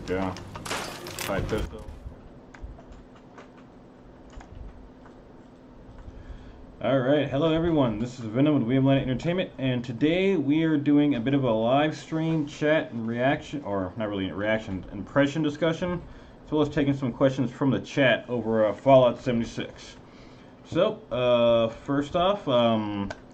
go. Type this up. Alright, hello everyone, this is Venom with We Have Land Entertainment, and today we are doing a bit of a live stream chat and reaction, or not really a reaction, impression discussion, as well as taking some questions from the chat over Fallout 76. So, first off,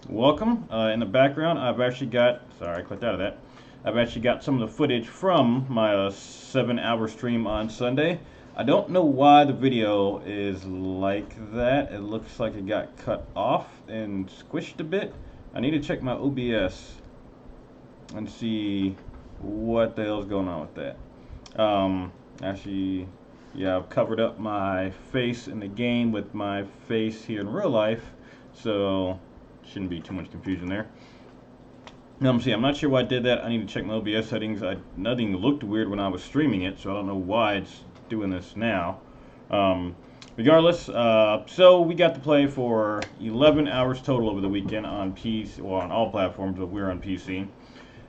welcome. In the background, I've actually got, sorry I clicked out of that, I've actually got some of the footage from my 7-hour stream on Sunday. I don't know why the video is like that. It looks like it got cut off and squished a bit. I need to check my OBS and see what the hell's going on with that. Actually, yeah, I've covered up my face in the game with my face here in real life, so shouldn't be too much confusion there. See, I'm not sure why I did that. I need to check my OBS settings. Nothing looked weird when I was streaming it, so I don't know why it's doing this now. Regardless, so we got to play for 11 hours total over the weekend on PC, well, on all platforms, but we're on PC.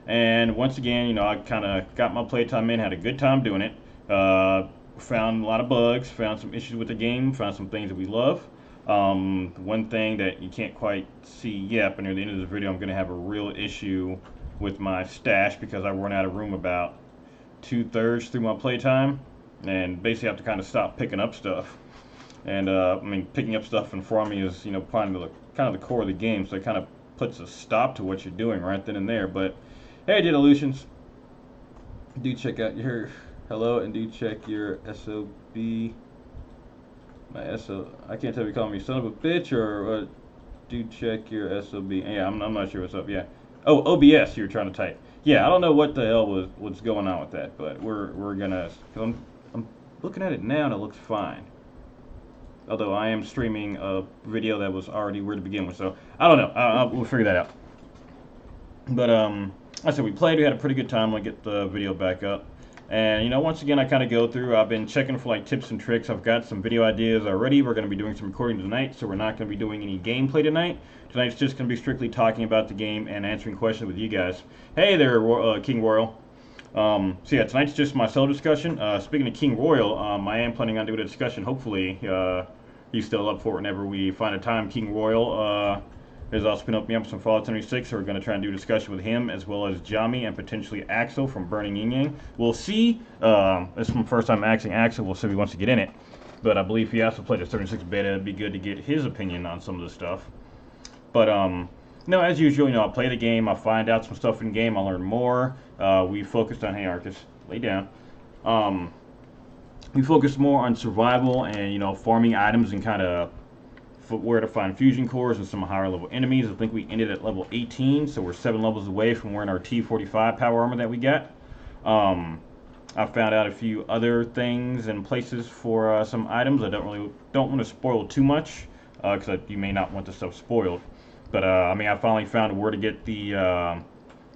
And once again, you know, I kind of got my playtime in, had a good time doing it. Found a lot of bugs, found some issues with the game, found some things that we love. One thing that you can't quite see yet, but near the end of this video, I'm going to have a real issue with my stash because I run out of room about 2/3 through my playtime. And basically have to kind of stop picking up stuff. And I mean, picking up stuff in front of me is, you know, kind of the core of the game, so it kind of puts a stop to what you're doing right then and there. But hey, Digilutions, do check out your hello, and do check your SOB. My SO, I can't tell if you call me son of a bitch or do check your SOB. Yeah, I'm not sure what's up. Yeah. Oh, OBS, you were trying to type. Yeah, I don't know what the hell was going on with that, but we're gonna. I'm looking at it now and it looks fine. Although I am streaming a video that was already weird to begin with, so I don't know. We'll figure that out. But like I said, we played. We had a pretty good time. I'll get the video back up. And you know, once again, I kind of go through. I've been checking for like tips and tricks. I've got some video ideas already. We're going to be doing some recording tonight, so we're not going to be doing any gameplay tonight. Tonight's just going to be strictly talking about the game and answering questions with you guys. Hey there, King Royal. So yeah, tonight's just my solo discussion. Speaking of King Royal, I am planning on doing a discussion. Hopefully, he's still up for it whenever we find a time. King Royal has also been opening up some Fallout 76, so we're going to try and do a discussion with him, as well as Jami and potentially Axel from Burning Yin Yang. We'll see. This is my first time asking Axel. We'll see if he wants to get in it. But I believe he also played the 76 beta. It'd be good to get his opinion on some of the stuff. But, no, as usual, you know, I'll play the game, I'll find out some stuff in game, I'll learn more. We focused on, hey Arcus, lay down. We focused more on survival and, you know, farming items and kind of where to find fusion cores and some higher level enemies. I think we ended at level 18, so we're 7 levels away from wearing our T45 power armor that we got. I found out a few other things and places for some items. I don't want to spoil too much because you may not want the stuff spoiled. But, I mean, I finally found where to get the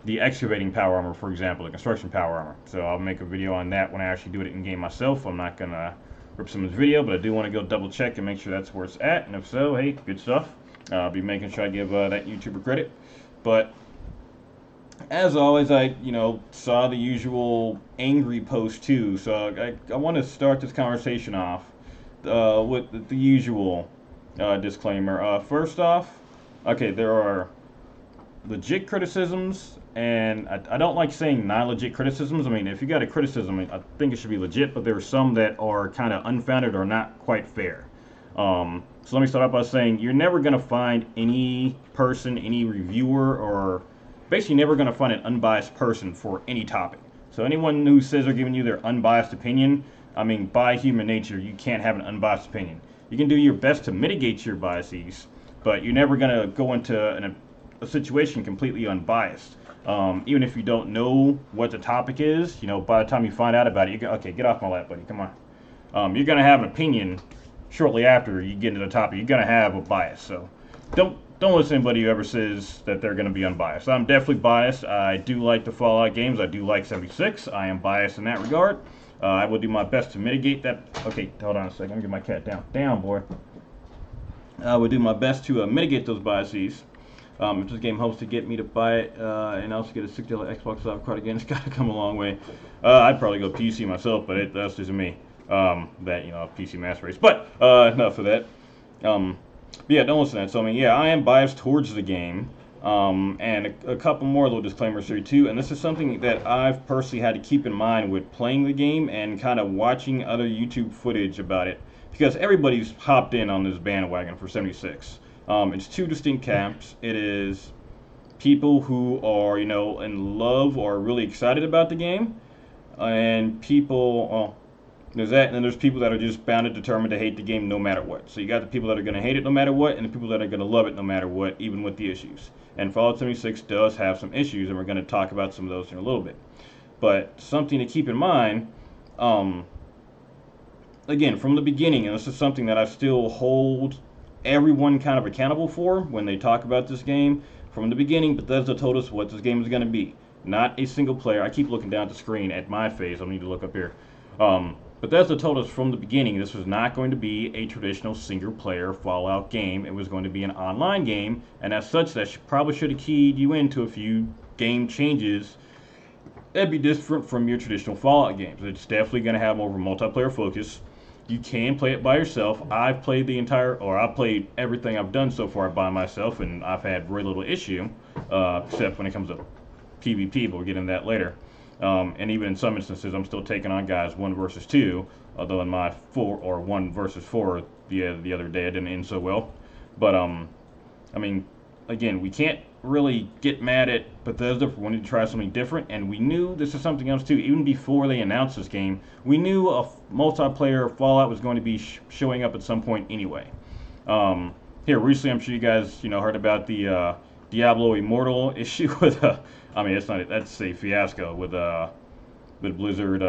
excavating power armor, for example, the construction power armor. So I'll make a video on that when I actually do it in-game myself. I'm not going to rip someone's video, but I do want to go double check and make sure that's where it's at. And if so, hey, good stuff. I'll be making sure I give that YouTuber credit. But, as always, I, you know, saw the usual angry post, too. So I want to start this conversation off with the usual disclaimer. First off, okay, there are legit criticisms, and I don't like saying non-legit criticisms. I mean, if you got a criticism, I think it should be legit, but there are some that are kind of unfounded or not quite fair. So let me start off by saying you're never going to find any person, any reviewer, or basically never going to find an unbiased person for any topic. So anyone who says they're giving you their unbiased opinion, I mean, by human nature, you can't have an unbiased opinion. You can do your best to mitigate your biases, but you're never going to go into a situation completely unbiased. Even if you don't know what the topic is, you know, by the time you find out about it, you go, okay, get off my lap, buddy, come on. You're going to have an opinion shortly after you get into the topic. You're going to have a bias, so don't listen to anybody who ever says that they're going to be unbiased. I'm definitely biased. I do like the Fallout games. I do like 76. I am biased in that regard. I will do my best to mitigate that. Okay, hold on a second. Let me get my cat down. Down, boy. I will do my best to mitigate those biases. If this game hopes to get me to buy it and also get a $60 Xbox Live card again, it's got to come a long way. I'd probably go PC myself, but that's just me. That, PC master race. But enough of that. Yeah, don't listen to that. So, I mean, yeah, I am biased towards the game. And a couple more little disclaimers here too, and this is something that I've personally had to keep in mind with playing the game and kind of watching other YouTube footage about it, because everybody's hopped in on this bandwagon for 76. It's two distinct camps. It is people who are, in love or really excited about the game, and people, well, there's that, and then there's people that are just bound and determined to hate the game no matter what. So you got the people that are going to hate it no matter what, and the people that are going to love it no matter what, even with the issues. And Fallout 76 does have some issues, and we're going to talk about some of those in a little bit. But something to keep in mind, again, from the beginning, and this is something that I still hold everyone kind of accountable for when they talk about this game. From the beginning, Bethesda told us what this game is going to be. Not a single player. I keep looking down at the screen at my face. I need to look up here. Bethesda told us from the beginning this was not going to be a traditional single-player Fallout game. It was going to be an online game, and as such, that probably should have keyed you into a few game changes that'd be different from your traditional Fallout games. It's definitely going to have more of a multiplayer focus. You can play it by yourself. I've played I've played everything I've done so far by myself, and I've had very little issue, except when it comes to PvP, but we'll get into that later. And even in some instances, I'm still taking on guys 1 versus 2, although in my 1 versus 4 the other day it didn't end so well. But I mean, again, we can't really get mad at Bethesda for wanting to try something different, and we knew this is something else too. Even before they announced this game, we knew a multiplayer Fallout was going to be showing up at some point anyway. Here recently, I'm sure you guys heard about the Diablo Immortal issue with I mean, that's a fiasco with Blizzard,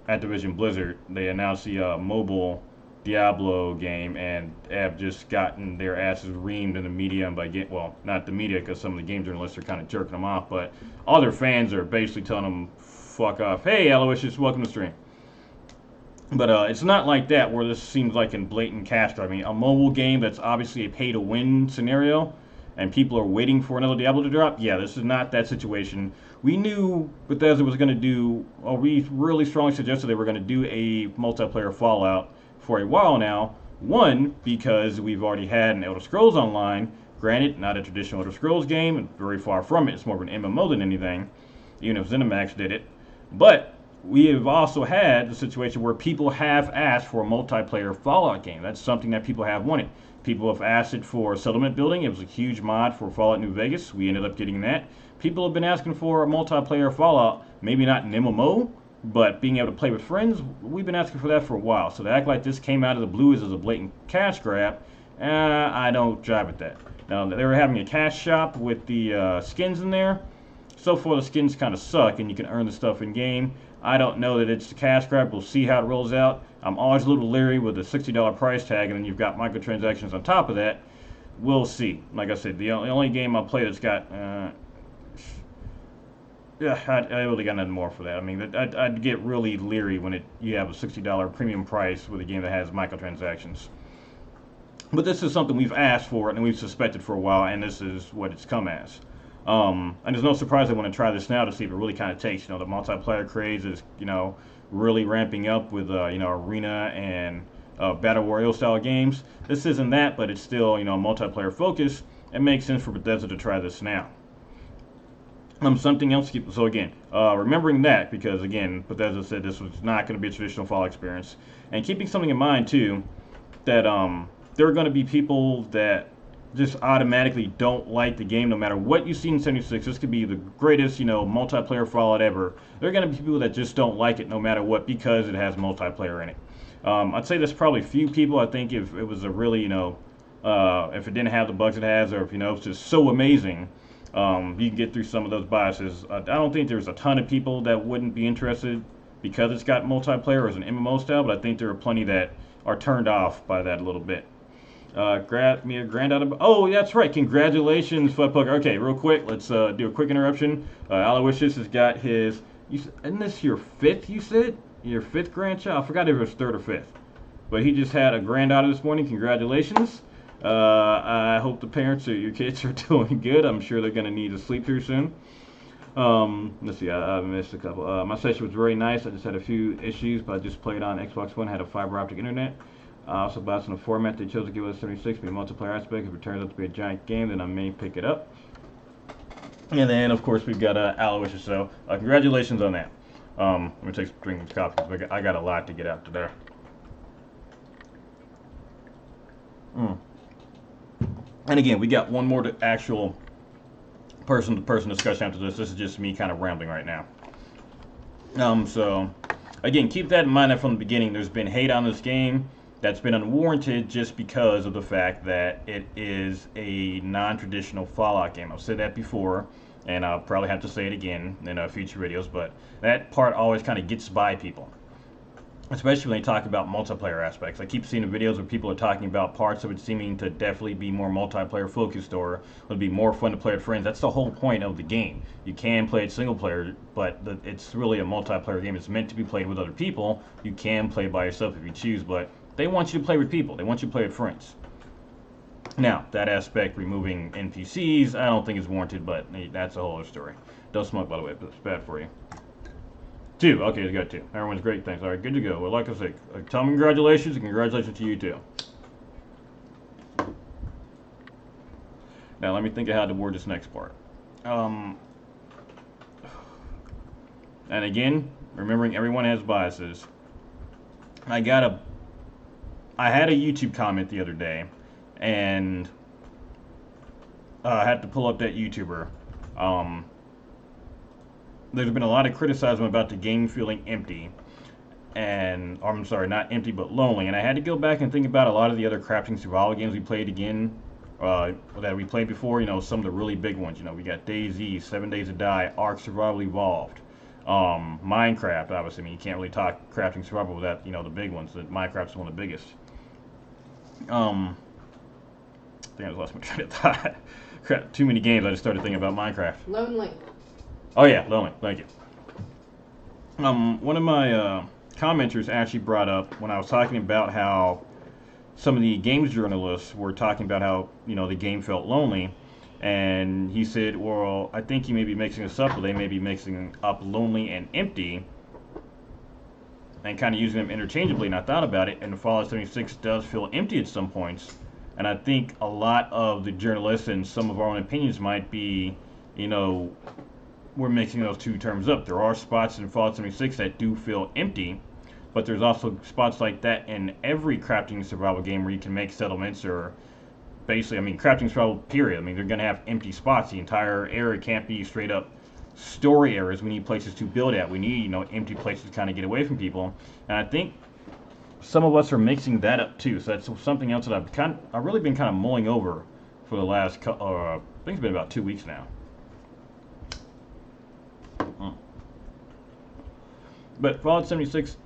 Activision Blizzard. They announced the mobile Diablo game and have just gotten their asses reamed in the media and well, not the media, because some of the game journalists are kind of jerking them off, but all their fans are basically telling them fuck off. Hey, Aloysius, welcome to stream. But it's not like that where this seems like in blatant cash grab. I mean, a mobile game that's obviously a pay-to-win scenario, and people are waiting for another Diablo to drop. Yeah, this is not that situation. We knew Bethesda was going to do, or we really strongly suggested they were going to do a multiplayer Fallout for a while now. One, because we've already had an Elder Scrolls Online. Granted, not a traditional Elder Scrolls game, and very far from it. It's more of an MMO than anything, even if ZeniMax did it. But we have also had the situation where people have asked for a multiplayer Fallout game. That's something that people have wanted. People have asked it for settlement building. It was a huge mod for Fallout New Vegas. We ended up getting that. People have been asking for a multiplayer Fallout, maybe not an MMO, but being able to play with friends. We've been asking for that for a while. So to act like this came out of the blue as a blatant cash grab, I don't jive with that. Now, they were having a cash shop with the skins in there. So far, the skins kind of suck, and you can earn the stuff in game. I don't know that it's a cash grab. We'll see how it rolls out. I'm always a little leery with a $60 price tag, and then you've got microtransactions on top of that. We'll see. Like I said, the only game I'll play that's got, yeah, I really got nothing more for that. I mean, I'd get really leery when you have a $60 premium price with a game that has microtransactions. But this is something we've asked for and we've suspected for a while, and this is what it's come as. And there's no surprise I want to try this now to see if it really kind of takes. The multiplayer craze is, really ramping up with, arena and battle royale style games. This isn't that, but it's still, multiplayer focus. It makes sense for Bethesda to try this now. Something else to keep, so again, remembering that, because again, Bethesda said this was not going to be a traditional Fallout experience, and keeping something in mind too, that there are going to be people that just automatically don't like the game no matter what you see in 76. This could be the greatest, multiplayer Fallout ever. There are going to be people that just don't like it no matter what because it has multiplayer in it. I'd say there's probably few people. I think if it was a really, if it didn't have the bugs it has, or if, it's just so amazing, you can get through some of those biases. I don't think there's a ton of people that wouldn't be interested because it's got multiplayer as an MMO style, but I think there are plenty that are turned off by that a little bit. Grab me a granddaughter. Oh, that's right. Congratulations, Futpoker. Okay, real quick, let's do a quick interruption. Aloysius has got his. Isn't this your 5th? You said your 5th grandchild. I forgot if it was 3rd or 5th, but he just had a granddaughter this morning. Congratulations. I hope the parents or your kids are doing good. I'm sure they're going to need to sleep here soon. Let's see, I missed a couple. My session was very nice. I just had a few issues, but I just played on Xbox One, had a fiber optic internet. I also bought some format they chose to give us 76, but the multiplayer aspect, if it turns out to be a giant game, then I may pick it up. And then, of course, we've got Aloysius, so congratulations on that. Let me take some drinking coffee, because I got a lot to get out today. And again, we got one more actual person-to-person discussion after this. This is just me kind of rambling right now. So, again, keep that in mind that from the beginning, there's been hate on this game that's been unwarranted just because of the fact that it is a non-traditional Fallout game. I've said that before, and I'll probably have to say it again in future videos, but that part always kind of gets by people, especially when they talk about multiplayer aspects. I keep seeing videos where people are talking about parts of it seeming to definitely be more multiplayer focused, or would be more fun to play with friends. That's the whole point of the game. You can play it single player, but it's really a multiplayer game. It's meant to be played with other people. You can play by yourself if you choose, but they want you to play with people. They want you to play with friends. Now, that aspect, removing NPCs, I don't think is warranted, but that's a whole other story. Don't smoke, by the way, but it's bad for you. 2. Okay, you got 2. Everyone's great, thanks. All right, good to go. Well, like I said, tell them congratulations, and congratulations to you, too. Now, let me think of how to word this next part. And again, remembering everyone has biases. I had a YouTube comment the other day, and I had to pull up that YouTuber. There's been a lot of criticism about the game feeling empty, and I'm sorry, not empty but lonely. And I had to go back and think about a lot of the other crafting survival games we played again, that we played before. You know, some of the really big ones. You know, we got DayZ, 7 Days to Die, Ark Survival Evolved, Minecraft. Obviously, I mean, you can't really talk crafting survival without, you know, the big ones. Minecraft's one of the biggest. I think I just lost my train of thought. Crap, too many games. I just started thinking about Minecraft. Lonely. Oh yeah, Lonely. Thank you. One of my commenters actually brought up when I was talking about how some of the games journalists were talking about how, you know, the game felt lonely, and he said, well, I think you may be mixing this up, or they may be mixing up lonely and empty, and kind of using them interchangeably. And I thought about it, and Fallout 76 does feel empty at some points. And I think a lot of the journalists and some of our own opinions might be, you know, we're mixing those two terms up. There are spots in Fallout 76 that do feel empty, but there's also spots like that in every crafting survival game where you can make settlements, or basically, I mean, crafting survival, period. I mean, they're going to have empty spots. The entire area can't be straight up story areas. We need places to build at. We need, you know, empty places to kind of get away from people. And I think some of us are mixing that up too. So that's something else that I've really been kind of mulling over for the last, I think it's been about 2 weeks now. But Fallout 76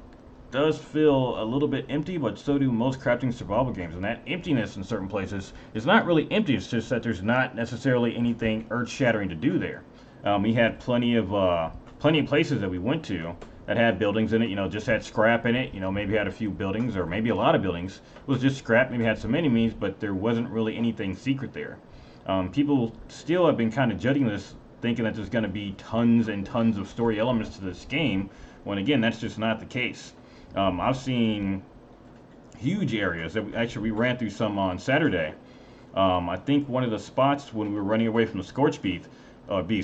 does feel a little bit empty, but so do most crafting survival games. And that emptiness in certain places is not really empty. It's just that there's not necessarily anything earth-shattering to do there. We had plenty of places that we went to that had buildings in it, you know, just had scrap in it, you know, maybe had a few buildings, or maybe a lot of buildings. It was just scrap, maybe had some enemies, but there wasn't really anything secret there. People still have been kind of judging this, thinking that there's going to be tons and tons of story elements to this game, when again, that's just not the case. I've seen huge areas that we ran through some on Saturday. I think one of the spots when we were running away from the Scorched Beast,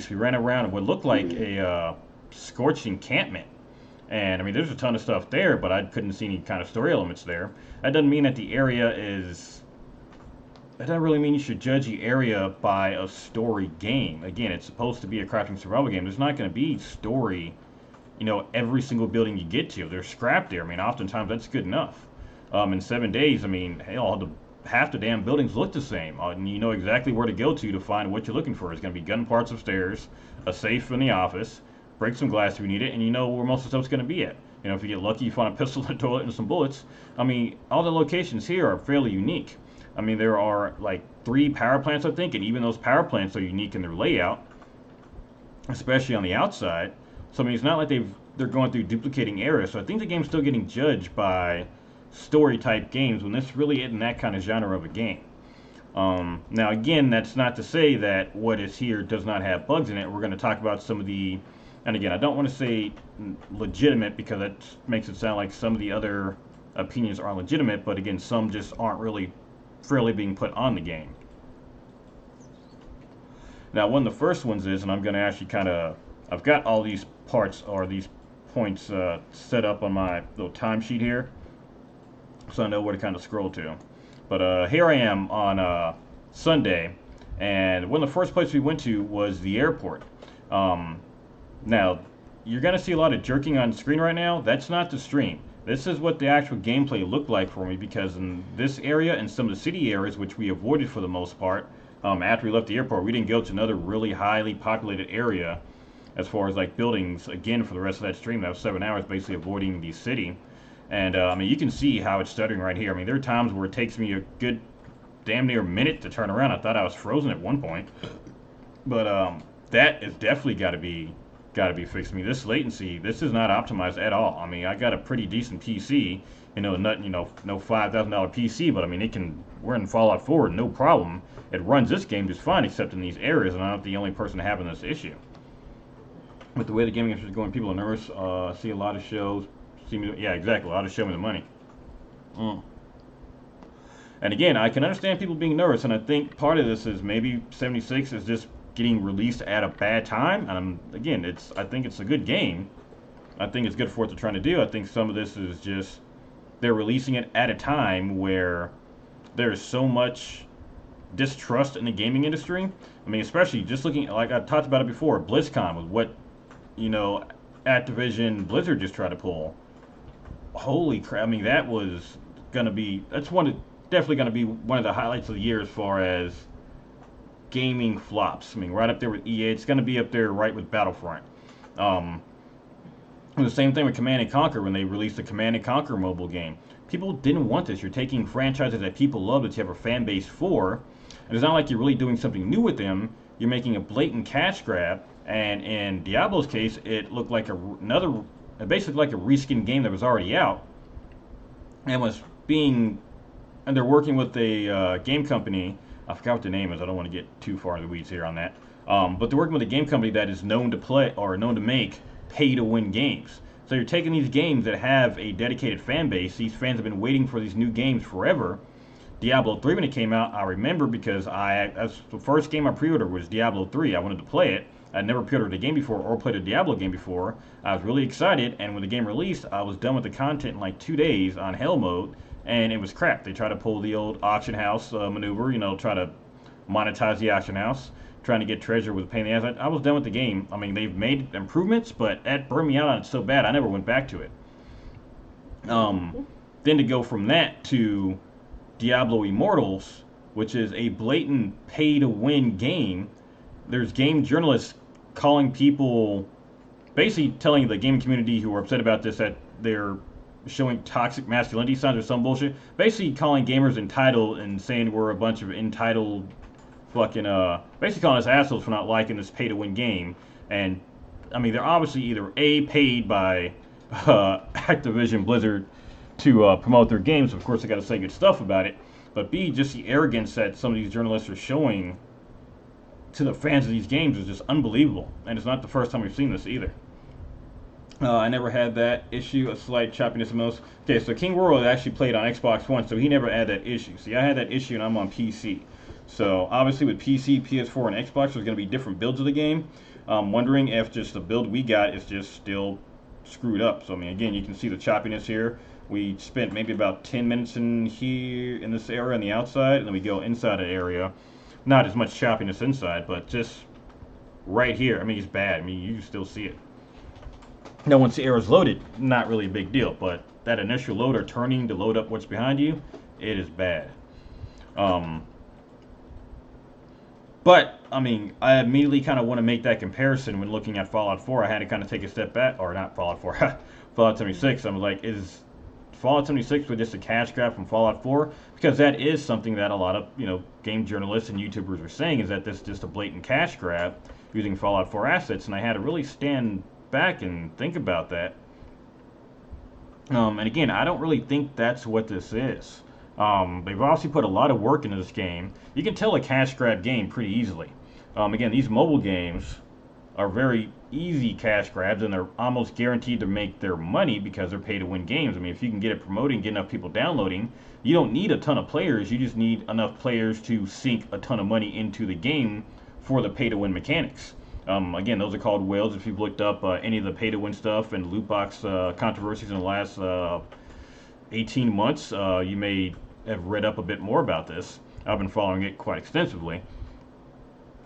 we ran around what looked like a Scorched encampment. And I mean, there's a ton of stuff there, but I couldn't see any kind of story elements there. That doesn't mean that the area is... That doesn't really mean you should judge the area by a story game. Again, it's supposed to be a crafting survival game. There's not going to be story, you know, every single building you get to. There's scrap there. I mean, oftentimes that's good enough. In 7 days, I mean, hell, half the damn buildings look the same. And you know exactly where to go to find what you're looking for. It's going to be gun parts upstairs, a safe in the office, break some glass if you need it, and you know where most of the stuff's going to be at. You know, if you get lucky, you find a pistol in the toilet and some bullets. I mean, all the locations here are fairly unique. I mean, there are like 3 power plants, I think, and even those power plants are unique in their layout, especially on the outside. So, I mean, it's not like they're going through duplicating areas. So I think the game's still getting judged by story-type games when this really isn't that kind of genre of a game. Now, again, that's not to say that what is here does not have bugs in it. We're going to talk about some of the, and again, I don't want to say legitimate because that makes it sound like some of the other opinions are legitimate, but again, some just aren't really fairly being put on the game. Now, one of the first ones is, and I'm going to actually I've got all these parts or these points set up on my little timesheet here, so I know where to kind of scroll to. But here I am on Sunday, and one of the first places we went to was the airport. Now, you're going to see a lot of jerking on screen right now. That's not the stream. This is what the actual gameplay looked like for me, because in this area and some of the city areas, which we avoided for the most part, after we left the airport, we didn't go to another really highly populated area as far as like buildings, again, for the rest of that stream. That was 7 hours basically avoiding the city. And I mean, you can see how it's stuttering right here. I mean, there are times where it takes me a good damn near minute to turn around. I thought I was frozen at one point. But that is definitely got to be fixed. I mean, this latency, this is not optimized at all. I mean, I got a pretty decent PC, no $5,000 PC, but I mean, we're in Fallout 4, no problem. It runs this game just fine, except in these areas, and I'm not the only person having this issue. With the way the gaming industry is going, people are nervous. See a lot of shows. Yeah, exactly. A lot of show me the money. And again, I can understand people being nervous, and I think part of this is maybe 76 is just getting released at a bad time. And again, I think it's a good game. I think it's good for what they're trying to do. I think some of this is just they're releasing it at a time where there is so much distrust in the gaming industry. I mean, especially just looking, like I talked about it before, BlizzCon with what Activision Blizzard just tried to pull. Holy crap! I mean, that's definitely gonna be one of the highlights of the year as far as gaming flops. I mean, right up there with EA. It's gonna be up there right with Battlefront. And the same thing with Command and Conquer when they released the Command and Conquer mobile game. People didn't want this. You're taking franchises that people love, that you have a fan base for, and it's not like you're really doing something new with them. You're making a blatant cash grab. And in Diablo's case, it looked like basically like a reskin game that was already out, and they're working with a game company. I forgot what the name is. I don't want to get too far in the weeds here on that. But they're working with a game company that is known to make pay-to-win games. So you're taking these games that have a dedicated fan base. These fans have been waiting for these new games forever. Diablo 3, when it came out, I remember because that's the first game I pre-ordered was Diablo 3. I wanted to play it. I'd never pre-ordered a game before or played a Diablo game before. I was really excited, and when the game released, I was done with the content in like 2 days on Hell mode, and it was crap. They tried to pull the old auction house maneuver, try to monetize the auction house, trying to get treasure with a pain in the ass. I was done with the game. I mean, they've made improvements, but that burned me out on it so bad, I never went back to it. Then to go from that to Diablo Immortals, which is a blatant pay-to-win game, there's game journalists calling people, basically telling the gaming community who are upset about this that they're showing toxic masculinity signs or some bullshit, basically calling gamers entitled and saying we're a bunch of entitled fucking, basically calling us assholes for not liking this pay-to-win game. And, I mean, they're obviously either A, paid by Activision Blizzard to promote their games, of course they gotta say good stuff about it, but B, just the arrogance that some of these journalists are showing to the fans of these games is just unbelievable, and it's not the first time we've seen this either. I never had that issue, a slight choppiness in most. Okay, so King World actually played on Xbox One, so he never had that issue. See, I had that issue and I'm on PC. So obviously with PC, PS4, and Xbox, there's going to be different builds of the game. I'm wondering if just the build we got is just still screwed up. So I mean, again, you can see the choppiness here. We spent maybe about 10 minutes in here, in this area on the outside, and then we go inside the area. Not as much choppiness inside, but just right here. I mean, it's bad. I mean, you can still see it. Now, once the arrow's loaded, not really a big deal, but that initial load or turning to load up what's behind you, it is bad. But, I mean, I immediately kind of want to make that comparison when looking at Fallout 4. I had to kind of take a step back, or not Fallout 4, Fallout 76. I'm like, is Fallout 76 was just a cash grab from Fallout 4? Because that is something that a lot of, game journalists and YouTubers are saying, is that this is just a blatant cash grab using Fallout 4 assets, and I had to really stand back and think about that. And again, I don't really think that's what this is. They've obviously put a lot of work into this game. You can tell a cash grab game pretty easily. Again, these mobile games are very easy cash grabs, and they're almost guaranteed to make their money because they're pay to win games. I mean, if you can get it promoting, get enough people downloading, you don't need a ton of players. You just need enough players to sink a ton of money into the game for the pay to win mechanics. Again, those are called whales. If you've looked up any of the pay to win stuff and loot box controversies in the last 18 months, you may have read up a bit more about this. I've been following it quite extensively.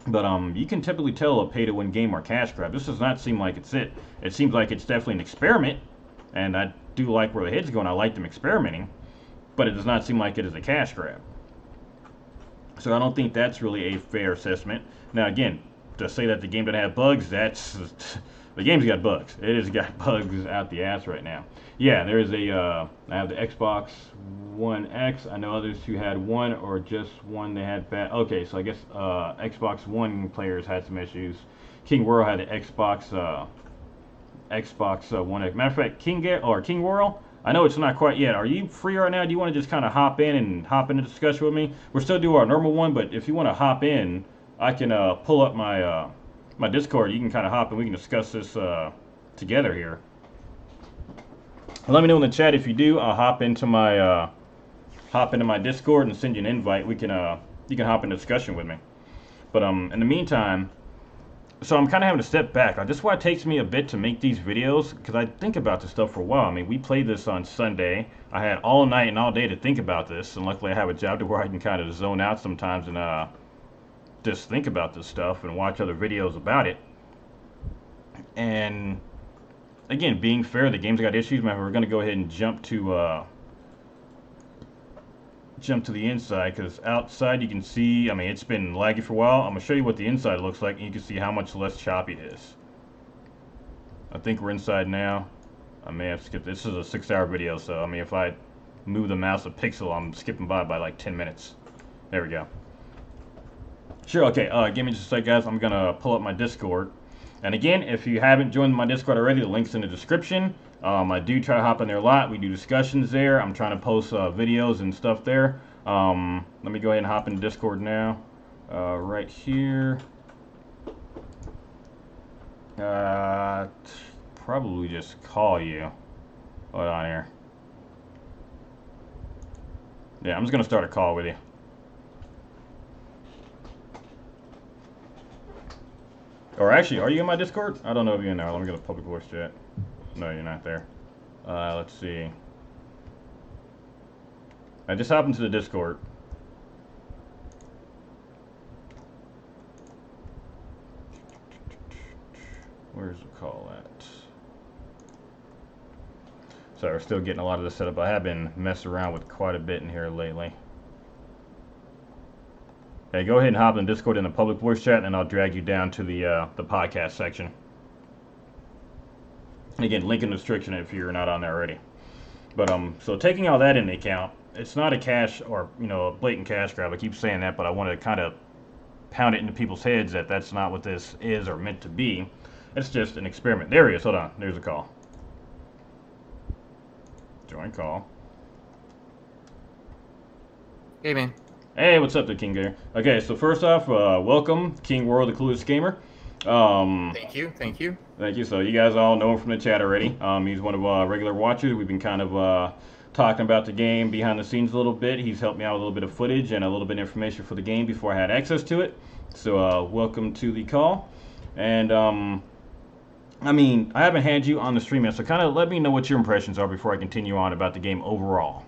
But you can typically tell a pay-to-win game or cash grab. This does not seem like it's it. It seems like it's definitely an experiment, and I do like where the head's going. I like them experimenting, but it does not seem like it is a cash grab. So I don't think that's really a fair assessment. Now again, to say that the game doesn't have bugs, that's the game's got bugs. It has got bugs out the ass right now. Yeah, there is I have the Xbox One X. I know others who had one or just one they had bad. Okay, so I guess Xbox One players had some issues. King World had the Xbox One X. Matter of fact, King World, I know it's not quite yet. Are you free right now? Do you want to just kind of hop in the discussion with me? We're still doing our normal one, but if you want to hop in, I can pull up my my Discord. You can kind of hop and we can discuss this together here. Let me know in the chat if you do. I'll hop into my Discord and send you an invite. We can you can hop in discussion with me. But in the meantime, so I'm kind of having to step back. This is why it takes me a bit to make these videos, because I think about this stuff for a while. I mean, we played this on Sunday. I had all night and all day to think about this, and luckily I have a job to where I can kind of zone out sometimes and just think about this stuff and watch other videos about it. And again, being fair, the game's got issues. Man, we're going to go ahead and jump to the inside, because outside you can see, I mean, it's been laggy for a while. I'm going to show you what the inside looks like, and you can see how much less choppy it is. I think we're inside now. I may have skipped. This is a 6-hour video, so I mean, if I move the mouse a pixel, I'm skipping by like 10 minutes. There we go. Sure, okay, give me just a sec, guys. I'm going to pull up my Discord. And again, if you haven't joined my Discord already, the link's in the description. I do try to hop in there a lot. We do discussions there. I'm trying to post videos and stuff there. Let me go ahead and hop into Discord now. Right here. Probably just call you. Hold on here. Yeah, I'm just going to start a call with you. Or actually, are you in my Discord? I don't know if you're in there. Let me get a public voice chat. No, you're not there. Let's see. I just hopped into the Discord. Where's the call at? Sorry, we're still getting a lot of this set up. I have been messing around with quite a bit in here lately. Okay, go ahead and hop in Discord in the public voice chat, and I'll drag you down to the podcast section. And again, link in the description if you're not on there already. But so taking all that into account, it's not a cash or a blatant cash grab. I keep saying that, but I want to kind of pound it into people's heads that that's not what this is or meant to be. It's just an experiment. There he is. Hold on. There's a call. Join call. Hey, man. Hey, what's up there, King Gamer? Okay, so first off, welcome, King World, the Clueless Gamer. Thank you. Thank you. So you guys all know him from the chat already. He's one of our regular watchers. We've been kind of talking about the game behind the scenes a little bit. He's helped me out with a little bit of footage and a little bit of information for the game before I had access to it. So welcome to the call. And I mean, I haven't had you on the stream yet, so kind of let me know what your impressions are before I continue on about the game overall.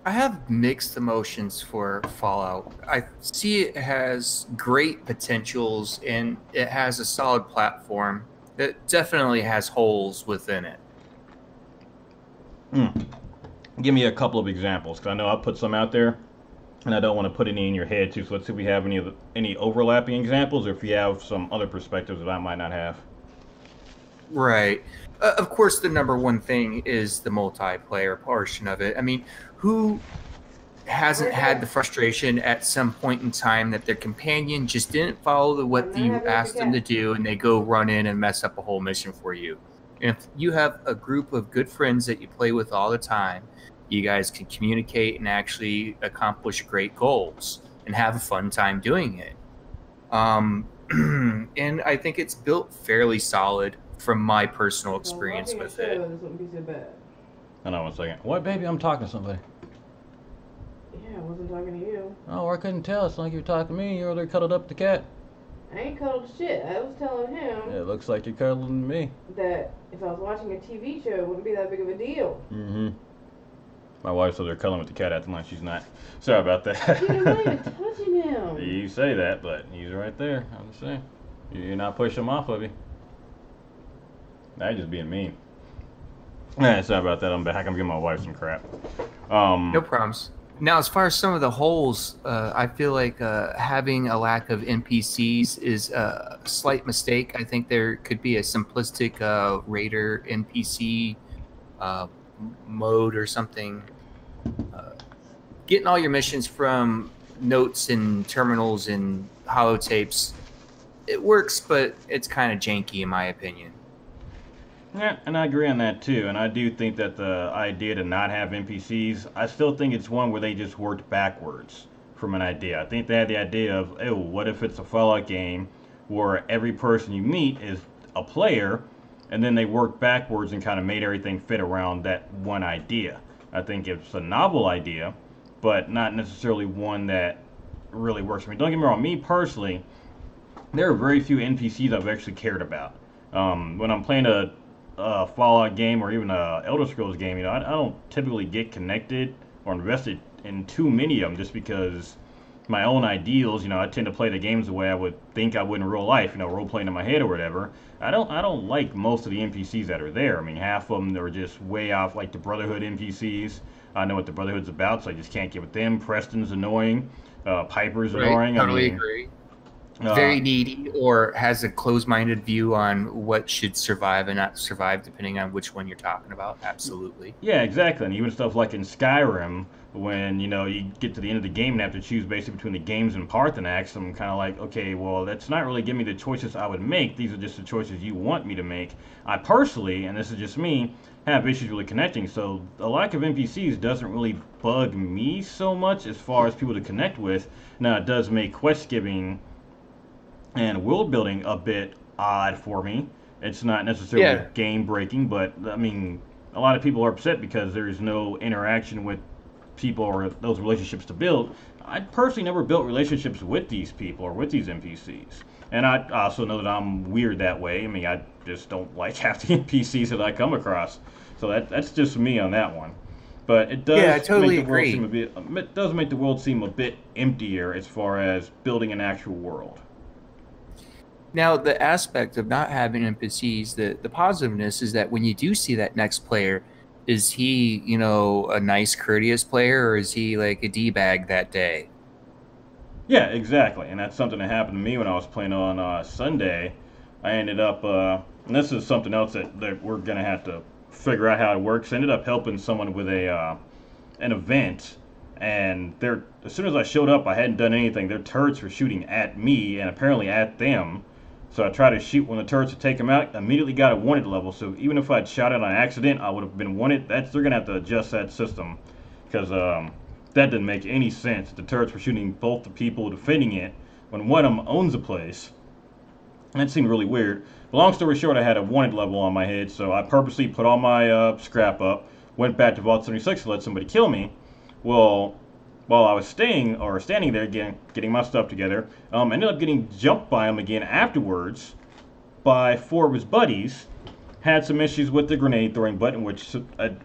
I have mixed emotions for Fallout. I see it has great potentials and it has a solid platform. It definitely has holes within it. Give me a couple of examples, because I know I put some out there, and I don't want to put any in your head too. So let's see if we have any overlapping examples, or if you have some other perspectives that I might not have. Right. Of course, the number one thing is the multiplayer portion of it. I mean, who hasn't had the frustration at some point in time that their companion just didn't follow what you asked them to do, and they go run in and mess up a whole mission for you? And if you have a group of good friends that you play with all the time, you guys can communicate and actually accomplish great goals and have a fun time doing it. And I think it's built fairly solid from my personal experience with it. Wouldn't be so bad. Hold on 1 second. What, baby? I'm talking to somebody. Yeah, I wasn't talking to you. Oh, I couldn't tell. It's like you were talking to me. You were there cuddled up the cat. I ain't cuddled shit. I was telling him It looks like you're cuddling me. that if I was watching a TV show, it wouldn't be that big of a deal. Mm-hmm. My wife's over there cuddling with the cat acting like she's not. Sorry about that. Dude, I'm not even touching him. You say that, but he's right there. I'm just saying. You're not pushing him off of you. Now you're just being mean. Alright, sorry about that. I'm back. I'm giving my wife some crap. No problems. Now, as far as some of the holes, I feel like having a lack of NPCs is a slight mistake. I think there could be a simplistic raider NPC mode or something. Getting all your missions from notes and terminals and holotapes, it works, but it's kind of janky in my opinion. Yeah, and I agree on that too. And I do think that the idea to not have NPCs, I still think it's one where they just worked backwards from an idea. I think they had the idea of, oh, what if it's a Fallout game where every person you meet is a player, and then they worked backwards and kind of made everything fit around that one idea. I think it's a novel idea, but not necessarily one that really works for me. Don't get me wrong, me personally, there are very few NPCs I've actually cared about. When I'm playing a Fallout game or even a Elder Scrolls game, I don't typically get connected or invested in too many of them just because my own ideals, I tend to play the games the way I would think I would in real life, role playing in my head or whatever. I don't like most of the NPCs that are there. I mean, half of them are just way off, like the Brotherhood NPCs. I know what the Brotherhood's about, so I just can't get with them. Preston's annoying. Piper's annoying. Totally agree. Very needy or has a closed-minded view on what should survive and not survive depending on which one you're talking about. Absolutely. Yeah, exactly. And even stuff like in Skyrim, when you get to the end of the game and have to choose basically between the games and Paarthurnax, I'm kind of like, okay, well, that's not really giving me the choices I would make. These are just the choices you want me to make. I personally, and this is just me, have issues really connecting. So the lack of NPCs doesn't really bug me so much as far as people to connect with. Now, it does make quest giving and world building a bit odd for me. It's not necessarily game breaking, but I mean, a lot of people are upset because there's no interaction with people or those relationships to build. I personally never built relationships with these people or with these NPCs. And I also know that I'm weird that way. I mean, I just don't like half the NPCs that I come across. So that's just me on that one. But it does I totally make the agree. world seem it does make the world seem a bit emptier as far as building an actual world. Now, the aspect of not having NPCs, the positiveness is that when you do see that next player, is he, a nice, courteous player, or is he like a D-bag that day? Yeah, exactly. And that's something that happened to me when I was playing on Sunday. I ended up, and this is something else that we're going to have to figure out how it works. I ended up helping someone with an event, and as soon as I showed up, I hadn't done anything. Their turrets were shooting at me and apparently at them. So I tried to shoot one of the turrets to take them out, immediately got a wanted level. So even if I'd shot it on accident, I would have been wanted. They're going to have to adjust that system because that didn't make any sense. The turrets were shooting both the people defending it when one of them owns the place. That seemed really weird. But long story short, I had a wanted level on my head, so I purposely put all my scrap up, went back to Vault 76 to let somebody kill me. Well, while I was standing there getting my stuff together, ended up getting jumped by him again afterwards by 4 of his buddies. Had some issues with the grenade throwing button, which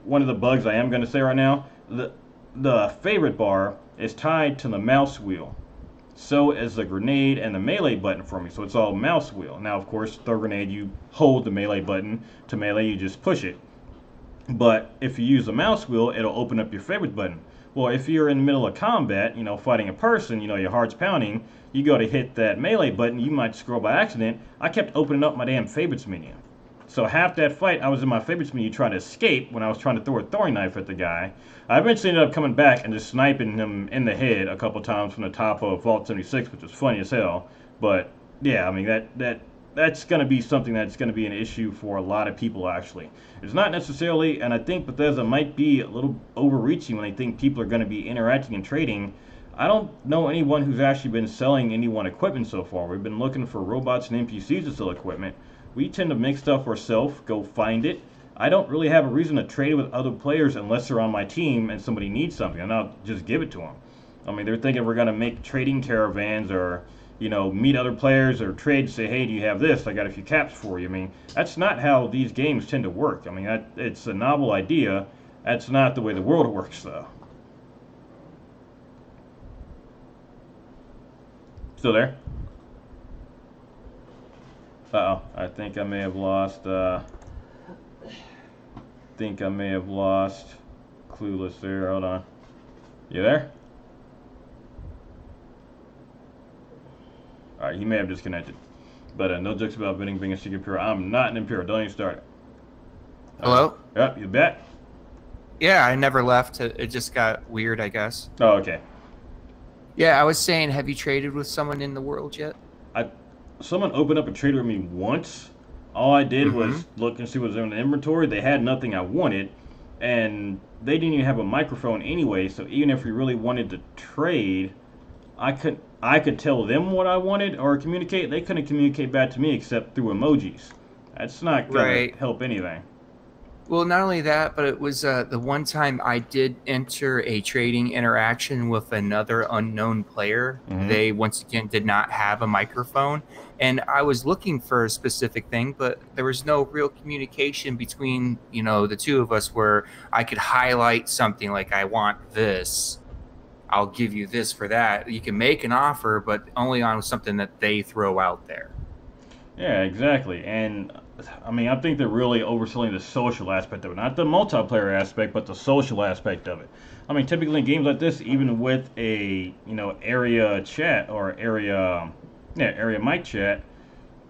one of the bugs I am going to say right now, the favorite bar is tied to the mouse wheel. So is the grenade and the melee button for me, so it's all mouse wheel. Now, of course, throw grenade, you hold the melee button. To melee, you just push it. But if you use the mouse wheel, it'll open up your favorite button. Well, if you're in the middle of combat, fighting a person, your heart's pounding, you go to hit that melee button, you might scroll by accident. I kept opening up my damn favorites menu. So half that fight, I was in my favorites menu trying to escape when I was trying to throw a throwing knife at the guy. I eventually ended up coming back and just sniping him in the head a couple times from the top of Vault 76, which was funny as hell. But yeah, I mean, that that's going to be something that's going to be an issue for a lot of people, actually. It's not necessarily, and I think Bethesda might be a little overreaching when they think people are going to be interacting and trading. I don't know anyone who's actually been selling anyone equipment so far. We've been looking for robots and NPCs to sell equipment. We tend to make stuff ourselves, go find it. I don't really have a reason to trade with other players unless they're on my team and somebody needs something, and I'll just give it to them. I mean, they're thinking we're going to make trading caravans or, you know, meet other players or trade, say, hey, do you have this? I got a few caps for you. I mean, that's not how these games tend to work. I mean, it's a novel idea. That's not the way the world works, though. Still there? Uh-oh. I think I may have lost, Clueless there. Hold on. You there? Alright, he may have disconnected. But no jokes about Vinning being a secret Imperial. I'm not an Imperial. Don't even start it. Hello? Yep, you back? Yeah, I never left. It just got weird, I guess. Oh, okay. Yeah, I was saying, have you traded with someone in the world yet? Someone opened up a trade with me once. All I did was look and see what was in the inventory. They had nothing I wanted, and they didn't even have a microphone anyway. So even if we really wanted to trade, I could tell them what I wanted or communicate. They couldn't communicate back to me except through emojis. That's not gonna help anything. Well, not only that, but it was the one time I did enter a trading interaction with another unknown player. They, once again, did not have a microphone. And I was looking for a specific thing, but there was no real communication between, you know, the two of us where I could highlight something like, I want this. I'll give you this for that. You can make an offer, but only on something that they throw out there. Yeah, exactly. And I mean, I think they're really overselling the social aspect of it. Not the multiplayer aspect, but the social aspect of it. I mean, typically in games like this, even with a, you know, area chat or area mic chat,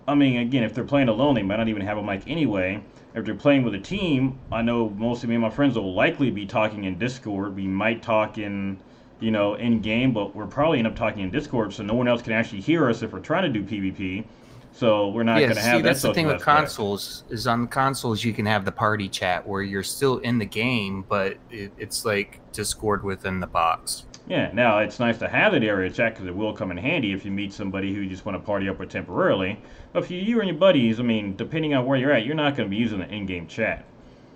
I mean, again, if they're playing alone, they might not even have a mic anyway. If they're playing with a team, I know most of me and my friends will likely be talking in Discord. We might talk in, you know, in game, but we're probably end up talking in Discord, so no one else can actually hear us if we're trying to do PvP. So we're not going to have that. That's the thing with consoles. Is on consoles you can have the party chat where you're still in the game, but it's like Discord within the box. Yeah. Now it's nice to have that area chat because it will come in handy if you meet somebody who you just want to party up with temporarily. But if you and your buddies, I mean, depending on where you're at, you're not going to be using the in-game chat.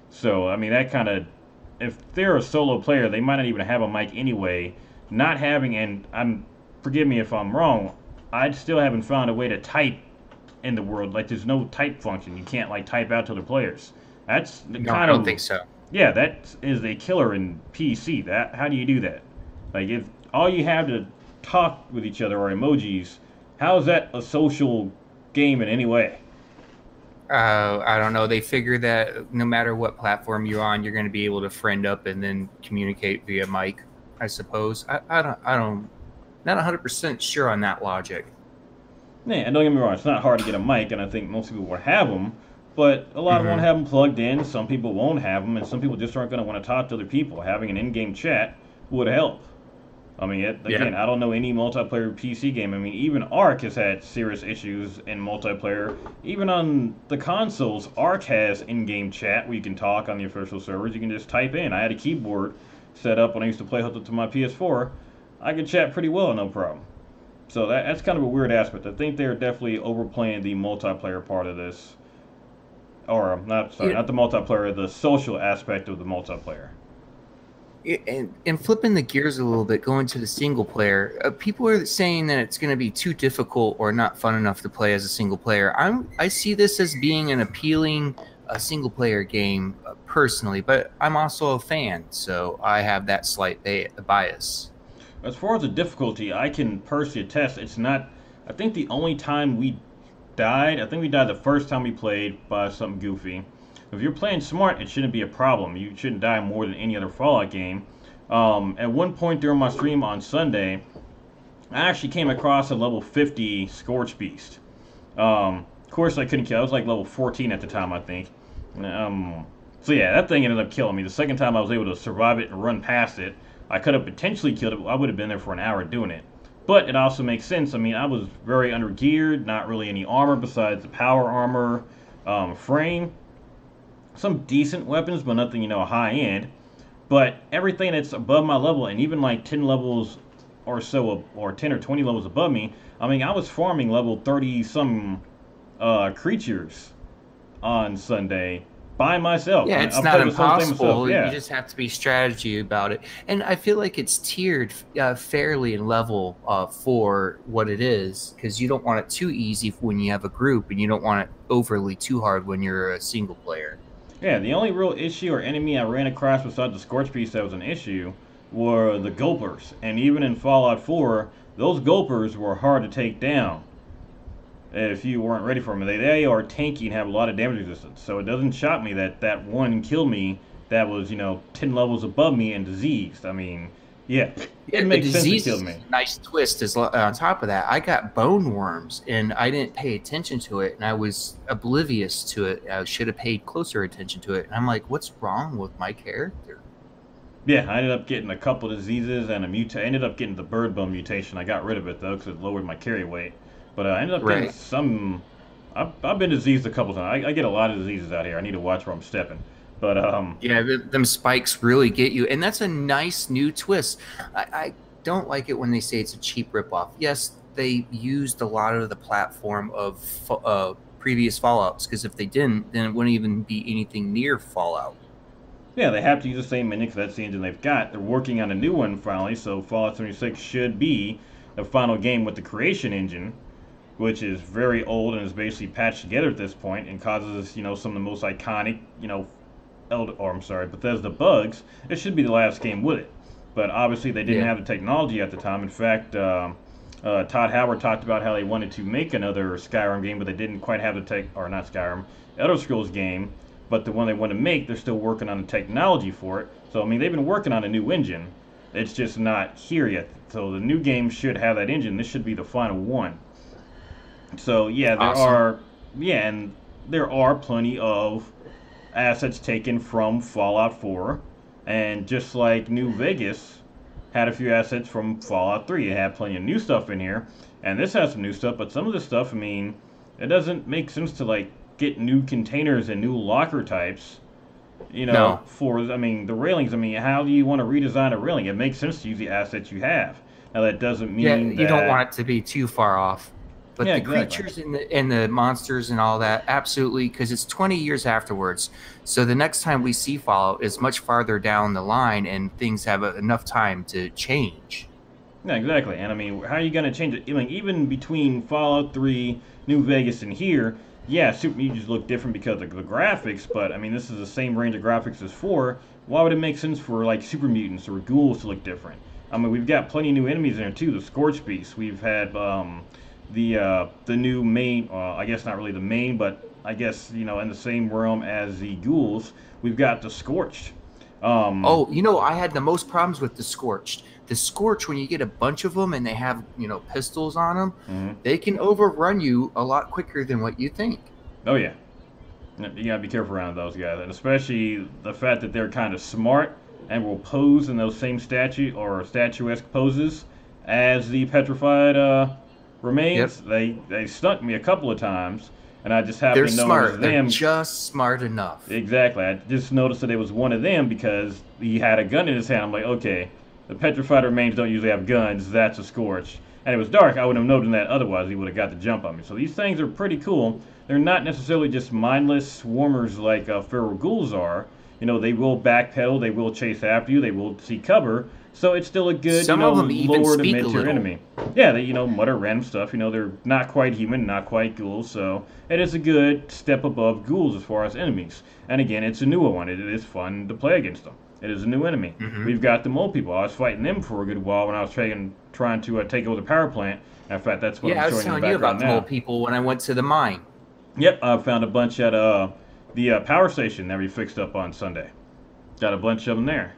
So I mean, that kind of, if they're a solo player, they might not even have a mic anyway. Not having, and forgive me if I'm wrong, I still haven't found a way to type in the world. Like, there's no type function. You can't like type out to the players. That's the kind of, I don't think so. Yeah, that is a killer in PC. That, how do you do that? Like, if all you have to talk with each other are emojis, how is that a social game in any way? I don't know. They figure that no matter what platform you're on, you're going to be able to friend up and then communicate via mic, I suppose. I don't, not 100% sure on that logic. Yeah, and don't get me wrong, it's not hard to get a mic, and I think most people will have them, but a lot of them won't have them plugged in, some people won't have them, and some people just aren't going to want to talk to other people. Having an in-game chat would help. I mean, again, I don't know any multiplayer PC game. I mean, even Ark has had serious issues in multiplayer. Even on the consoles, Ark has in-game chat where you can talk on the official servers. You can just type in. I had a keyboard set up when I used to play hooked up to my PS4. I could chat pretty well, no problem. So that's kind of a weird aspect. I think they're definitely overplaying the multiplayer part of this. Or, not the multiplayer, the social aspect of the multiplayer. And flipping the gears a little bit, going to the single player, people are saying that it's going to be too difficult or not fun enough to play as a single player. I see this as being an appealing single player game personally, but I'm also a fan, so I have that slight bias. As far as the difficulty, I can personally attest, it's not, I think the only time we died, I think we died the first time we played by something goofy. If you're playing smart, it shouldn't be a problem. You shouldn't die more than any other Fallout game. At one point during my stream on Sunday, I actually came across a level 50 Scorch Beast. Of course, I couldn't kill. I was like level 14 at the time, I think. So yeah, that thing ended up killing me. The second time I was able to survive it and run past it, I could have potentially killed it. I would have been there for an hour doing it. But it also makes sense. I mean, I was very undergeared, not really any armor besides the power armor, frame, some decent weapons, but nothing, high end. But everything that's above my level, and even like 10 levels or so, or 10 or 20 levels above me, I mean, I was farming level 30 some creatures on Sunday by myself. Yeah, I it's not played this whole thing myself. impossible. You Yeah. just have to be strategy about it. And I feel like it's tiered fairly in level for what it is, because you don't want it too easy when you have a group, and you don't want it overly too hard when you're a single player. Yeah, the only real issue or enemy I ran across besides the Scorch Beast that was an issue were the Gulpers. And even in Fallout 4, those Gulpers were hard to take down if you weren't ready for them. They are tanky and have a lot of damage resistance. So it doesn't shock me that that one killed me that was, 10 levels above me and diseased. I mean, yeah, Yeah, it the makes sense it disease killed is me. a nice twist. Is on top of that, I got bone worms, and I didn't pay attention to it, and I was oblivious to it. I should have paid closer attention to it. And I'm like, what's wrong with my character? Yeah, I ended up getting a couple diseases and I ended up getting the bird bone mutation. I got rid of it though because it lowered my carry weight. But I ended up getting Right. some. I've been diseased a couple times. I get a lot of diseases out here. I need to watch where I'm stepping. But Yeah, them spikes really get you, and that's a nice new twist. I don't like it when they say it's a cheap ripoff. Yes, they used a lot of the platform of previous Fallout's, because if they didn't, then it wouldn't even be anything near Fallout. yeah, they have to use the same engine because that's the engine they've got. They're working on a new one finally, so Fallout 76 should be the final game with the creation engine, which is very old and is basically patched together at this point and causes, some of the most iconic, Bethesda bugs. It should be the last game with it. But obviously they didn't Yeah. have the technology at the time. In fact, Todd Howard talked about how they wanted to make another Skyrim game, but they didn't quite have the tech, or not Skyrim, Elder Scrolls game. But the one they want to make, they're still working on the technology for it. So I mean, they've been working on a new engine. It's just not here yet. So the new game should have that engine. This should be the final one. So yeah, Awesome. and there are plenty of assets taken from Fallout 4, and just like New Vegas had a few assets from Fallout 3, it had plenty of new stuff in here, and this has some new stuff. But some of the stuff, I mean, it doesn't make sense to like get new containers and new locker types. No. I mean, the railings. I mean, how do you want to redesign a railing? It makes sense to use the assets you have. Now that doesn't Yeah, mean you don't that. want it to be too far off. But Yeah, the exactly. creatures and the monsters and all that, absolutely, because it's 20 years afterwards. So the next time we see Fallout is much farther down the line, and things have enough time to change. Yeah, exactly. And I mean, how are you going to change it? I mean, even between Fallout 3, New Vegas, and here, yeah, Super Mutants look different because of the graphics, but I mean, this is the same range of graphics as 4. Why would it make sense for like Super Mutants or ghouls to look different? I mean, we've got plenty of new enemies in there too. The Scorch Beast. We've had the new main. I guess not really the main, but I guess in the same realm as the ghouls. We've got the Scorched. Um, Oh, I had the most problems with the Scorched. The Scorch, when you get a bunch of them and they have, pistols on them, mhm. they can overrun you a lot quicker than what you think. Oh yeah. You gotta be careful around those guys, and especially the fact that they're kind of smart and will pose in those same statuesque poses as the petrified Yep. remains. They stuck me a couple of times, and I just They're happened to know it was smart. They're them. just smart enough. Exactly. I just noticed that it was one of them because he had a gun in his hand. I'm like, okay, the petrified remains don't usually have guns. That's a scorch. And it was dark. I wouldn't have noticed that otherwise. He would have got the jump on me. So these things are pretty cool. They're not necessarily just mindless swarmers like feral ghouls are. They will backpedal. They will chase after you. They will seek cover. So it's still a good, Some of them even lower to speak a mid-tier little. enemy. Yeah, they, mutter random stuff. They're not quite human, not quite ghouls. So it is a good step above ghouls as far as enemies. And again, it's a newer one. It is fun to play against them. It is a new enemy. Hmm. We've got the mole people. I was fighting them for a good while when I was trying to take over the power plant. In fact, that's what Yeah, I I'm was showing you in telling the you about background the mole now. people when I went to the mine. Yep, I found a bunch at the power station that we fixed up on Sunday. Got a bunch of them there.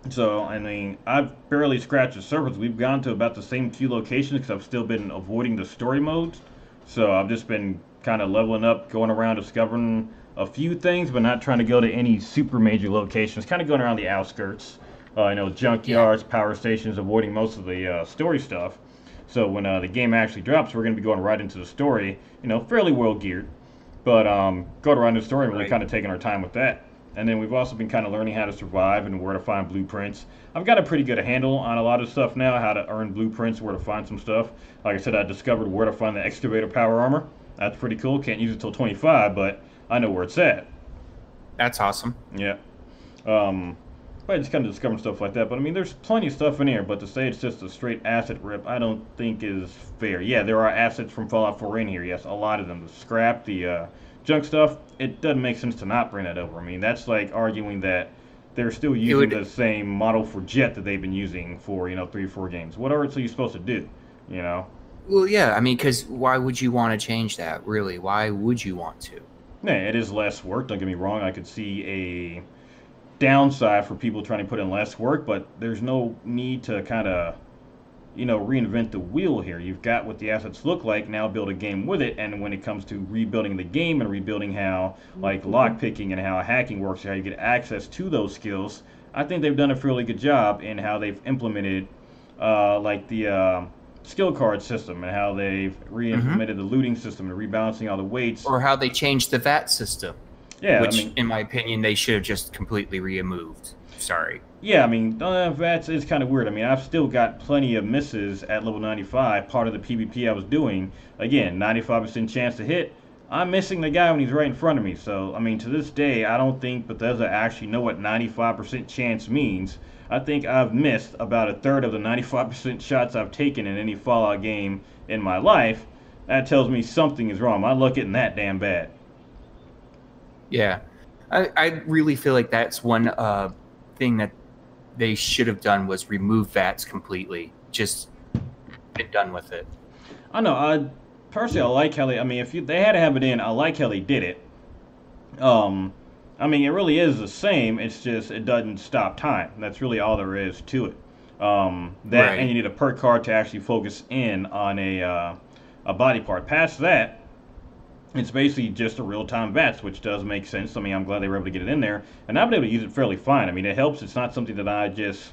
So, I mean, I've barely scratched the surface. We've gone to about the same few locations because I've still been avoiding the story modes. So I've just been kind of leveling up, going around discovering a few things, but not trying to go to any super major locations. Kind of going around the outskirts. Yeah. junkyards, power stations, avoiding most of the story stuff. So when the game actually drops, we're going to be going right into the story, fairly well geared, but going around the story and really Right. kind of taking our time with that. And then we've also been kind of learning how to survive and where to find blueprints. I've got a pretty good handle on a lot of stuff now, how to earn blueprints, where to find some stuff. Like I said, I discovered where to find the excavator power armor. That's pretty cool. Can't use it till 25, but I know where it's at. That's awesome. Yeah. Um, but just kind of discovering stuff like that. But I mean, there's plenty of stuff in here. But to say it's just a straight asset rip, I don't think is fair. Yeah, there are assets from Fallout 4 in here. Yes, a lot of them. The scrap, the junk stuff. It doesn't make sense to not bring that over. I mean, that's like arguing that they're still It using would. the same model for Jet that they've been using for 3 or 4 games. What are you supposed to do? You know. Well, yeah. I mean, because why would you want to change that? Really? Why would you want to? Yeah, it is less work. Don't get me wrong. I could see a downside for people trying to put in less work, but there's no need to kind of reinvent the wheel here. You've got what the assets look like, now build a game with it, and when it comes to rebuilding the game and rebuilding how like lockpicking and how hacking works, how you get access to those skills, I think they've done a fairly good job in how they've implemented like the skill card system and how they've Hmm. re-implemented the looting system and rebalancing all the weights. Or how they changed the VAT system, Yeah, I which, mean, in my opinion, they should have just completely removed. Sorry. yeah, I mean, that's it's kind of weird. I mean, I've still got plenty of misses at level 95. Part of the PvP I was doing, again, 95% chance to hit. I'm missing the guy when he's right in front of me. So, I mean, to this day, I don't think Bethesda actually know what 95% chance means. I think I've missed about a third of the 95% shots I've taken in any Fallout game in my life. That tells me something is wrong. My luck isn't that damn bad. Yeah. I really feel like that's one thing that they should have done was remove VATs completely. Just get done with it. I know. Personally, I like how they. I mean, if they had to have it in, I like how they did it. Um, I mean, it really is the same. It's just it doesn't stop time. That's really all there is to it. That and Right. you need a perk card to actually focus in on a body part. Past that, it's basically just a real time VATS, which does make sense. I mean, I'm glad they were able to get it in there, and I've been able to use it fairly fine. I mean, it helps. It's not something that I just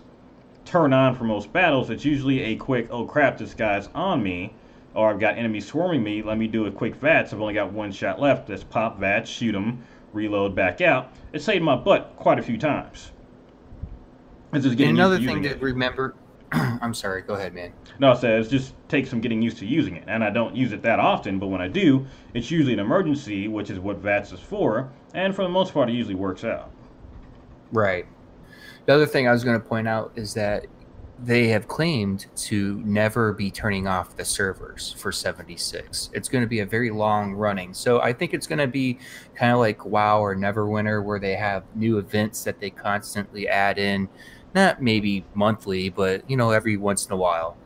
turn on for most battles. It's usually a quick, oh crap, this guy's on me, or I've got enemies swarming me. Let me do a quick VATS. I've only got one shot left. Let's pop VATS, shoot him, reload, back out. It saved my butt quite a few times. It's just And getting used another to thing using to it. remember. I'm sorry. Go ahead, man. No, I said it just takes some getting used to using it, and I don't use it that often. But when I do, it's usually an emergency, which is what VATS is for, and for the most part, it usually works out. Right. The other thing I was going to point out is that they have claimed to never be turning off the servers for 76. It's going to be a very long running. So I think it's going to be kind of like WoW or Neverwinter, where they have new events that they constantly add in, not maybe monthly, but every once in a while.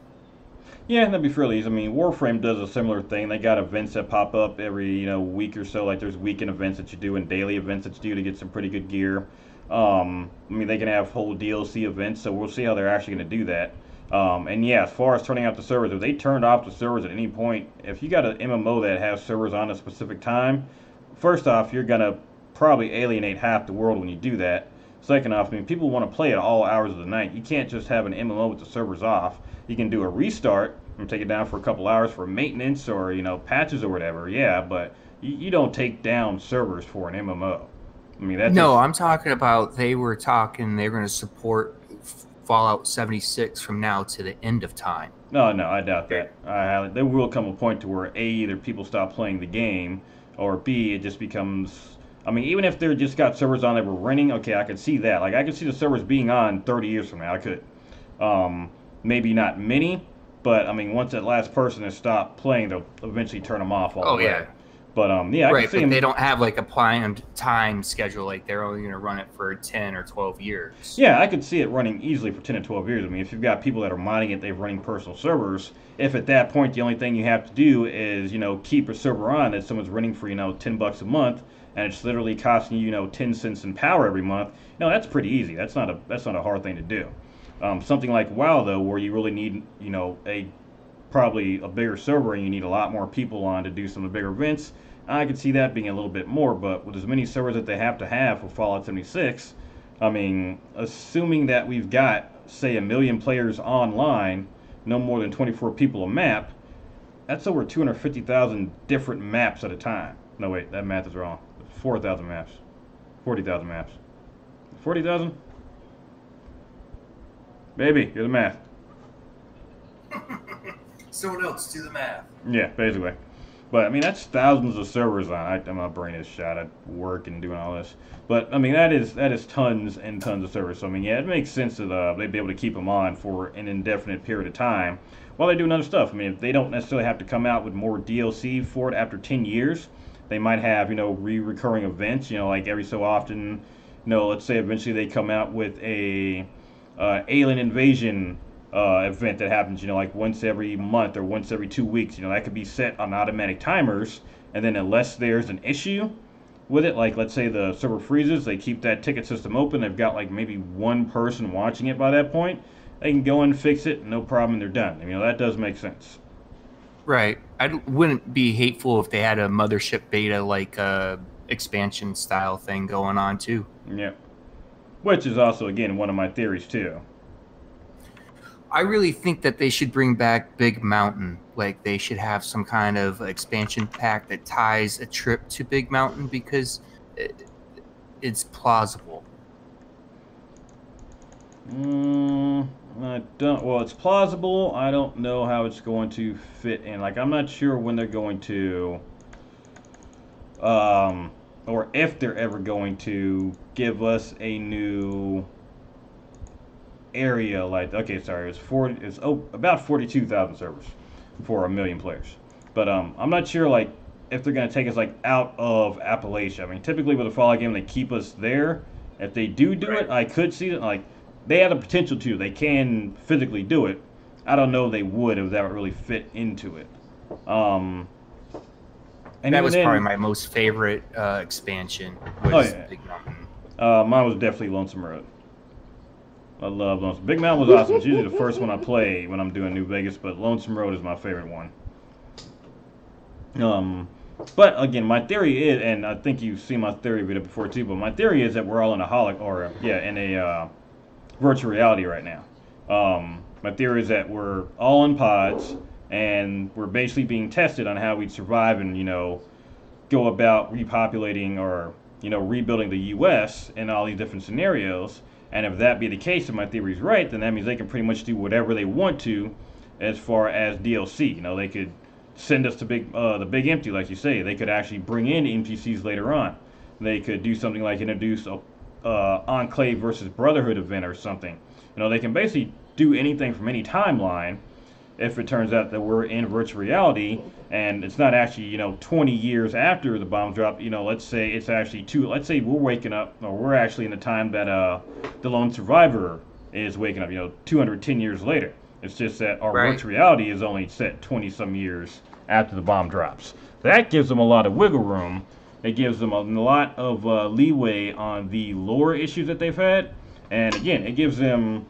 Yeah, that'd be fairly easy. I mean, Warframe does a similar thing. They got events that pop up every week or so. Like there's weekend events that you do and daily events that you do to get some pretty good gear. I mean, they can have whole DLC events, so we'll see how they're actually going to do that. And yeah, as far as turning off the servers, if they turned off the servers at any point, if you got an MMO that has servers on a specific time, first off, you're gonna probably alienate half the world when you do that. Second off, I mean, people want to play at all hours of the night. You can't just have an MMO with the servers off. You can do a restart and take it down for a couple hours for maintenance or patches or whatever. Yeah, but you don't take down servers for an MMO. I mean, that No, just I'm talking about they were talking they're going to support Fallout 76 from now to the end of time. no, I doubt Okay. that. There will come a point to where A, either people stop playing the game, or B, it just becomes. I mean, even if they're just got servers on that were running, okay, I could see that. Like, I could see the servers being on 30 years from now. I could. Um, Maybe not many, but I mean, once that last person has stopped playing, they'll eventually turn them off all Oh the way. yeah. But yeah, I can Right, see but they them. don't have like a planned time schedule. Like they're only going to run it for 10 or 12 years. Yeah, I could see it running easily for 10 to 12 years. I mean, if you've got people that are modding it, they're running personal servers. If at that point the only thing you have to do is, keep a server on that someone's running for, $10 a month, and it's literally costing you, 10 cents in power every month, that's pretty easy. That's not a hard thing to do. Something like WoW though, where you really need, a probably a bigger server and you need a lot more people on to do some of the bigger events. I could see that being a little bit more, but with as many servers that they have to have for Fallout 76, I mean, assuming that we've got, say, 1 million players online, no more than 24 people a map, that's over 250,000 different maps at a time. No, wait, that math is wrong. 4,000 maps. 40,000 maps. 40,000? Baby, you're the math. Someone else do the math. Yeah, basically. But I mean, that's thousands of servers on. My brain is shot at work and doing all this. But I mean, that is tons and tons of servers. So I mean, yeah, it makes sense that they'd be able to keep them on for an indefinite period of time while they do other stuff. I mean, if they don't necessarily have to come out with more DLC for it after 10 years, they might have, recurring events. Like every so often, let's say eventually they come out with a alien invasion event that happens, like once every month or once every 2 weeks. That could be set on automatic timers, and then unless there's an issue with it, like let's say the server freezes, they keep that ticket system open. They've got like maybe one person watching it by that point. They can go in and fix it, no problem, and they're done. That does make sense. Right. I wouldn't be hateful if they had a mothership beta like expansion style thing going on too. Yeah. Which is also, again, one of my theories too. I really think that they should bring back Big Mountain. Like they should have some kind of expansion pack that ties a trip to Big Mountain because it's plausible. I don't. Well, it's plausible. I don't know how it's going to fit in. Like, I'm not sure when they're going to, or if they're ever going to give us a new area. Like, okay, sorry, it's about 42,000 servers for 1 million players. But I'm not sure like if they're going to take us like out of Appalachia. I mean, typically with a Fallout game, they keep us there. If they do it, I could see it like. They have the potential to. They can physically do it. I don't know if they would if that would really fit into it. And that was probably my most favorite expansion. Was Big Mountain. Mine was definitely Lonesome Road. I love Lonesome. Big Mountain was awesome. It's usually the first one I play when I'm doing New Vegas, but Lonesome Road is my favorite one. But again, my theory is, and I think you've seen my theory video before too, but my theory is that we're all in a virtual reality right now. My theory is that we're all in pods and we're basically being tested on how we'd survive and go about repopulating or rebuilding the U.S. in all these different scenarios. And if that be the case, and my theory is right, then that means they can pretty much do whatever they want to as far as DLC. They could send us to the Big Empty, like you say. They could actually bring in NPCs later on. They could do something like introduce a Enclave versus Brotherhood event or something. They can basically do anything from any timeline if it turns out that we're in virtual reality and it's not actually 20 years after the bomb drop. Let's say it's actually let's say we're waking up, or we're actually in the time that the lone survivor is waking up 210 years later. It's just that our virtual reality is only set 20 some years after the bomb drops. That gives them a lot of wiggle room. It gives them a lot of leeway on the lore issues that they've had. And again, it gives them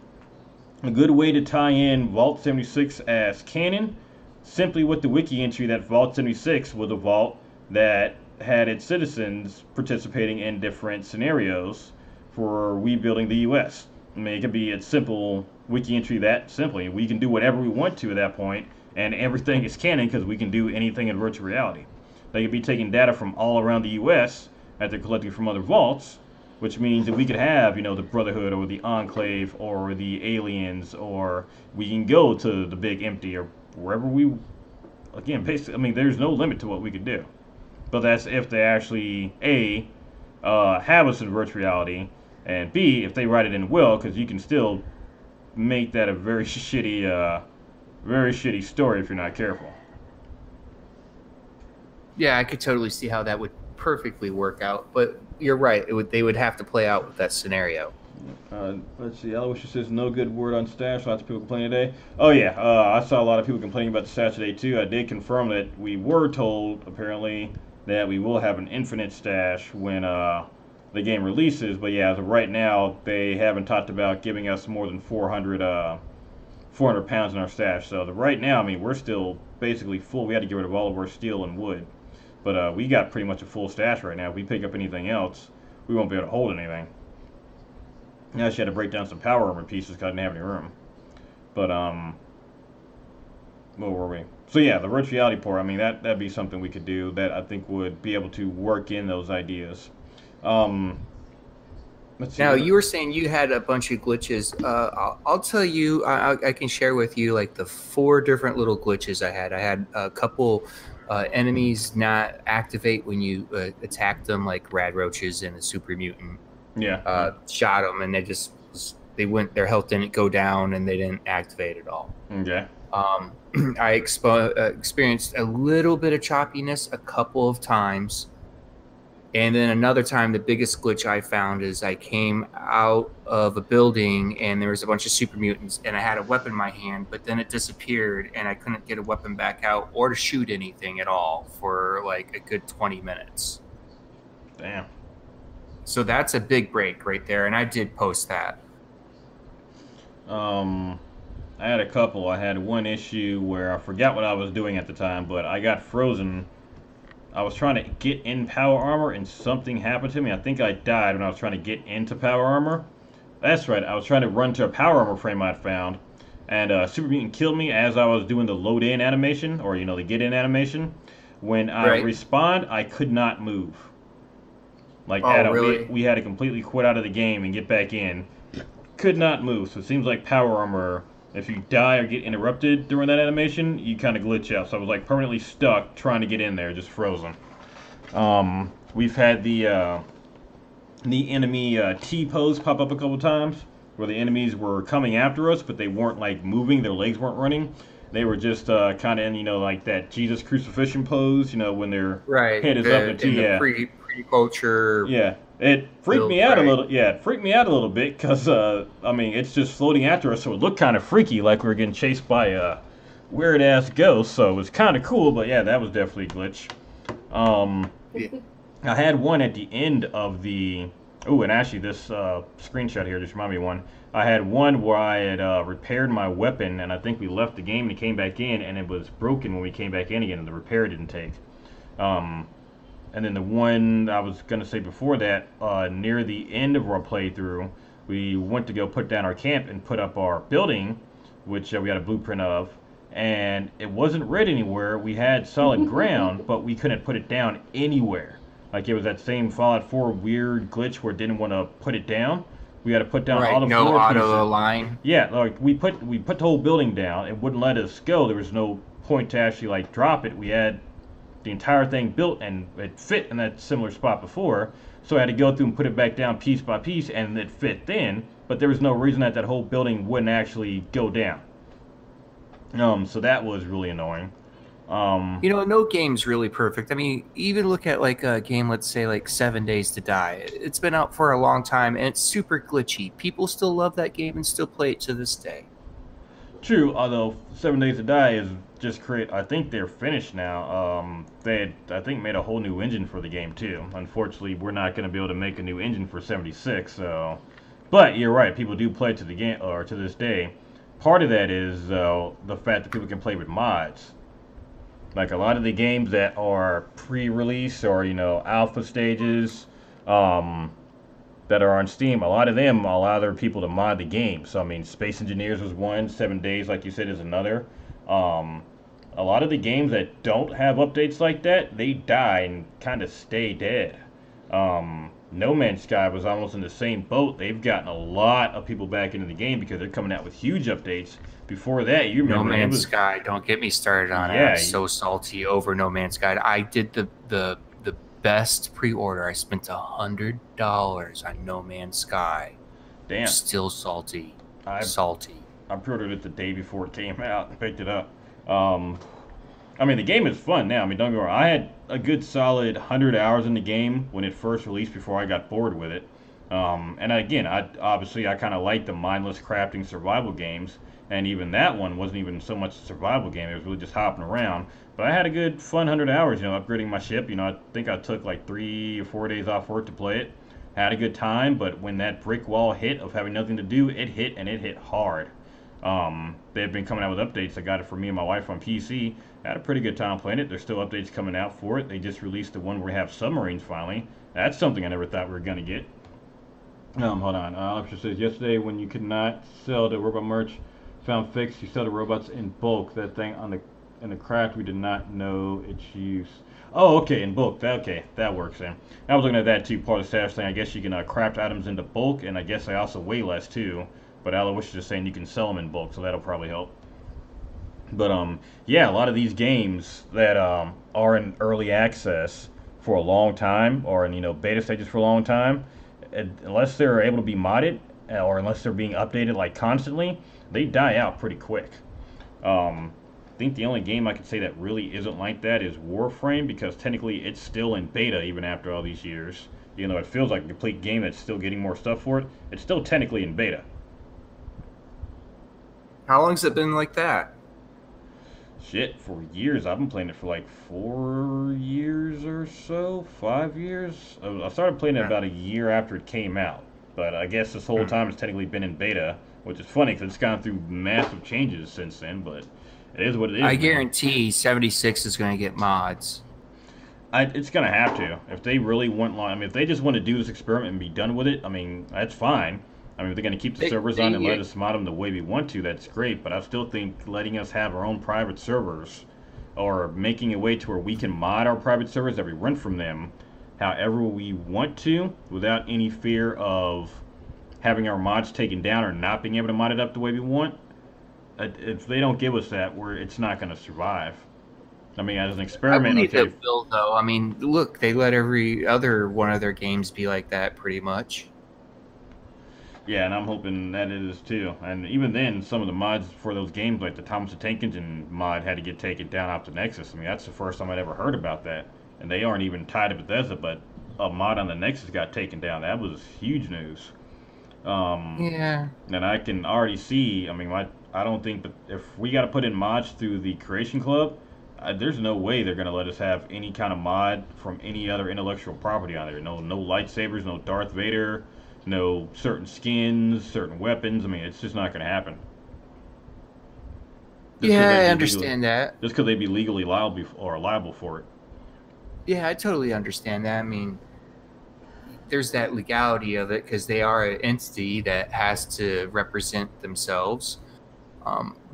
a good way to tie in Vault 76 as canon, simply with the wiki entry that Vault 76 was a vault that had its citizens participating in different scenarios for rebuilding the U.S. I mean, it could be a simple wiki entry that simply. We can do whatever we want to at that point, and everything is canon because we can do anything in virtual reality. They could be taking data from all around the U.S. that they're collecting from other vaults, which means that we could have, the Brotherhood or the Enclave or the aliens, or we can go to the Big Empty or wherever we, again, basically, I mean, there's no limit to what we could do. But that's if they actually, A, have us in virtual reality, and B, if they write it in will, because you can still make that a very shitty story if you're not careful. Yeah, I could totally see how that would perfectly work out, but you're right. They would have to play out with that scenario. Let's see. Aloysius says no good word on stash. Lots of people complaining today. Oh yeah, I saw a lot of people complaining about the stash today too. I did confirm that we were told apparently that we will have an infinite stash when the game releases. But yeah, as of right now, they haven't talked about giving us more than 400 pounds in our stash. So right now, I mean, we're still basically full. We had to get rid of all of our steel and wood. But we got pretty much a full stash right now. If we pick up anything else, we won't be able to hold anything. I actually had to break down some power armor pieces because I didn't have any room. But where were we? So yeah, the virtual reality port. I mean, that'd be something we could do that I think would be able to work in those ideas. Um, let's see. Now, you were saying you had a bunch of glitches. I'll tell you, I can share with you like the 4 different little glitches I had. I had a couple enemies not activate when you attacked them, like rad roaches and a super mutant. Yeah. Shot them, and their health didn't go down, and they didn't activate at all. Okay. I experienced a little bit of choppiness a couple of times. And then another time, the biggest glitch I found is I came out of a building and there was a bunch of super mutants and I had a weapon in my hand, but then it disappeared and I couldn't get a weapon back out or to shoot anything at all for like a good 20 minutes. Damn. So that's a big break right there, and I did post that. I had a couple. I had one issue where I forgot what I was doing at the time, but I got frozen. I was trying to get in power armor and something happened to me. I think I died when I was trying to get into power armor. That's right. I was trying to run to a power armor frame I'd found, and Super Mutant killed me as I was doing the load in animation, or the get in animation. When I respawned, I could not move. Like, really? we had to completely quit out of the game and get back in. Could not move. So it seems like power armor, if you die or get interrupted during that animation, you kind of glitch out. So I was like permanently stuck trying to get in there, just frozen. We've had the enemy T-pose pop up a couple times, where the enemies were coming after us, but they weren't like moving, their legs weren't running. They were just kind of in, like that Jesus crucifixion pose, when their head is up and the pre-culture. Yeah. It freaked me out a little. Yeah, it freaked me out a little bit because I mean, it's just floating after us, so it looked kind of freaky, like we were getting chased by a weird ass ghost. So it was kind of cool, but yeah, that was definitely a glitch. I had one at the end of the. Oh, and actually, this screenshot here just reminded me of one. I had one where I had repaired my weapon, and I think we left the game and came back in, and it was broken when we came back in again, and the repair didn't take. And then the one I was going to say before that, near the end of our playthrough, we went to go put down our camp and put up our building, which we got a blueprint of, and it wasn't red anywhere. We had solid ground, but we couldn't put it down anywhere. Like, it was that same Fallout 4 weird glitch where it didn't want to put it down. We had to put down all the floor pieces. No auto align. Yeah, like we put the whole building down. It wouldn't let us go. There was no point to actually like drop it. We had the entire thing built and it fit in that similar spot before, so I had to go through and put it back down piece by piece, and it fit then, but there was no reason that whole building wouldn't actually go down. So that was really annoying. No game's really perfect. I mean, even look at like a game, let's say like 7 Days to Die. It's been out for a long time and it's super glitchy. People still love that game and still play it to this day. True, although 7 Days to Die is just I think they're finished now. They had, I think, made a whole new engine for the game too. Unfortunately, we're not going to be able to make a new engine for 76. So, but you're right, people do play to the game or to this day. Part of that is the fact that people can play with mods. Like a lot of the games that are pre-release or alpha stages, that are on Steam, a lot of them allow other people to mod the game. So I mean, Space Engineers was one, 7 Days, like you said, is another. A lot of the games that don't have updates like that, they die and kind of stay dead. No Man's Sky was almost in the same boat. They've gotten a lot of people back into the game because they're coming out with huge updates. Before that, you remember No Man's Sky, don't get me started on it. I'm so salty over No Man's Sky. I did the best pre-order. I spent $100 on No Man's Sky. Damn. I'm still salty. I pre-ordered it the day before it came out and picked it up. I mean, the game is fun now. I mean, don't get me wrong. I had a good solid 100 hours in the game when it first released before I got bored with it. And again, I kind of like the mindless crafting survival games. And even that one wasn't even so much a survival game. It was really just hopping around. But I had a good fun 100 hours, upgrading my ship. I think I took like 3 or 4 days off work to play it. Had a good time, but when that brick wall hit of having nothing to do, it hit, and it hit hard. They've been coming out with updates. I got it for me and my wife on PC. Had a pretty good time playing it. There's still updates coming out for it. They just released the one where we have submarines finally. That's something I never thought we were going to get. Hold on. Officer says yesterday when you could not sell the robot merch, found fixed. You sell the robots in bulk. That thing on the in the craft we did not know its use. Oh, okay, in bulk. Okay, that works then. I was looking at that too. Part of the status thing. I guess you can craft items into bulk, and I guess they also weigh less too. But Aloysius is just saying you can sell them in bulk, so that'll probably help. But yeah, a lot of these games that are in early access for a long time, or in beta stages for a long time, unless they're able to be modded, or unless they're being updated like constantly, they die out pretty quick. I think the only game I could say that really isn't like that is Warframe, because technically it's still in beta even after all these years. Even though it feels like a complete game that's still getting more stuff for it, it's still technically in beta. How long's it been like that? Shit, for years. I've been playing it for like 4 years or so, 5 years. I started playing it about a year after it came out, but I guess this whole time it's technically been in beta, which is funny because it's gone through massive changes since then. But it is what it is. I guarantee 76 is going to get mods. It's gonna have to if they really want. I mean, if they just want to do this experiment and be done with it, I mean, that's fine. I mean, if they're going to keep the servers on and let us mod them the way we want to, that's great. But I still think letting us have our own private servers, or making a way to where we can mod our private servers that we rent from them, however we want to, without any fear of having our mods taken down or not being able to mod it up the way we want. If they don't give us that, it's not going to survive. I mean, as an experiment, I believe they will, though. I mean, look, they let every other one of their games be like that, pretty much. Yeah, and I'm hoping that it is too. And even then, some of the mods for those games, like the Thomas the Tank Engine mod, had to get taken down off the Nexus. I mean, that's the first time I'd ever heard about that. And they aren't even tied to Bethesda, but a mod on the Nexus got taken down. That was huge news. Yeah. And I can already see. I mean, I don't think that if we got to put in mods through the Creation Club, there's no way they're gonna let us have any kind of mod from any other intellectual property on there. No lightsabers, no Darth Vader. No certain skins, certain weapons. I mean, it's just not going to happen. I understand that. Just because they'd be legally liable for it. Yeah, I totally understand that. I mean, there's that legality of it because they are an entity that has to represent themselves.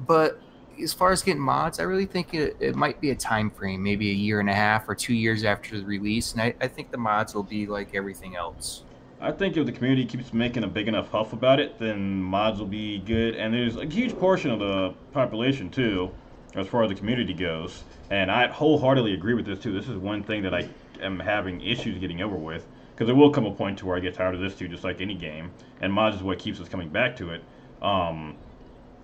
But as far as getting mods, I really think it might be a time frame, maybe a year and a half or 2 years after the release. And I think the mods will be like everything else. I think if the community keeps making a big enough huff about it, then mods will be good. And there's a huge portion of the population, too, as far as the community goes. And I wholeheartedly agree with this, too. This is one thing that I am having issues getting over with. Because there will come a point to where I get tired of this, too, just like any game. And mods is what keeps us coming back to it.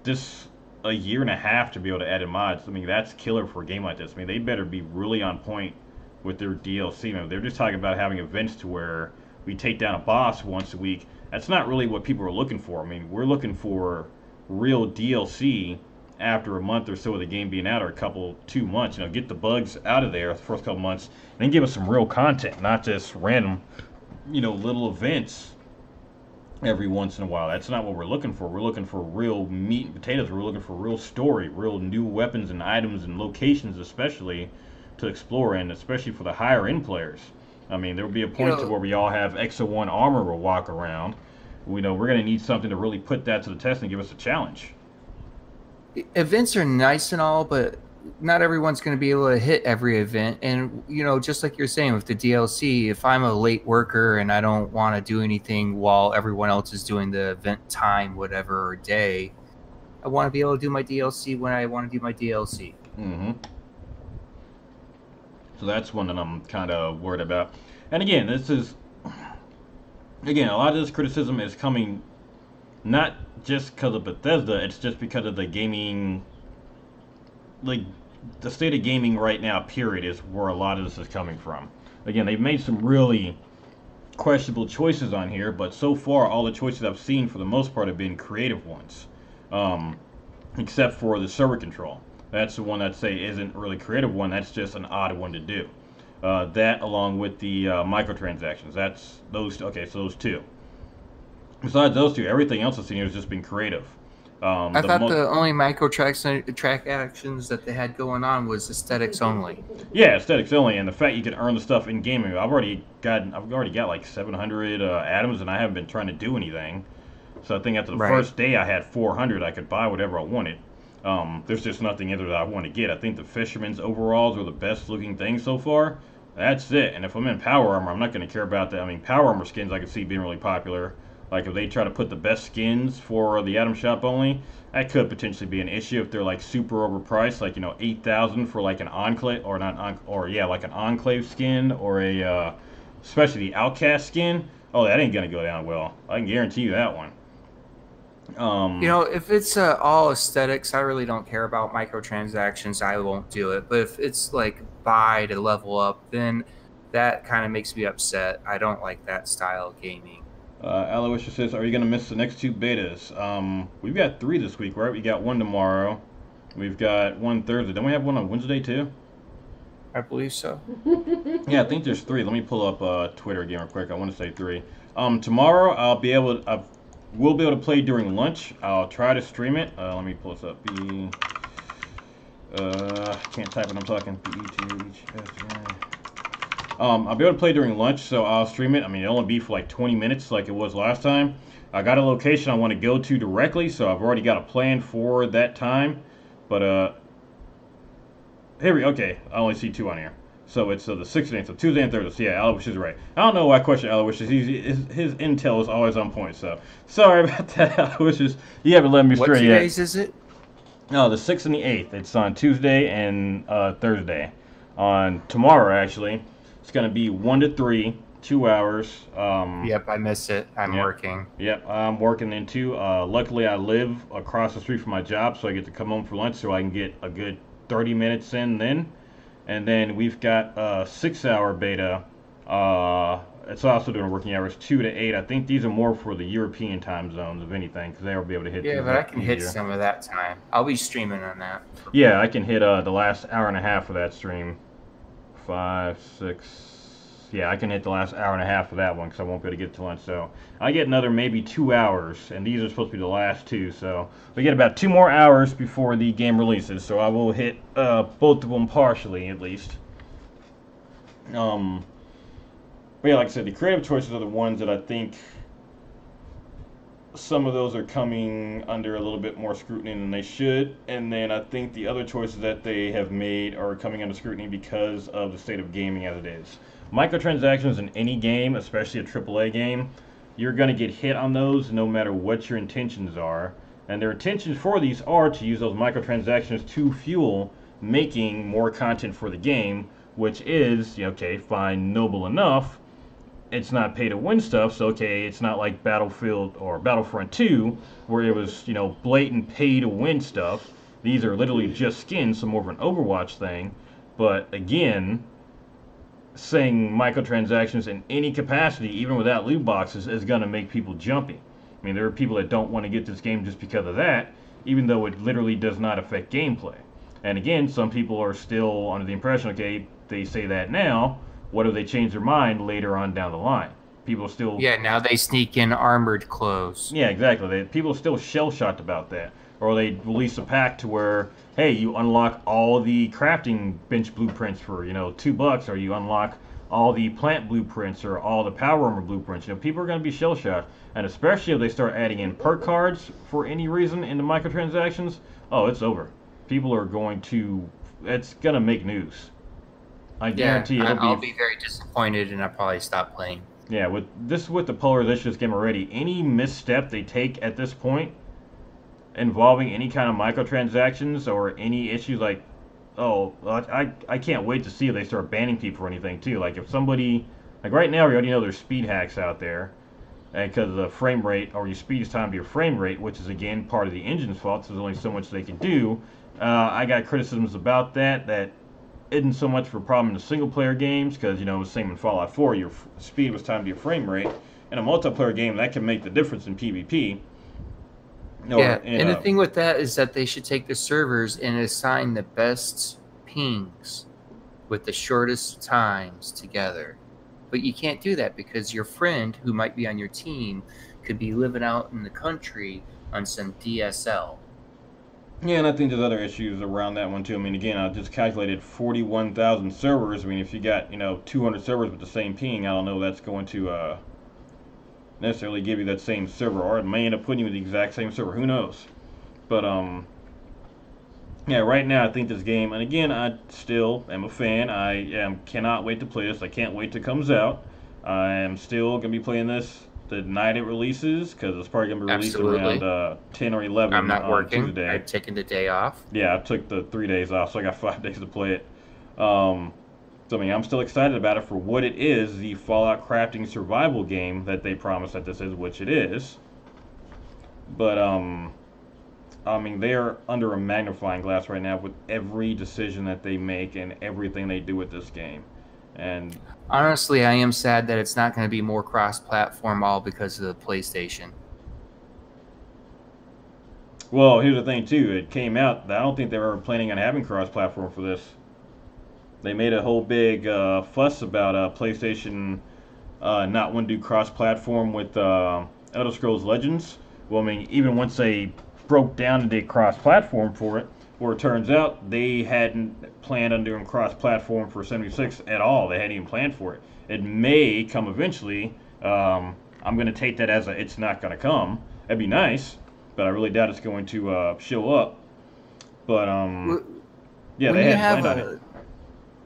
This a year and a half to be able to add in mods, I mean, that's killer for a game like this. I mean, they better be really on point with their DLC. I mean, they're just talking about having events to where we take down a boss once a week. That's not really what people are looking for. I mean, we're looking for real DLC after a month or so of the game being out, or 2 months. Get the bugs out of there the first couple months, and then give us some real content, not just random, little events every once in a while. That's not what we're looking for. We're looking for real meat and potatoes. We're looking for real story, real new weapons and items and locations, especially to explore, and especially for the higher end players. I mean, there will be a point to where we all have Exo 1 armor we'll walk around. We know we're going to need something to really put that to the test and give us a challenge. Events are nice and all, but not everyone's going to be able to hit every event. And, just like you're saying with the DLC, if I'm a late worker and I don't want to do anything while everyone else is doing the event time, whatever, or day, I want to be able to do my DLC when I want to do my DLC. Mm-hmm. So that's one that I'm kind of worried about. And again, a lot of this criticism is coming not just because of Bethesda, it's just because of the gaming, like, the state of gaming right now, period, is where a lot of this is coming from. Again, they've made some really questionable choices on here, but so far, all the choices I've seen, for the most part, have been creative ones. Except for the server control. That's the one that isn't really creative one. That's just an odd one to do. That along with the microtransactions. That's those. Okay, so those two. Besides those two, everything else I've seen here has just been creative. I thought the only track actions that they had going on was aesthetics only. Yeah, aesthetics only, and the fact you can earn the stuff in gaming. I've already got like 700 atoms, and I haven't been trying to do anything. So I think after the first day, I had 400. I could buy whatever I wanted. There's just nothing in there that I want to get. I think the Fisherman's overalls are the best looking thing so far. That's it. And if I'm in Power Armor, I'm not going to care about that. I mean, Power Armor skins I can see being really popular. Like if they try to put the best skins for the Atom Shop only, that could potentially be an issue if they're like super overpriced, like 8,000 for like an Enclave or like an Enclave skin or a especially the Outcast skin. Oh, that ain't gonna go down well. I can guarantee you that one. If it's all aesthetics, I really don't care about microtransactions. I won't do it. But if it's like buy to level up, then that kind of makes me upset. I don't like that style of gaming. Aloysius says, are you going to miss the next 2 betas? We've got 3 this week, right? We got 1 tomorrow. We've got 1 Thursday. Don't we have 1 on Wednesday, too? I believe so. Yeah, I think there's 3. Let me pull up Twitter again real quick. I want to say 3. Tomorrow, we'll be able to play during lunch. I'll try to stream it. Let me pull this up. Can't type when I'm talking. I'll be able to play during lunch, so I'll stream it. I mean, it'll only be for like 20 minutes like it was last time. I got a location I want to go to directly, so I've already got a plan for that time. But, okay, I only see 2 on here. So it's the 16th, so Tuesday and Thursday. So yeah, Aloysius is right. I don't know why I question Aloysius. His intel is always on point, so sorry about that, Aloysius. You haven't let me straight yet. What 2 days is it? No, the 6th and the 8th. It's on Tuesday and Thursday. On tomorrow, actually. It's going to be 1 to 3, 2 hours. Yep, I missed it. I'm working. Yep, I'm working then too. Luckily, I live across the street from my job, so I get to come home for lunch so I can get a good 30 minutes in then. And then we've got a 6-hour beta. It's also doing working hours 2 to 8. I think these are more for the European time zones, if anything, because they'll be able to hit. Yeah, but I can hit some of that time. I'll be streaming on that. Yeah, I can hit the last hour and a half of that stream. 5, 6. Yeah, I can hit the last hour and a half of that one because I won't be able to get to lunch. So I get another maybe 2 hours, and these are supposed to be the last 2. So we get about 2 more hours before the game releases. So I will hit both of them partially, at least. But yeah, like I said, the creative choices are the ones that I think some of those are coming under a little bit more scrutiny than they should, and then I think the other choices that they have made are coming under scrutiny because of the state of gaming as it is. Microtransactions in any game, especially a AAA game, you're going to get hit on those no matter what your intentions are, and their intentions for these are to use those microtransactions to fuel making more content for the game, which is, okay, fine, noble enough. It's not pay to win stuff, so okay, it's not like Battlefield or Battlefront 2 where it was, blatant pay to win stuff. These are literally just skins, so more of an Overwatch thing. But again, saying microtransactions in any capacity, even without loot boxes, is going to make people jumpy. I mean, there are people that don't want to get this game just because of that, even though it literally does not affect gameplay. And again, some people are still under the impression, okay, they say that now, what if they change their mind later on down the line? People still... Yeah, now they sneak in armored clothes. Yeah, exactly. People are still shell-shocked about that. Or they release a pack to where, hey, you unlock all the crafting bench blueprints for, $2, or you unlock all the plant blueprints or all the power armor blueprints. People are going to be shell-shocked. And especially if they start adding in perk cards for any reason into microtransactions, oh, it's over. People are going to... It's going to make news. I guarantee I'll be very disappointed, and I'll probably stop playing. Yeah, with the polarization of this game already, any misstep they take at this point involving any kind of microtransactions or any issues like, I can't wait to see if they start banning people or anything too. Like if somebody, like right now we already know there's speed hacks out there, and because of the frame rate, or your speed is timed to your frame rate, which is again part of the engine's fault, so there's only so much they can do. I got criticisms about that isn't so much for a problem in the single-player games, because, it was the same in Fallout 4, your speed was timed to your frame rate. In a multiplayer game, that can make the difference in PvP. And the thing with that is that they should take the servers and assign the best pings with the shortest times together. But you can't do that because your friend, who might be on your team, could be living out in the country on some DSL. Yeah, and I think there's other issues around that one too. I mean, again, I just calculated 41,000 servers. I mean, if you got 200 servers with the same ping, I don't know that's going to necessarily give you that same server, or it may end up putting you with the exact same server. Who knows? But yeah, right now I think this game, and again, I still am a fan. Cannot wait to play this. I can't wait till it comes out. I am still gonna be playing this the night it releases, because it's probably gonna be released around 10 or 11. I'm not working. Tuesday. I've taken the day off. Yeah, I took the 3 days off, so I got 5 days to play it. So I mean, I'm still excited about it for what it is, the Fallout crafting survival game that they promised that this is, which it is. But I mean, they are under a magnifying glass right now with every decision that they make and everything they do with this game. And honestly, I am sad that it's not going to be more cross-platform, all because of the PlayStation. Well, here's the thing too. It came out that I don't think they were planning on having cross-platform for this. They made a whole big fuss about PlayStation not wanting to do cross-platform with Elder Scrolls Legends. Well, I mean, even once they broke down and did cross-platform for it, where it turns out they hadn't planned on doing cross-platform for 76 at all. They hadn't even planned for it. It may come eventually. I'm going to take that as it's not going to come. That'd be nice, but I really doubt it's going to show up. But yeah, they had planned on it.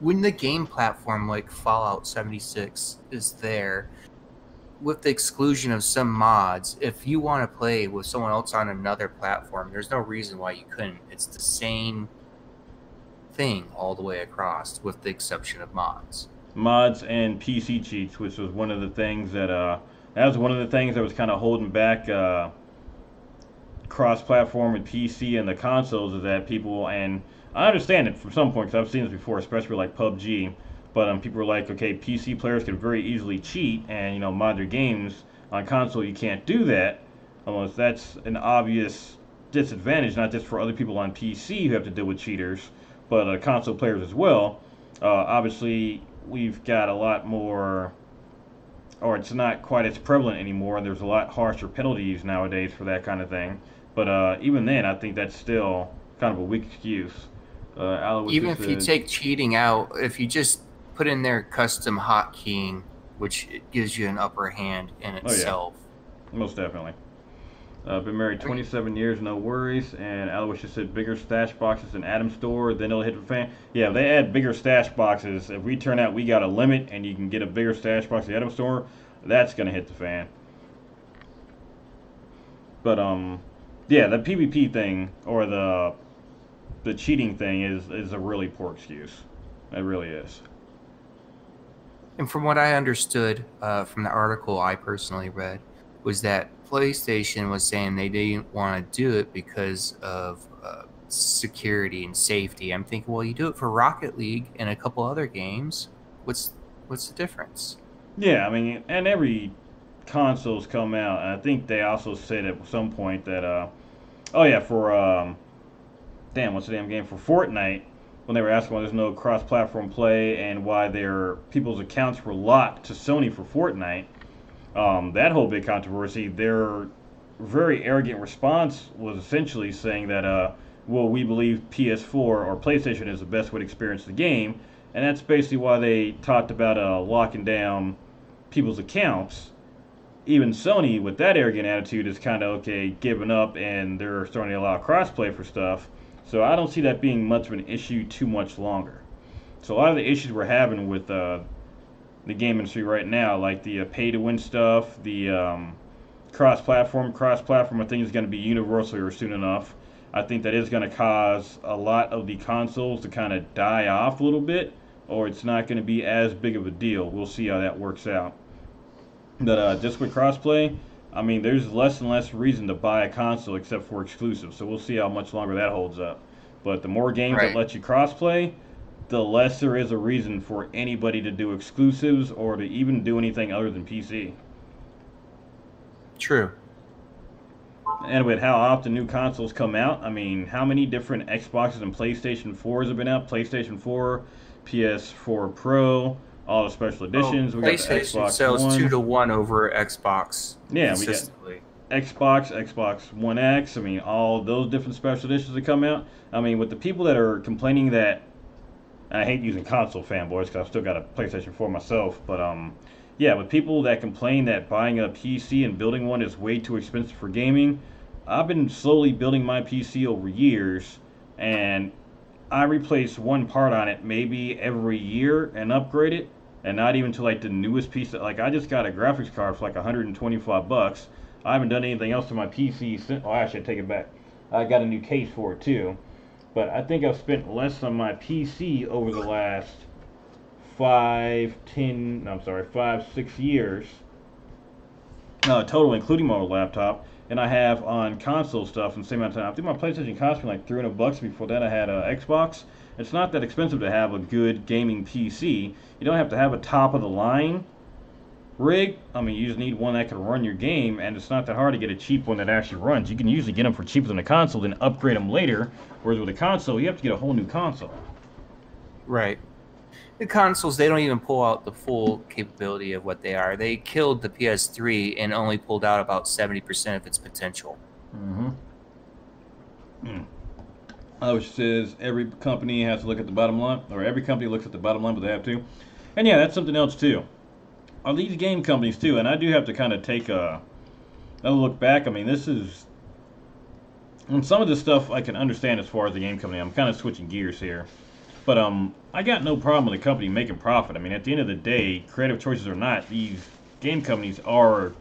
When the game platform like Fallout 76 is there, with the exclusion of some mods, if you want to play with someone else on another platform, there's no reason why you couldn't. It's the same thing all the way across, with the exception of mods. Mods and PC cheats, which was one of the things that was kind of holding back cross-platform with PC and the consoles, is that people, and I understand it from some point because I've seen this before, especially like PUBG. But people were like, okay, PC players can very easily cheat and mod their games. On console, you can't do that, unless that's an obvious disadvantage, not just for other people on PC who have to deal with cheaters, but console players as well. Obviously, we've got a lot more, or it's not quite as prevalent anymore, and there's a lot harsher penalties nowadays for that kind of thing. But even then, I think that's still kind of a weak excuse. Even if you take cheating out, if you just put in their custom hotkeying, which gives you an upper hand in itself. Oh, yeah. Most definitely. Been married 27 years, no worries. And Aloysius said bigger stash boxes in Adam Store, then it'll hit the fan. Yeah, if they add bigger stash boxes, if we turn out we got a limit and you can get a bigger stash box at the Adam Store, that's going to hit the fan. But, yeah, the PvP thing, or the cheating thing is a really poor excuse. It really is. And from what I understood from the article I personally read, was that PlayStation was saying they didn't want to do it because of security and safety. I'm thinking, well, you do it for Rocket League and a couple other games. What's the difference? Yeah, I mean, and every console's come out, and I think they also said at some point that, oh yeah, for, what's the damn game? For Fortnite, when they were asking why there's no cross-platform play and why their people's accounts were locked to Sony for Fortnite, that whole big controversy, their very arrogant response was essentially saying that, well, we believe PS4 or PlayStation is the best way to experience the game, and that's basically why they talked about locking down people's accounts. Even Sony, with that arrogant attitude, is kind of, okay, giving up, and they're starting to allow cross-play for stuff. So I don't see that being much of an issue too much longer. So a lot of the issues we're having with the game industry right now, like the pay-to-win stuff, the cross-platform, I think is going to be universal here soon enough. I think that is going to cause a lot of the consoles to kind of die off a little bit, or it's not going to be as big of a deal. We'll see how that works out. But just with crossplay, I mean, there's less and less reason to buy a console except for exclusives. So we'll see how much longer that holds up. But the more games that let you crossplay, the less there is a reason for anybody to do exclusives or to even do anything other than PC. True. And with how often new consoles come out, I mean, how many different Xboxes and PlayStation 4s have been out? PlayStation 4, PS4 Pro, all the special editions. We got the PlayStation Xbox sells One. 2-to-1 over Xbox. Yeah, consistently. Xbox, Xbox One X. I mean, all those different special editions that come out. I mean, with the people that are complaining that, I hate using console fanboys because I've still got a PlayStation 4 myself, but yeah, with people that complain that buying a PC and building one is way too expensive for gaming, I've been slowly building my PC over years, and I replace one part on it maybe every year and upgrade it, and not even to like the newest piece. Like I just got a graphics card for like 125 bucks. I haven't done anything else to my PC since. Oh, actually, I take it back. I got a new case for it too, but I think I've spent less on my PC over the last 5, 6 years, total, including my laptop, and I have on console stuff in the same amount of time. I think my PlayStation cost me like $300 before that. I had a Xbox. It's not that expensive to have a good gaming PC. You don't have to have a top of the line rig. I mean, you just need one that can run your game, and it's not that hard to get a cheap one that actually runs. You can usually get them for cheaper than a console, then upgrade them later. Whereas with a console, you have to get a whole new console. Right. The consoles, they don't even pull out the full capability of what they are. They killed the PS3 and only pulled out about 70% of its potential. Which says every company has to look at the bottom line, or every company looks at the bottom line, but they have to. And yeah, that's something else too. Are these game companies too? And I do have to kind of take a look back. I mean, this is, and some of this stuff I can understand as far as the game company. I'm kind of switching gears here. But I got no problem with a company making profit. I mean, at the end of the day, creative choices or not, these game companies are,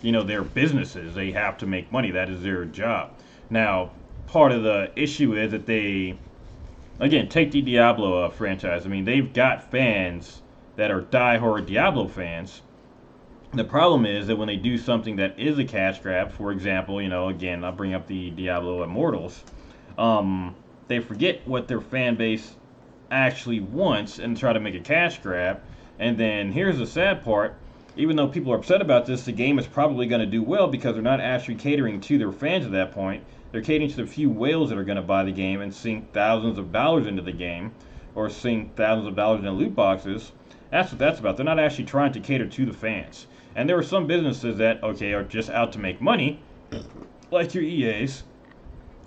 they're businesses. They have to make money. That is their job. Now, part of the issue is that they, again, take the Diablo franchise. I mean, they've got fans that are diehard Diablo fans. The problem is that when they do something that is a cash grab, for example, again, I'll bring up the Diablo Immortals. They forget what their fan base actually wants and try to make a cash grab. And then here's the sad part. Even though people are upset about this, the game is probably going to do well because they're not actually catering to their fans at that point. They're catering to the few whales that are going to buy the game and sink thousands of dollars into the game, or sink thousands of dollars in loot boxes. That's what that's about. They're not actually trying to cater to the fans. And there are some businesses that, okay, are just out to make money, like your EAs.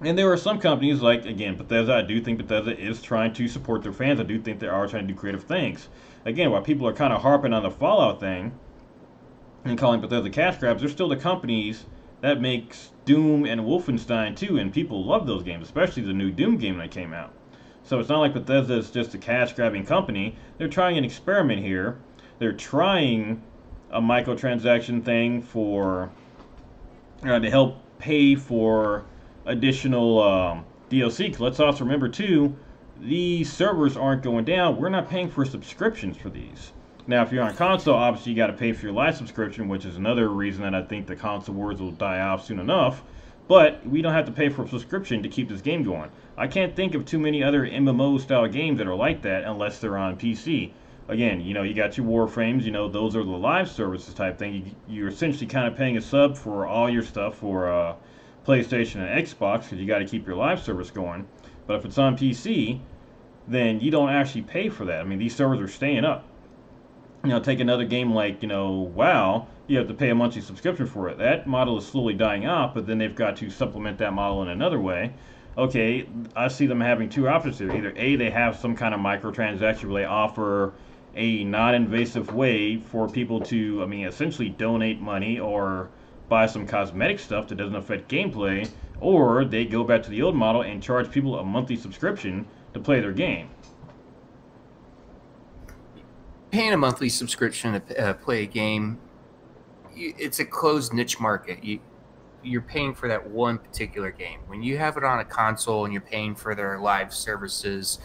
And there are some companies like, again, Bethesda. I do think Bethesda is trying to support their fans. I do think they are trying to do creative things. Again, while people are kind of harping on the Fallout thing and calling Bethesda cash grabs, they're still the companies that makes Doom and Wolfenstein too, and people love those games, especially the new Doom game that came out. So it's not like Bethesda is just a cash grabbing company. They're trying an experiment here. They're trying a microtransaction thing for to help pay for additional DLC. Cause let's also remember too, these servers aren't going down. We're not paying for subscriptions for these. Now, if you're on console, obviously you got to pay for your live subscription, which is another reason that I think the console wars will die off soon enough. But we don't have to pay for a subscription to keep this game going. I can't think of too many other MMO style games that are like that unless they're on PC. Again, you got your Warframes, those are the live services type thing. You're essentially kind of paying a sub for all your stuff for PlayStation and Xbox because you got to keep your live service going. But if it's on PC, then you don't actually pay for that. I mean, these servers are staying up. Take another game like, WoW, you have to pay a monthly subscription for it. That model is slowly dying off, but then they've got to supplement that model in another way. Okay, I see them having two options here. Either A, they have some kind of microtransaction where they offer a non-invasive way for people to, essentially donate money or buy some cosmetic stuff that doesn't affect gameplay, or they go back to the old model and charge people a monthly subscription to play their game. Paying a monthly subscription to play a game, it's a closed niche market. You're paying for that one particular game. When you have it on a console and you're paying for their live services,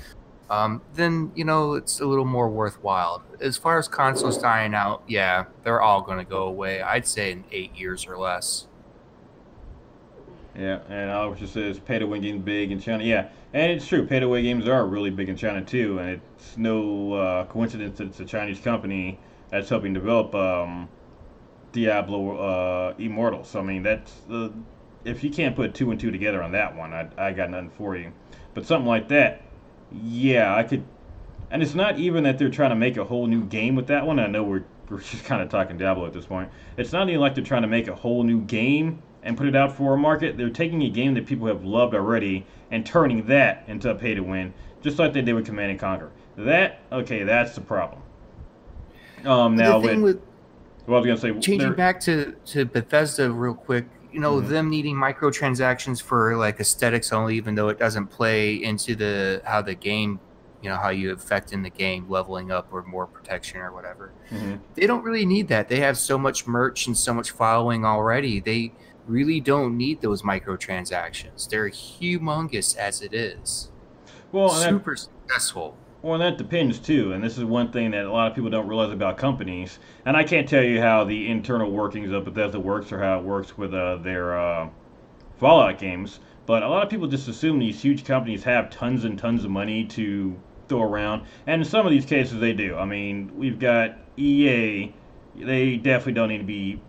then it's a little more worthwhile. As far as consoles dying out, yeah, they're all going to go away. I'd say in 8 years or less. Yeah, and Alex just says pay-to-win games big in China. Yeah, and it's true. Pay-to-win games are really big in China too, and it's no coincidence that it's a Chinese company that's helping develop Diablo Immortals. So, that's if you can't put 2 and 2 together on that one, I got nothing for you. But something like that, yeah, I could. And it's not even that they're trying to make a whole new game with that one. I know we're we're just kind of talking Diablo at this point. It's not even like they're trying to make a whole new game and put it out for a market. They're taking a game that people have loved already and turning that into a pay to win, just like they did with Command and Conquer. That's the problem. Now the thing with well, I was gonna say changing back to Bethesda real quick, them needing microtransactions for like aesthetics only, even though it doesn't play into how the game, how you affect in the game, leveling up or more protection or whatever. They don't really need that. They have so much merch and so much following already. They really don't need those microtransactions. They're humongous as it is. Well, super successful. Well, and that depends too, and this is one thing that a lot of people don't realize about companies. And I can't tell you how the internal workings of Bethesda works or how it works with their Fallout games, but a lot of people just assume these huge companies have tons and tons of money to throw around, and in some of these cases they do. I mean, we've got EA; they definitely don't need to be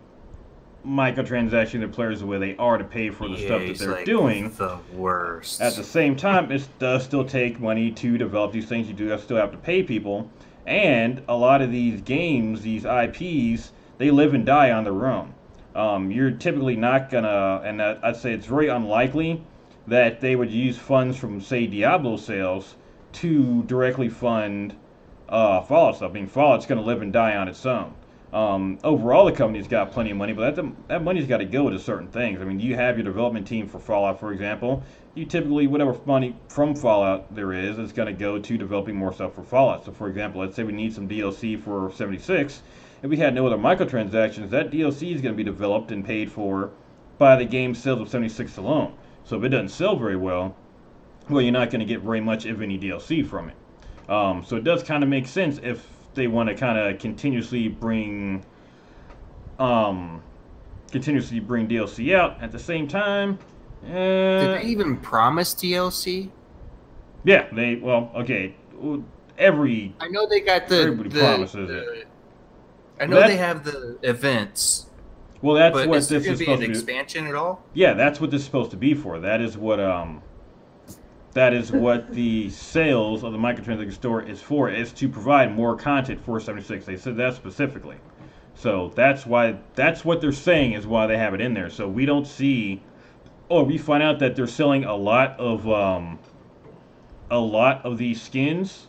microtransacting their players the way they are to pay for the stuff that they're doing. The worst. At the same time, it does still take money to develop these things. You do still have to pay people, and a lot of these games, these IPs, they live and die on their own. You're typically not gonna, and I'd say it's very unlikely that they would use funds from, say, Diablo sales to directly fund Fallout stuff. I mean, Fallout's gonna live and die on its own. Overall, the company's got plenty of money, but that money's got to go to certain things. I mean, you have your development team for Fallout, for example. You typically, whatever money from Fallout there is going to go to developing more stuff for Fallout. So, for example, let's say we need some DLC for 76. If we had no other microtransactions, that DLC is going to be developed and paid for by the game sales of 76 alone. So if it doesn't sell very well, you're not going to get very much, if any, DLC from it. So it does kind of make sense if they want to kind of continuously bring DLC out. At the same time, did they even promise DLC? Yeah, every I know they got everybody promises it. I know they have the events. Well, that's what this is supposed to be. An expansion at all? Yeah, that's what this is supposed to be for. That is what the sales of the microtransaction store is for, is to provide more content for 76. They said that specifically. So that's what they're saying is why they have it in there. So we don't see, we find out that they're selling a lot of these skins,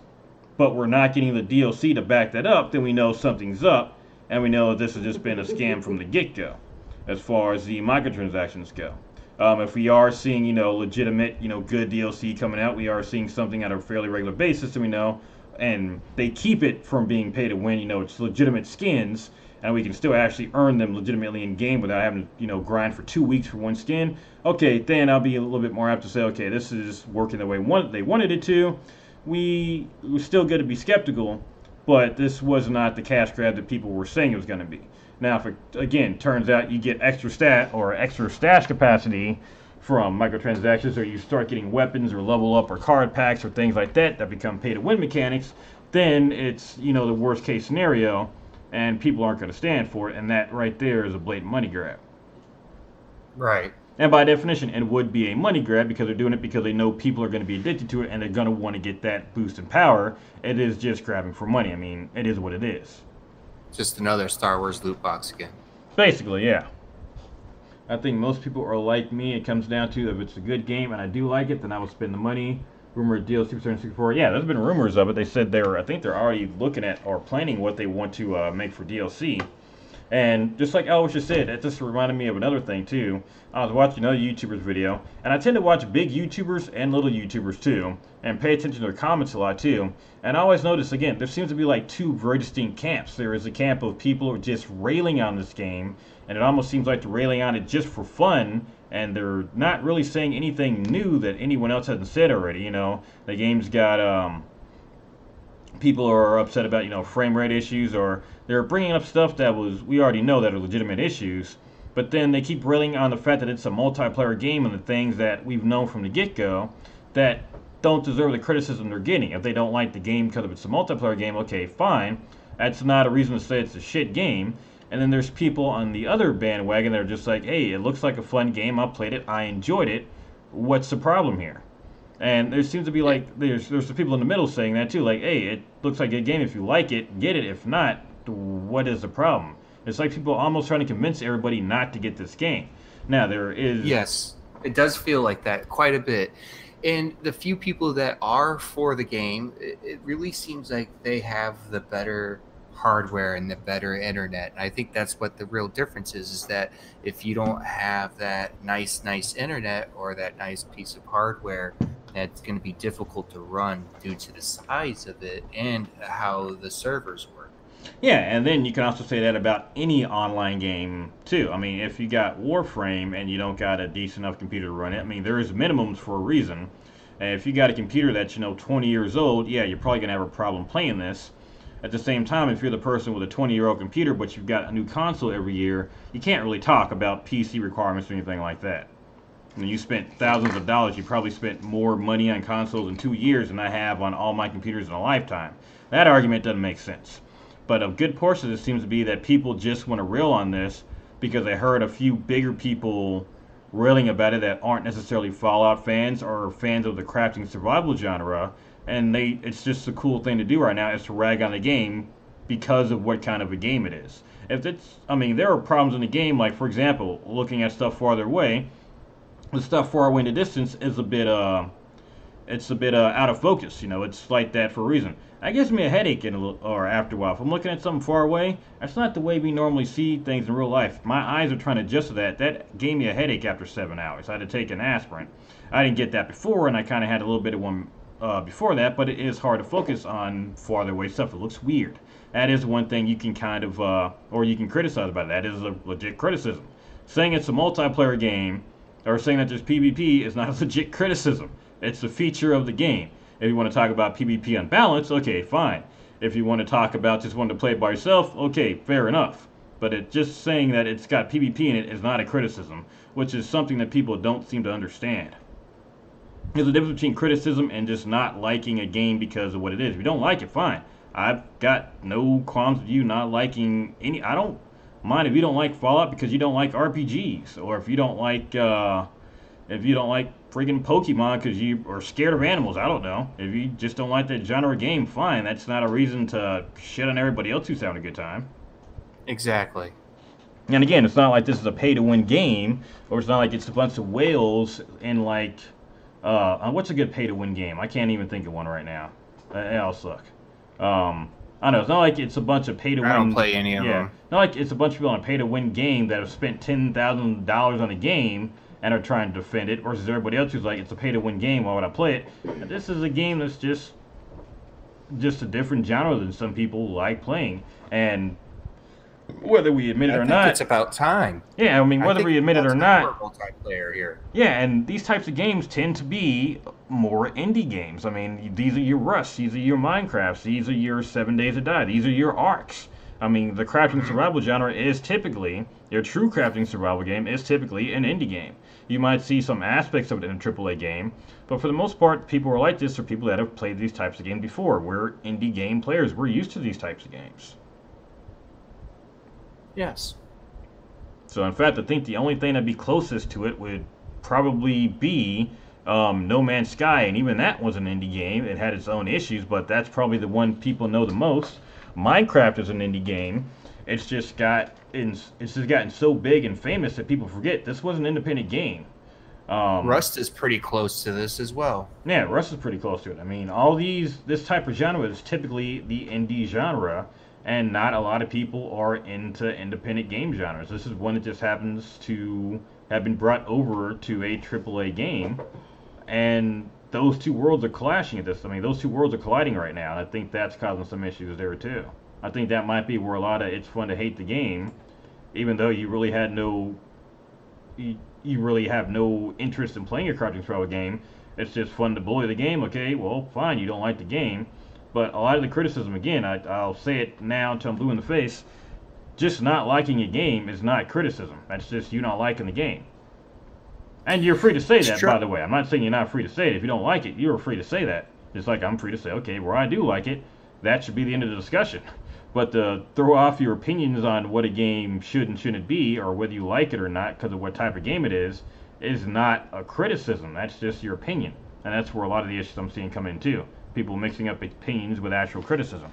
but we're not getting the DLC to back that up, then we know something's up, and we know that this has just been a scam from the get-go, as far as the microtransactions go. If we are seeing, legitimate, good DLC coming out, we are seeing something on a fairly regular basis, and we know, and they keep it from being pay to win, it's legitimate skins, and we can still actually earn them legitimately in game without having to, grind for 2 weeks for one skin. Okay, then I'll be a little bit more apt to say, okay, this is working the way they wanted it to. We were still going to be skeptical, but this was not the cash grab that people were saying it was going to be. Now, if it, again, turns out you get extra stash capacity from microtransactions, or you start getting weapons or level up or card packs or things like that become pay-to-win mechanics, then it's, the worst case scenario, and people aren't going to stand for it, and that right there is a blatant money grab. Right. And by definition, it would be a money grab because they're doing it because they know people are going to be addicted to it and they're going to want to get that boost in power. It is just grabbing for money. I mean, it is what it is. Just another Star Wars loot box again. Basically, yeah. I think most people are like me. It comes down to, if it's a good game and I do like it, then I will spend the money. Rumored DLC for 64. Yeah, there's been rumors of it. They said I think they're already looking at or planning what they want to make for DLC. And just like Elvis just said, that just reminded me of another thing too. I was watching another YouTuber's video, and I tend to watch big YouTubers and little YouTubers too, and pay attention to their comments a lot too. And I always notice, again, there seems to be like two very distinct camps. There is a camp of people who are just railing on this game, and it almost seems like they're railing on it just for fun, and they're not really saying anything new that anyone else hasn't said already. The game's got people are upset about frame rate issues, or they're bringing up stuff that we already know that are legitimate issues, but then they keep railing on the fact that it's a multiplayer game and the things that we've known from the get-go that don't deserve the criticism they're getting. If they don't like the game because it's a multiplayer game, okay, fine. That's not a reason to say it's a shit game. And then there's people on the other bandwagon that are just like, hey, it looks like a fun game, I played it, I enjoyed it, what's the problem here? And there seems to be like, there's the people in the middle saying that too, like, hey, it looks like a good game, if you like it, get it, if not, what is the problem? It's like people almost trying to convince everybody not to get this game. Now there is Yes, it does feel like that quite a bit. And the few people that are for the game, it really seems like they have the better hardware and the better internet. And I think that's what the real difference is that if you don't have that nice internet or that nice piece of hardware, that's going to be difficult to run due to the size of it and how the servers work. Yeah, and then you can also say that about any online game too. I mean, if you got Warframe and you don't got a decent enough computer to run it, I mean, there is minimums for a reason. And if you got a computer that's 20 years old, yeah, you're probably gonna have a problem playing this. At the same time, if you're the person with a 20-year-old computer, but you've got a new console every year, you can't really talk about PC requirements or anything like that. I mean, you spent thousands of dollars. You probably spent more money on consoles in 2 years than I have on all my computers in a lifetime. That argument doesn't make sense. But a good portion of it seems to be that people just want to rail on this because they heard a few bigger people railing about it that aren't necessarily Fallout fans or fans of the crafting survival genre, and it's just a cool thing to do right now is to rag on the game because of what kind of a game it is. I mean, there are problems in the game, like for example, looking at stuff farther away. The stuff far away in the distance is a bit out of focus. It's like that for a reason. That gives me a headache or after a while. If I'm looking at something far away, that's not the way we normally see things in real life. My eyes are trying to adjust to that. That gave me a headache after 7 hours. I had to take an aspirin. I didn't get that before, and I kind of had a little bit of one before that, but it is hard to focus on farther away stuff. It looks weird. That is one thing you can kind of, or you can criticize about it. That is a legit criticism. Saying it's a multiplayer game, or saying that there's PvP is not a legit criticism. It's a feature of the game. If you want to talk about PvP unbalanced, okay, fine. If you want to talk about just wanting to play it by yourself, okay, fair enough. But just saying that it's got PvP in it is not a criticism, which is something that people don't seem to understand. There's a difference between criticism and just not liking a game because of what it is. If you don't like it, fine. I've got no qualms with you not liking any. I don't mind if you don't like Fallout because you don't like RPGs, or if you don't like friggin' Pokemon because you are scared of animals. I don't know. If you just don't like that genre of game, fine. That's not a reason to shit on everybody else who's having a good time. Exactly. And again, it's not like this is a pay-to-win game, or it's not like it's a bunch of whales in like, what's a good pay-to-win game? I can't even think of one right now. They all suck. I don't know. It's not like it's a bunch of pay-to-win. I don't play any of them. Not like it's a bunch of people on a pay-to-win game that have spent $10,000 on a game and are trying to defend it, versus everybody else who's like, it's a pay-to-win game, why would I play it? And this is a game that's just a different genre than some people like playing, and whether we admit it or not, it's about time. Yeah, I mean, whether we admit it or not, multiplayer here. Yeah, and these types of games tend to be more indie games. I mean, these are your Rust, these are your Minecrafts, these are your 7 Days to Die, these are your Arks. I mean, the crafting survival genre is typically, your true crafting survival game is typically an indie game. You might see some aspects of it in a AAA game, but for the most part, people who are like this are people that have played these types of games before. We're indie game players. We're used to these types of games. Yes. So, in fact, I think the only thing that'd be closest to it would probably be No Man's Sky, and even that was an indie game. It had its own issues, but that's probably the one people know the most. Minecraft is an indie game. It's just gotten so big and famous that people forget this was an independent game. Rust is pretty close to this as well. Yeah, Rust is pretty close to it. I mean, this type of genre is typically the indie genre, and not a lot of people are into independent game genres. This is one that just happens to have been brought over to a AAA game, and those two worlds are clashing at this. I mean, those two worlds are colliding right now, and I think that's causing some issues there too. I think that might be where a lot of it's fun to hate the game, even though you really have no interest in playing a crafting survival game. It's just fun to bully the game. Okay, well, fine, you don't like the game, but a lot of the criticism, again, I'll say it now until I'm blue in the face, just not liking a game is not criticism. That's just you not liking the game. And you're free to say that, by the way. I'm not saying you're not free to say it. If you don't like it, you're free to say that. Just like I'm free to say, okay, where I do like it, that should be the end of the discussion. But to throw off your opinions on what a game should and shouldn't be, or whether you like it or not because of what type of game it is not a criticism. That's just your opinion. And that's where a lot of the issues I'm seeing come in too. People mixing up opinions with actual criticism.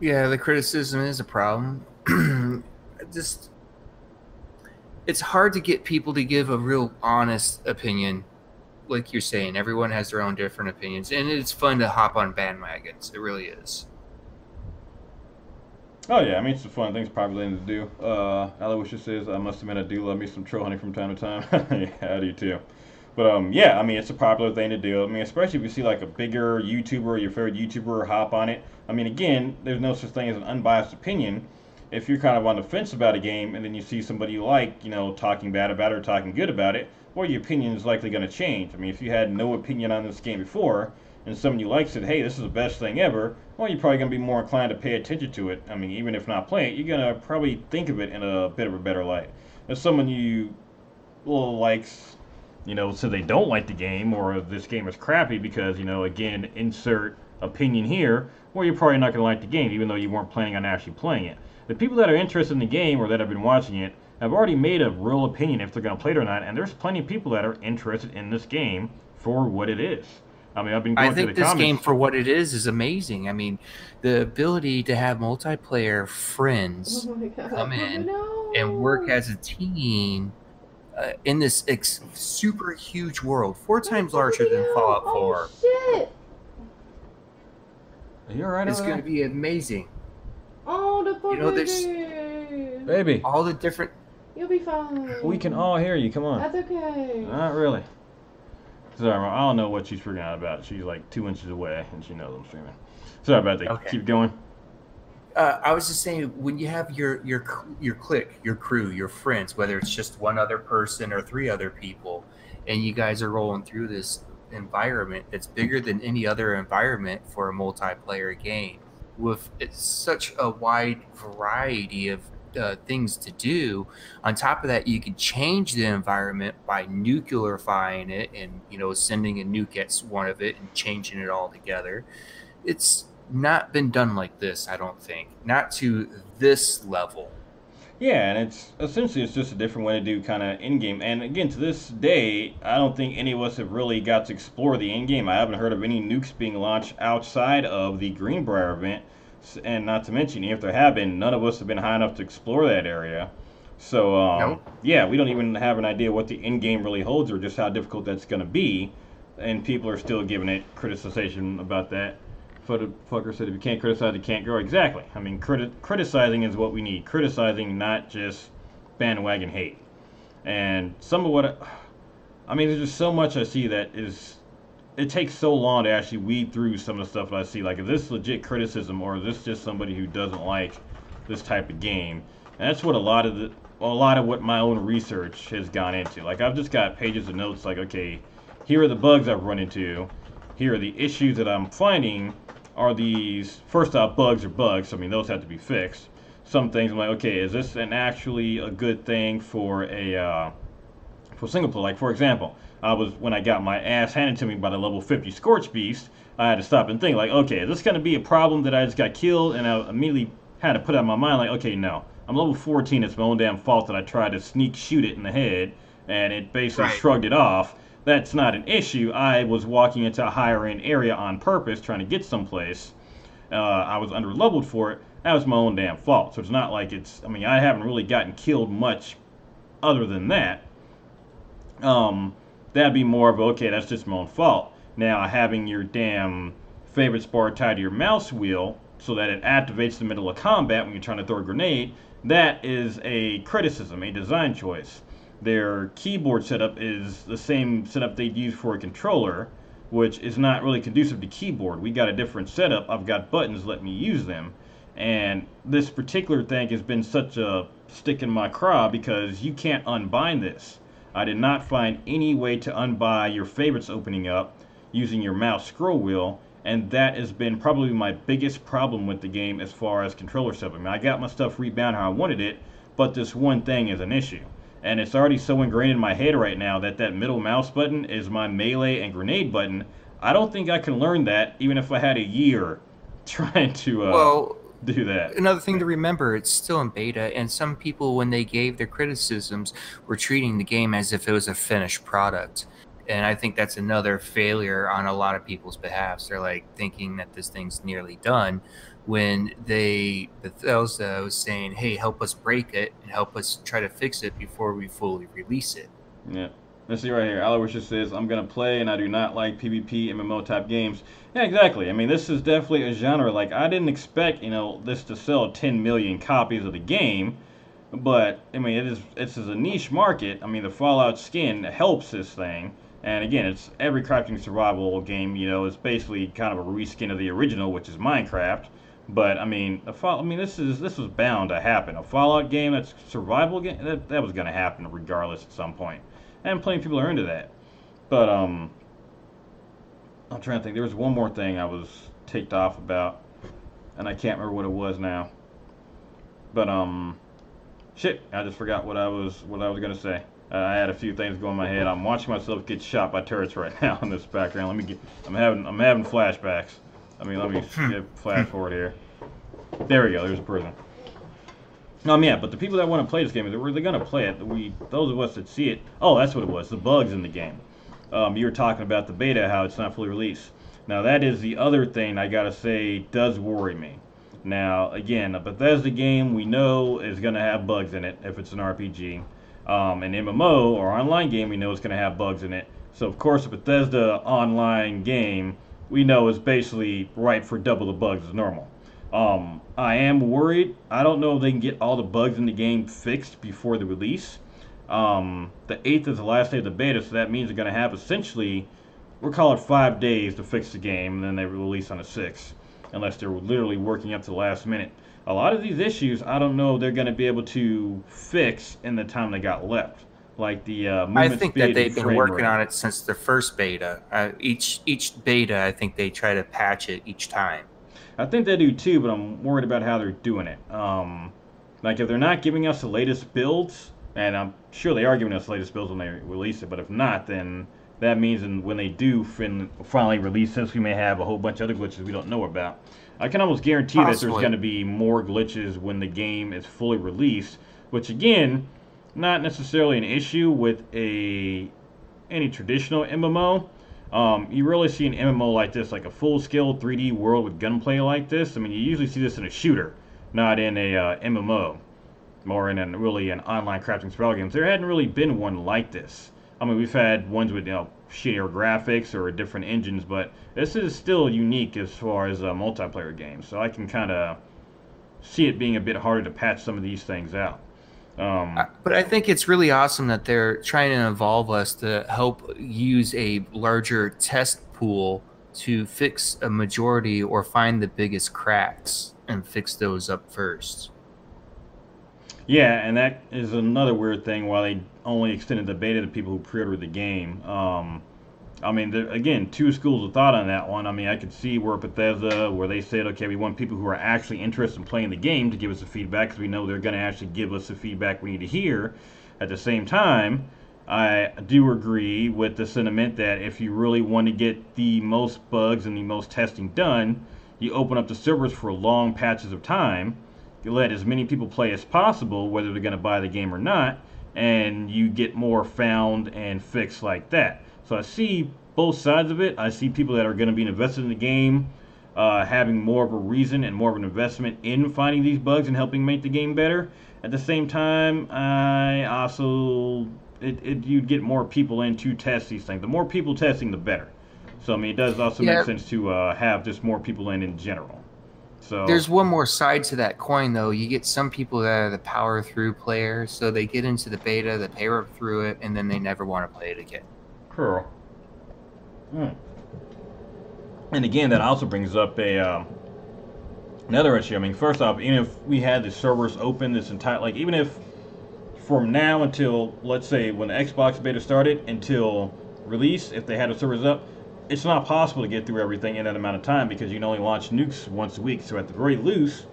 Yeah, the criticism is a problem. Just it's hard to get people to give a real honest opinion. Like you're saying, everyone has their own different opinions, and it's fun to hop on bandwagons. It really is. Oh yeah, I mean it's a fun thing, it's a popular thing to do. Aloysius says, I must admit I do love me some troll hunting from time to time. Yeah, I do too. But yeah, I mean it's a popular thing to do. I mean, especially if you see like a bigger YouTuber, your favorite YouTuber, hop on it. I mean, again, there's no such thing as an unbiased opinion. If you're kind of on the fence about a game and then you see somebody you like, you know, talking bad about it or talking good about it, well, your opinion is likely going to change. I mean, if you had no opinion on this game before and someone you like said, hey, this is the best thing ever, well, you're probably going to be more inclined to pay attention to it. I mean, even if not play it, you're going to probably think of it in a bit of a better light. If someone you likes, you know, so they don't like the game or this game is crappy because, you know, again, insert opinion here, well, you're probably not going to like the game even though you weren't planning on actually playing it. The people that are interested in the game or that have been watching it have already made a real opinion if they're going to play it or not, and there's plenty of people that are interested in this game for what it is. I mean, I've been going I through think the this comments. game, for what it is amazing. I mean, the ability to have multiplayer friends Oh my god. come in No. and work as a team in this super huge world, 4 times larger than Fallout 4. Oh shit! Are you alright It's over going to there? be amazing. Oh, the poor know, there's- baby. Baby, All the different. You'll be fine. we can all hear you. Come on. That's okay. Not really. Sorry, I don't know what she's freaking out about. She's like 2 inches away, and she knows I'm streaming. Sorry about that. Okay. Keep going. I was just saying, when you have your clique, your crew, your friends, whether it's just one other person or 3 other people, and you guys are rolling through this environment that's bigger than any other environment for a multiplayer game, with it's such a wide variety of things to do. On top of that, you can change the environment by nuclearifying it and, you know, sending a nuke at one of it and changing it all together. It's not been done like this, I don't think. Not to this level. Yeah, and it's essentially it's just a different way to do kind of in-game. And again, to this day, I don't think any of us have really got to explore the in-game. I haven't heard of any nukes being launched outside of the Greenbrier event, and not to mention, if there have been, none of us have been high enough to explore that area. So, Nope. yeah, we don't even have an idea what the in-game really holds or just how difficult that's going to be. And people are still giving it criticization about that. Fucker said, if you can't criticize, you can't grow. Exactly. I mean, criticizing is what we need. Criticizing, not just bandwagon hate. And some of what I mean, there's just so much I see that is. It takes so long to actually weed through some of the stuff that I see. Like, is this legit criticism or is this just somebody who doesn't like this type of game? And that's what a lot of what my own research has gone into. Like, I've just got pages of notes. Like, okay, here are the bugs I've run into. Here are the issues that I'm finding. Are these, first off, bugs are bugs, so I mean those have to be fixed. Some things I'm like, okay, is this actually a good thing for a for single player? Like, for example, when I got my ass handed to me by the level 50 Scorch Beast, I had to stop and think, like, okay, is this going to be a problem that I just got killed? And I immediately had to put out my mind, like, okay, no, I'm level 14, it's my own damn fault that I tried to sneak shoot it in the head, and it basically Right. shrugged it off. That's not an issue. I was walking into a higher end area on purpose trying to get someplace. I was under leveled for it. That was my own damn fault. So it's not like I mean, I haven't really gotten killed much other than that. That'd be more of, okay, that's just my own fault. Now, having your damn favorite bar tied to your mouse wheel so that it activates the middle of combat when you're trying to throw a grenade, that is a criticism, a design choice. Their keyboard setup is the same setup they'd use for a controller, which is not really conducive to keyboard. We got a different setup. I've got buttons, let me use them. And this particular thing has been such a stick in my craw because you can't unbind this. I did not find any way to unbind your favorites opening up using your mouse scroll wheel, and that has been probably my biggest problem with the game as far as controller setup. I mean, I got my stuff rebound how I wanted it, but this one thing is an issue. And it's already so ingrained in my head right now that middle mouse button is my melee and grenade button. I don't think I can learn that even if I had a year trying to do that. Another thing to remember, it's still in beta, and some people, when they gave their criticisms, were treating the game as if it was a finished product. And I think that's another failure on a lot of people's behalf. They're like thinking that this thing's nearly done, when Bethesda was saying, "Hey, help us break it and help us try to fix it before we fully release it." Yeah. Let's see right here. Aloysius says, I'm going to play and I do not like PvP MMO type games. Yeah, exactly. I mean, this is definitely a genre. Like, I didn't expect, this to sell 10 million copies of the game. But, I mean, it's a niche market. I mean, the Fallout skin helps this thing. And again, it's every crafting survival game, it's basically kind of a reskin of the original, which is Minecraft. But I mean, this was bound to happen. A Fallout game that's a survival game that was going to happen regardless at some point, and plenty of people are into that. But I'm trying to think. There was one more thing I was ticked off about, and I can't remember what it was now. But shit, I just forgot what I was going to say. I had a few things going in my head. I'm watching myself get shot by turrets right now in this background. I'm having flashbacks. I mean, let me skip flash forward here. There we go. There's a person. Yeah, but the people that want to play this game, they're going to play it. Those of us that see it. Oh, that's what it was. The bugs in the game. You were talking about the beta, how it's not fully released. Now, that is the other thing I got to say does worry me. Now, again, a Bethesda game we know is going to have bugs in it if it's an RPG. An MMO or online game we know is going to have bugs in it. So, of course, a Bethesda online game we know is basically ripe for double the bugs as normal. I am worried. I don't know if they can get all the bugs in the game fixed before the release. The 8th is the last day of the beta, so that means they're going to have essentially, we'll call it 5 days to fix the game, and then they release on the 6th, unless they're literally working up to the last minute. A lot of these issues, I don't know if they're going to be able to fix in the time they got left. Like the movement I think speed that they've and been working frame rate. on it since the first beta. Each beta, I think they try to patch it each time. I think they do too, but I'm worried about how they're doing it. Like if they're not giving us the latest builds, and I'm sure they are giving us the latest builds when they release it, but if not, then that means when they do finally release this, we may have a whole bunch of other glitches we don't know about. I can almost guarantee that there's going to be more glitches when the game is fully released, which again, not necessarily an issue with any traditional MMO. You really see an MMO like this, like a full-scale 3D world with gunplay like this. I mean, you usually see this in a shooter, not in a MMO, or in an online crafting survival games. There hadn't really been one like this. I mean, we've had ones with shittier graphics or different engines, but this is still unique as far as multiplayer games. So I can kind of see it being a bit harder to patch some of these things out. But I think it's really awesome that they're trying to involve us to help use a larger test pool to fix a majority or find the biggest cracks and fix those up first. Yeah, and that is another weird thing why they only extended the beta to people who pre-ordered the game. I mean, again, two schools of thought on that one. I mean, I could see where Bethesda, where they said, okay, we want people who are actually interested in playing the game to give us the feedback because we know they're going to actually give us the feedback we need to hear. At the same time, I do agree with the sentiment that if you really want to get the most bugs and the most testing done, you open up the servers for long patches of time, you let as many people play as possible, whether they're going to buy the game or not, and you get more found and fixed like that. So I see both sides of it. I see people that are going to be invested in the game having more of a reason and more of an investment in finding these bugs and helping make the game better. At the same time, I also you'd get more people in to test these things. The more people testing, the better. So I mean, it does also make sense to have just more people in general. So there's one more side to that coin, though. You get some people that are the power through players, so they get into the beta, they power through it, and then they never want to play it again. Cool. And again, that also brings up another issue. I mean, first off, even if we had the servers open this entire, like, even if from now until, let's say, when the Xbox beta started until release, if they had the servers up, it's not possible to get through everything in that amount of time because you can only launch nukes once a week. So at the very least,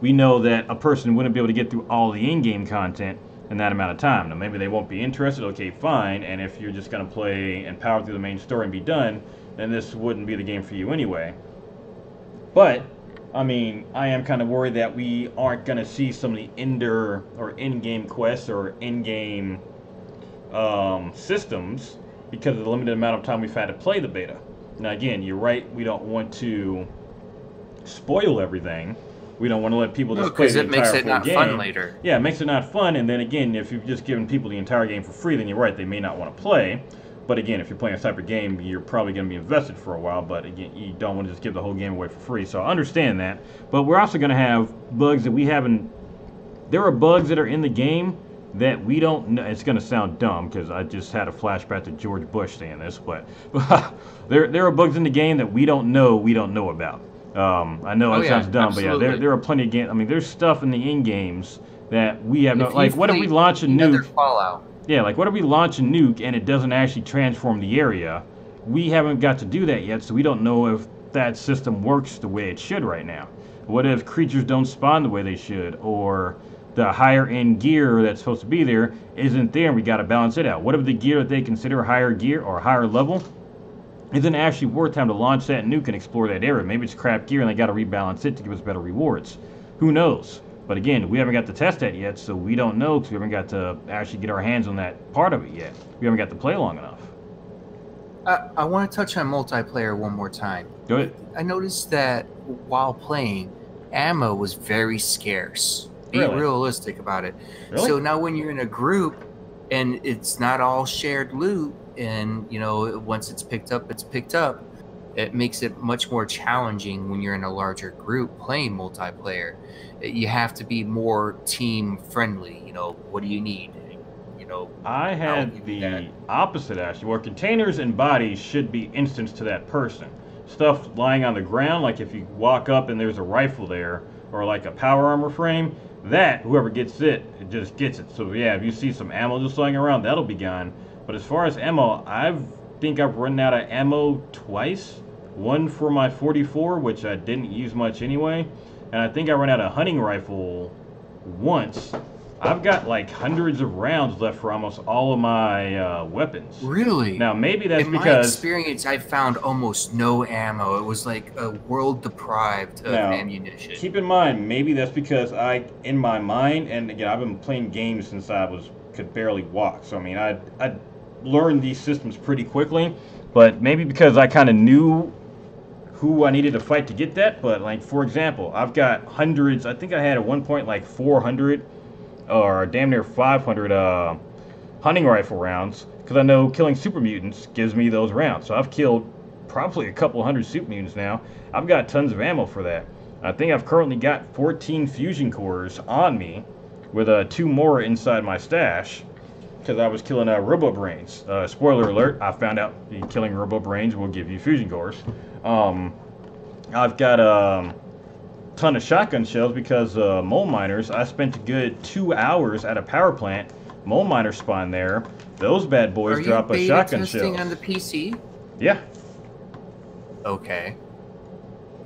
we know that a person wouldn't be able to get through all the in-game content in that amount of time. Now, maybe they won't be interested. Okay, fine. And if you're just going to play and power through the main story and be done, then this wouldn't be the game for you anyway. But, I mean, I am kind of worried that we aren't going to see some of the in-game quests or in-game systems because of the limited amount of time we've had to play the beta. Now, again, you're right. We don't want to spoil everything. We don't want to let people just play because the it makes entire it full not game. fun later. Yeah, it makes it not fun. And then again, if you've just given people the entire game for free, then you're right. They may not want to play. But again, if you're playing a type of game, you're probably going to be invested for a while. But again, you don't want to just give the whole game away for free. So I understand that. But we're also going to have bugs that we haven't. There are bugs that are in the game that we don't know. It's going to sound dumb because I just had a flashback to George Bush saying this, but there are bugs in the game that we don't know about. I know it sounds dumb, absolutely. but yeah, there are plenty of games. I mean, there's stuff in the in games that we have no. If Like, you've what if we played launch a another nuke? Fallout. Yeah, like what if we launch a nuke and it doesn't actually transform the area? We haven't got to do that yet, so we don't know if that system works the way it should right now. What if creatures don't spawn the way they should, or the higher end gear that's supposed to be there isn't there and we got to balance it out? What if the gear that they consider higher gear or higher level isn't actually worth time to launch that nuke and explore that area? Maybe it's crap gear and they got to rebalance it to give us better rewards. Who knows? But again, we haven't got to test that yet, so we don't know because we haven't got to actually get our hands on that part of it yet. We haven't got to play long enough. I want to touch on multiplayer one more time. Go ahead. I noticed that while playing, ammo was very scarce. Be Really? realistic about it. Really? So now when you're in a group and it's not all shared loot, and once it's picked up, it makes it much more challenging when you're in a larger group playing multiplayer. You have to be more team friendly. What do you need? I had the opposite actually, where containers and bodies should be instanced to that person. Stuff lying on the ground, like if you walk up and there's a rifle there, or like a power armor frame, that whoever gets it just gets it. So yeah, if you see some ammo just lying around, that'll be gone. But as far as ammo, think I've run out of ammo twice. One for my 44, which I didn't use much anyway, and I think I ran out of hunting rifle once. I've got like hundreds of rounds left for almost all of my weapons. Really? Now maybe that's in my because experience, I found almost no ammo. It was like a world deprived of Now, ammunition. keep in mind, maybe that's because in my mind, and again, I've been playing games since could barely walk. So I mean, I learned these systems pretty quickly, but maybe because I kind of knew who I needed to fight to get that. But like, for example, I've got hundreds. I think I had at one point like 400 or damn near 500 hunting rifle rounds, because I know killing super mutants gives me those rounds. So I've killed probably a couple hundred super mutants now. I've got tons of ammo for that. I think I've currently got 14 fusion cores on me, with 2 more inside my stash, because I was killing Robo Brains. Spoiler alert, I found out killing Robo Brains will give you fusion cores. I've got ton of shotgun shells because mole miners. I spent a good 2 hours at a power plant. Mole miners spawn there. Those bad boys drop a shotgun shell. Are you beta testing on the PC? Yeah. Okay.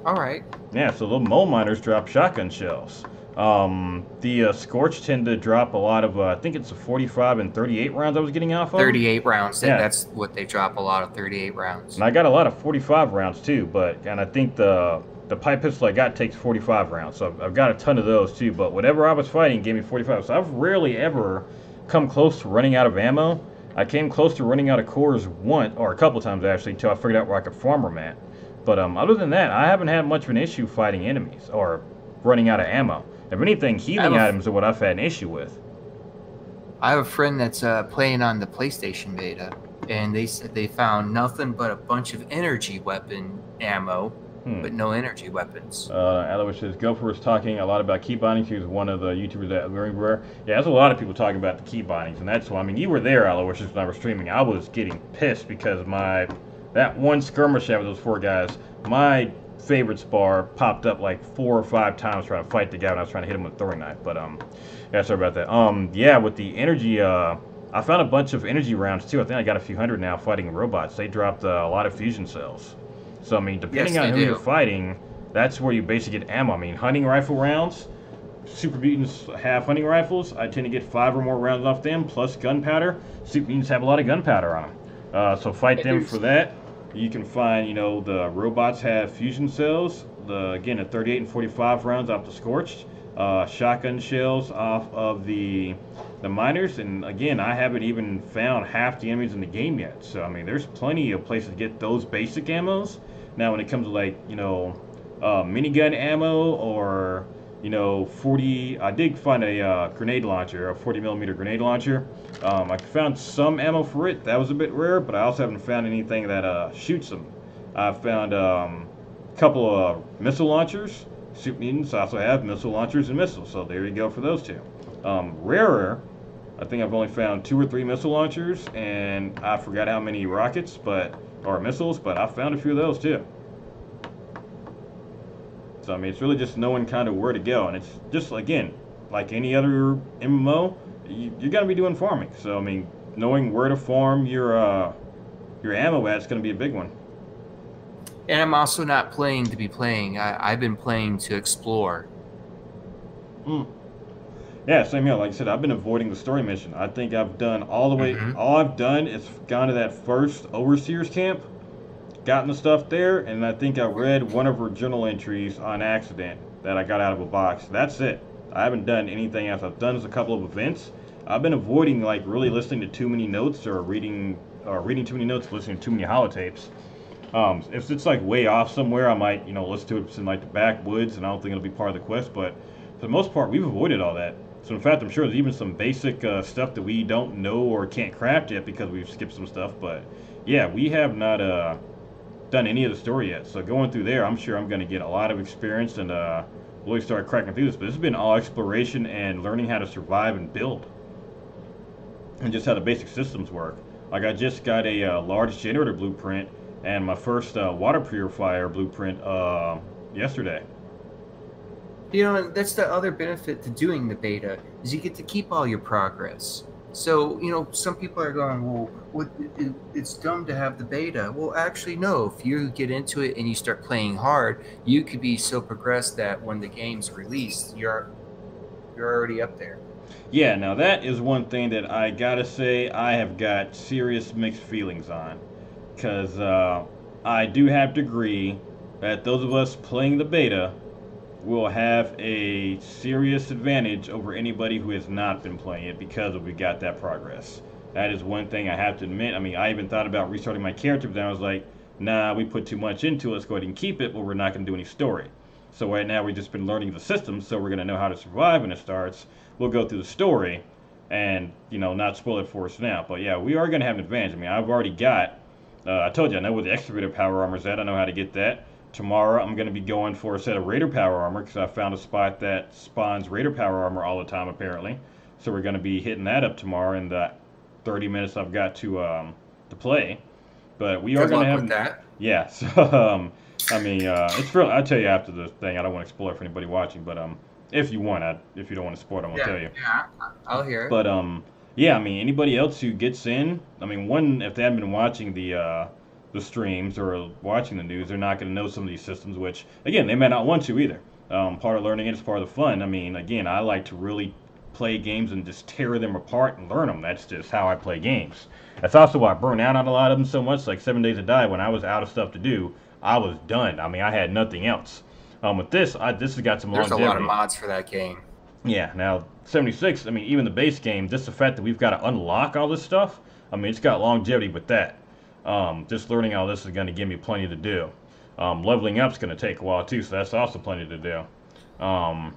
All right. Yeah, so the mole miners drop shotgun shells. The Scorch tend to drop a lot of, I think it's a 45 and 38 rounds I was getting off of. 38 rounds. Yeah. That's what they drop, a lot of 38 rounds. And I got a lot of 45 rounds too, and I think the pipe pistol I got takes 45 rounds, so I've got a ton of those too, but whatever I was fighting gave me 45, so I've rarely ever come close to running out of ammo. I came close to running out of cores once, or a couple times actually, until I figured out where I could farm them at. But other than that, I haven't had much of an issue fighting enemies, or running out of ammo. If anything, healing items are what I've had an issue with. I have a friend that's playing on the PlayStation beta, and they said they found nothing but a bunch of energy weapon ammo, but no energy weapons. Alois says, Gopher was talking a lot about key bindings. He was one of the YouTubers that very rare. Yeah, there's a lot of people talking about the key bindings, and that's why, I mean, you were there, Alois, when I was streaming. I was getting pissed because that one skirmish I had with those 4 guys, my favorites bar popped up like 4 or 5 times trying to fight the guy when I was trying to hit him with a throwing knife. But yeah, sorry about that. Yeah, with the energy, I found a bunch of energy rounds too. I think I got a few hundred now fighting robots. They dropped a lot of fusion cells. So I mean, depending on who you're fighting, that's where you basically get ammo. I mean, hunting rifle rounds, super mutants have hunting rifles. I tend to get 5 or more rounds off them, plus gunpowder. Super mutants have a lot of gunpowder on them. So fight them for that. You can find, the robots have fusion cells. Again, at 38 and 45 rounds off the Scorched. shotgun shells off of the miners, and again, I haven't even found half the enemies in the game yet. So I mean, there's plenty of places to get those basic ammos. Now, when it comes to like minigun ammo or 40, I did find a grenade launcher, a 40 millimeter grenade launcher. I found some ammo for it. That was a bit rare, but I also haven't found anything that shoots them. I found a couple of missile launchers. Super mutants also have missile launchers and missiles, so there you go for those two. Rarer, I think I've only found 2 or 3 missile launchers, and I forgot how many rockets, or missiles, but I found a few of those too. So I mean, it's really just knowing kind of where to go, and it's just, again, like any other MMO, you're gonna be doing farming. So I mean, knowing where to farm your ammo at is gonna be a big one. And I'm also not playing to be playing. I've been playing to explore. Yeah, same here. Like I said, I've been avoiding the story mission. I think I've done all the way. All I've done is gone to that first Overseer's camp, gotten the stuff there, and I think I read one of her journal entries on accident that I got out of a box. That's it. I haven't done anything else. I've done a couple of events. I've been avoiding like really listening to too many notes or reading too many notes, listening to too many holotapes. If it's like way off somewhere, I might listen to it in like the backwoods, and I don't think it'll be part of the quest. But for the most part, we've avoided all that. So in fact, I'm sure there's even some basic stuff that we don't know or can't craft yet because we've skipped some stuff. But yeah, we have not done any of the story yet. So going through there, I'm sure I'm going to get a lot of experience and really start cracking through this. But this has been all exploration and learning how to survive and build, and just how the basic systems work. Like I just got a large generator blueprint and my first water purifier blueprint yesterday. That's the other benefit to doing the beta, is you get to keep all your progress. So, some people are going, well, it's dumb to have the beta. Well, actually, no. If you get into it and you start playing hard, you could be so progressed that when the game's released, you're already up there. Yeah, now that is one thing that I gotta say I have got serious mixed feelings on. Because I do have to agree that those of us playing the beta will have a serious advantage over anybody who has not been playing it because we got that progress. That is one thing I have to admit. I mean, I even thought about restarting my character, but then I was like, nah, we put too much into it, let's go ahead and keep it, but we're not going to do any story. So right now we've just been learning the system, so we're going to know how to survive when it starts. We'll go through the story and, not spoil it for us now. But yeah, we are going to have an advantage. I mean, I've already got, I told you, I know where the excavator power armor is at. I know how to get that. Tomorrow I'm going to be going for a set of Raider power armor because I found a spot that spawns Raider power armor all the time apparently. So we're going to be hitting that up tomorrow in the 30 minutes I've got to play. But we are going to have that. Yeah. So I mean, it's real. I'll tell you after the thing. I don't want to spoil it for anybody watching, but if you want, if you don't want to spoil it, I'm gonna tell you. Yeah, I'll hear it. But yeah. I mean, anybody else who gets in, I mean, one, if they haven't been watching the streams or watching the news, they're not going to know some of these systems, which, again, they may not want to either. Part of learning it is part of the fun. I mean, again, I like to really play games and just tear them apart and learn them. That's just how I play games. That's also why I burn out on a lot of them so much. Like 7 Days to Die, when I was out of stuff to do, I was done. I mean, I had nothing else. With this, this has got some longevity. There's a lot of mods for that game. Yeah, now, 76, I mean, even the base game, just the fact that we've got to unlock all this stuff, I mean, it's got longevity with that. Just learning all this is going to give me plenty to do. Leveling up is going to take a while too, so that's also plenty to do.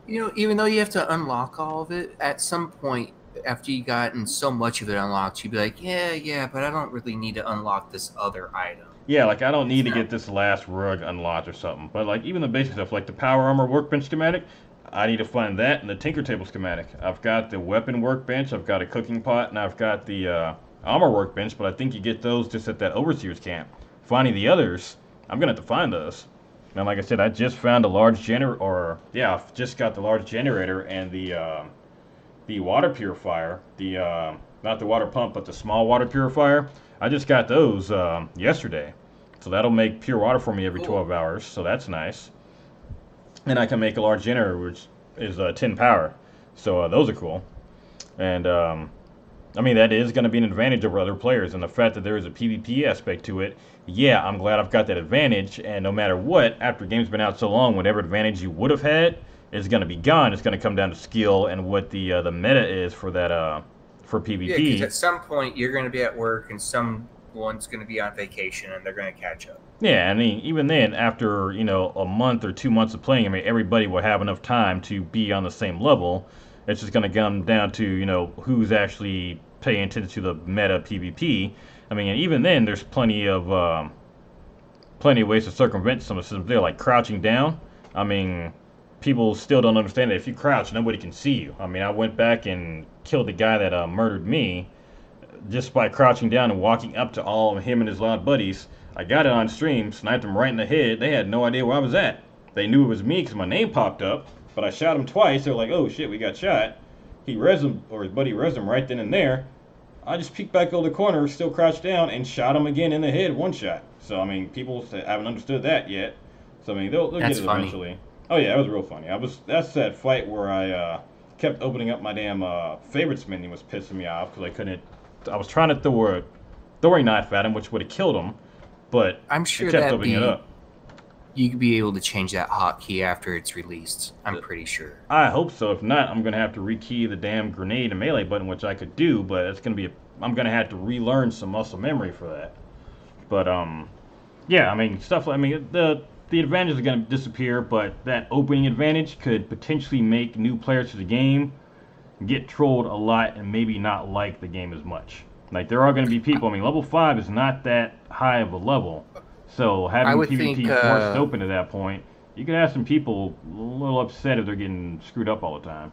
Even though you have to unlock all of it, at some point after you gotten so much of it unlocked, you'd be like, yeah, but I don't really need to unlock this other item. Yeah, like I don't need to get this last rug unlocked or something. But like even the basic stuff, like the power armor workbench schematic, I need to find that and the tinker table schematic. I've got the weapon workbench, I've got a cooking pot, and I've got the armor workbench, but I think you get those just at that Overseer's camp. Finding the others, I'm going to have to find those. Now, like I said, I just found a large generator, I've just got the large generator and the water purifier, not the water pump, but the small water purifier. I just got those yesterday. So that'll make pure water for me every 12 hours, so that's nice. And I can make a large generator, which is 10 power. So those are cool. And I mean, that is going to be an advantage over other players, and the fact that there is a PvP aspect to it, yeah, I'm glad I've got that advantage, and no matter what, after the game's been out so long, whatever advantage you would have had is going to be gone. It's going to come down to skill and what the meta is for that for PvP. Yeah, because at some point you're going to be at work and someone's going to be on vacation and they're going to catch up. Yeah, I mean, even then, after a month or 2 months of playing, I mean, everybody will have enough time to be on the same level. It's just going to come down to who's actually paying attention to the meta PvP. I mean, and even then, there's plenty of ways to circumvent some of the systems there, like crouching down. I mean, people still don't understand that if you crouch, nobody can see you. I mean, I went back and killed the guy that murdered me just by crouching down and walking up to all of him and his loud buddies. I got it on stream, sniped him right in the head. They had no idea where I was at. They knew it was me because my name popped up, but I shot him twice. They were like, oh shit, we got shot. He res him, or his buddy res him right then and there. I just peeked back over the corner, still crouched down, and shot him again in the head, one shot. So, I mean, people haven't understood that yet. So, I mean, they'll get it eventually. Oh, yeah, it was real funny. That's that fight where I kept opening up my damn favorites menu was pissing me off because I was trying to throw a throwing knife at him, which would have killed him, but I'm sure it kept opening it up. You could be able to change that hotkey after it's released. I'm pretty sure. I hope so. If not, I'm gonna have to rekey the damn grenade and melee button, which I could do, but it's gonna be I'm gonna have to relearn some muscle memory for that. But yeah, I mean the advantages are gonna disappear, but that opening advantage could potentially make new players to the game get trolled a lot and maybe not like the game as much. Like there are gonna be people. I mean, level 5 is not that high of a level. So having PvP forced open at that point, you could have some people a little upset if they're getting screwed up all the time.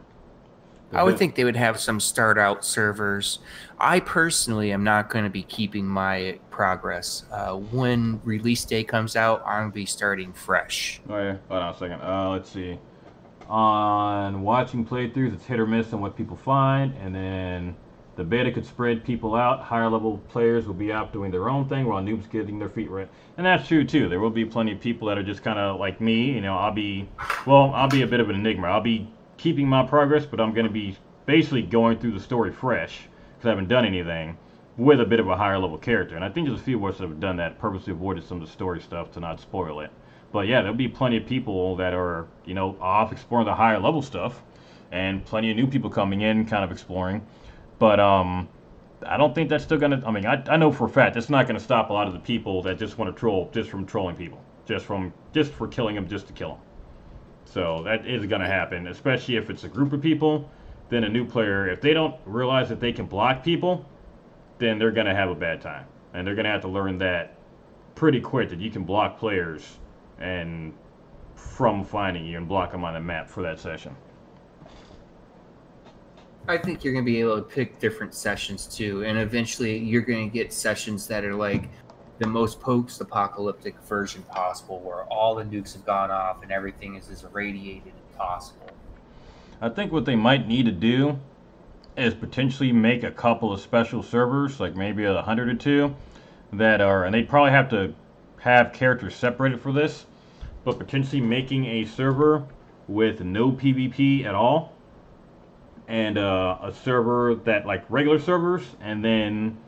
I would think they would have some start out servers. I personally am not going to be keeping my progress. When release day comes out, I'm going to be starting fresh. Oh yeah, hold on a second. Let's see. On watching playthroughs, it's hit or miss on what people find, and then the beta could spread people out. Higher level players will be out doing their own thing while noobs getting their feet wet. And that's true too. There will be plenty of people that are just kind of like me. I'll be a bit of an enigma. I'll be keeping my progress, but I'm going to be basically going through the story fresh because I haven't done anything with a bit of a higher level character. And I think there's a few of us that have done that, purposely avoided some of the story stuff to not spoil it. But yeah, there'll be plenty of people that are, off exploring the higher level stuff, and plenty of new people coming in, kind of exploring. But I don't think that's still gonna. I mean, I know for a fact that's not gonna stop a lot of the people that just want to troll, just from trolling people, just for killing them, just to kill them. So that is gonna happen, especially if it's a group of people. Then a new player, if they don't realize that they can block people, then they're gonna have a bad time, and they're gonna have to learn that pretty quick that you can block players and from finding you and block them on the map for that session. I think you're going to be able to pick different sessions too, and eventually you're going to get sessions that are like the most post-apocalyptic version possible, where all the nukes have gone off and everything is as irradiated as possible. I think what they might need to do is potentially make a couple of special servers, like maybe 100 or 2, that are, and they'd probably have to have characters separated for this, but potentially making a server with no PvP at all, and a server that like regular servers, and then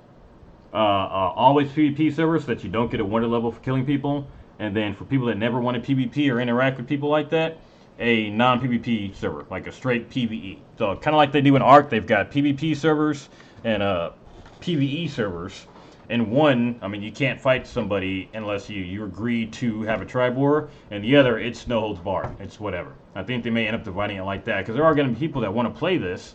always PvP servers so that you don't get a wonder level for killing people, and then for people that never want to PvP or interact with people like that, a non-PvP server, like a straight PvE. So kind of like they do in Ark, they've got PvP servers and PvE servers. And one, I mean, you can't fight somebody unless you agree to have a tribe war, and the other, it's no holds barred. It's whatever. I think they may end up dividing it like that, because there are going to be people that want to play this,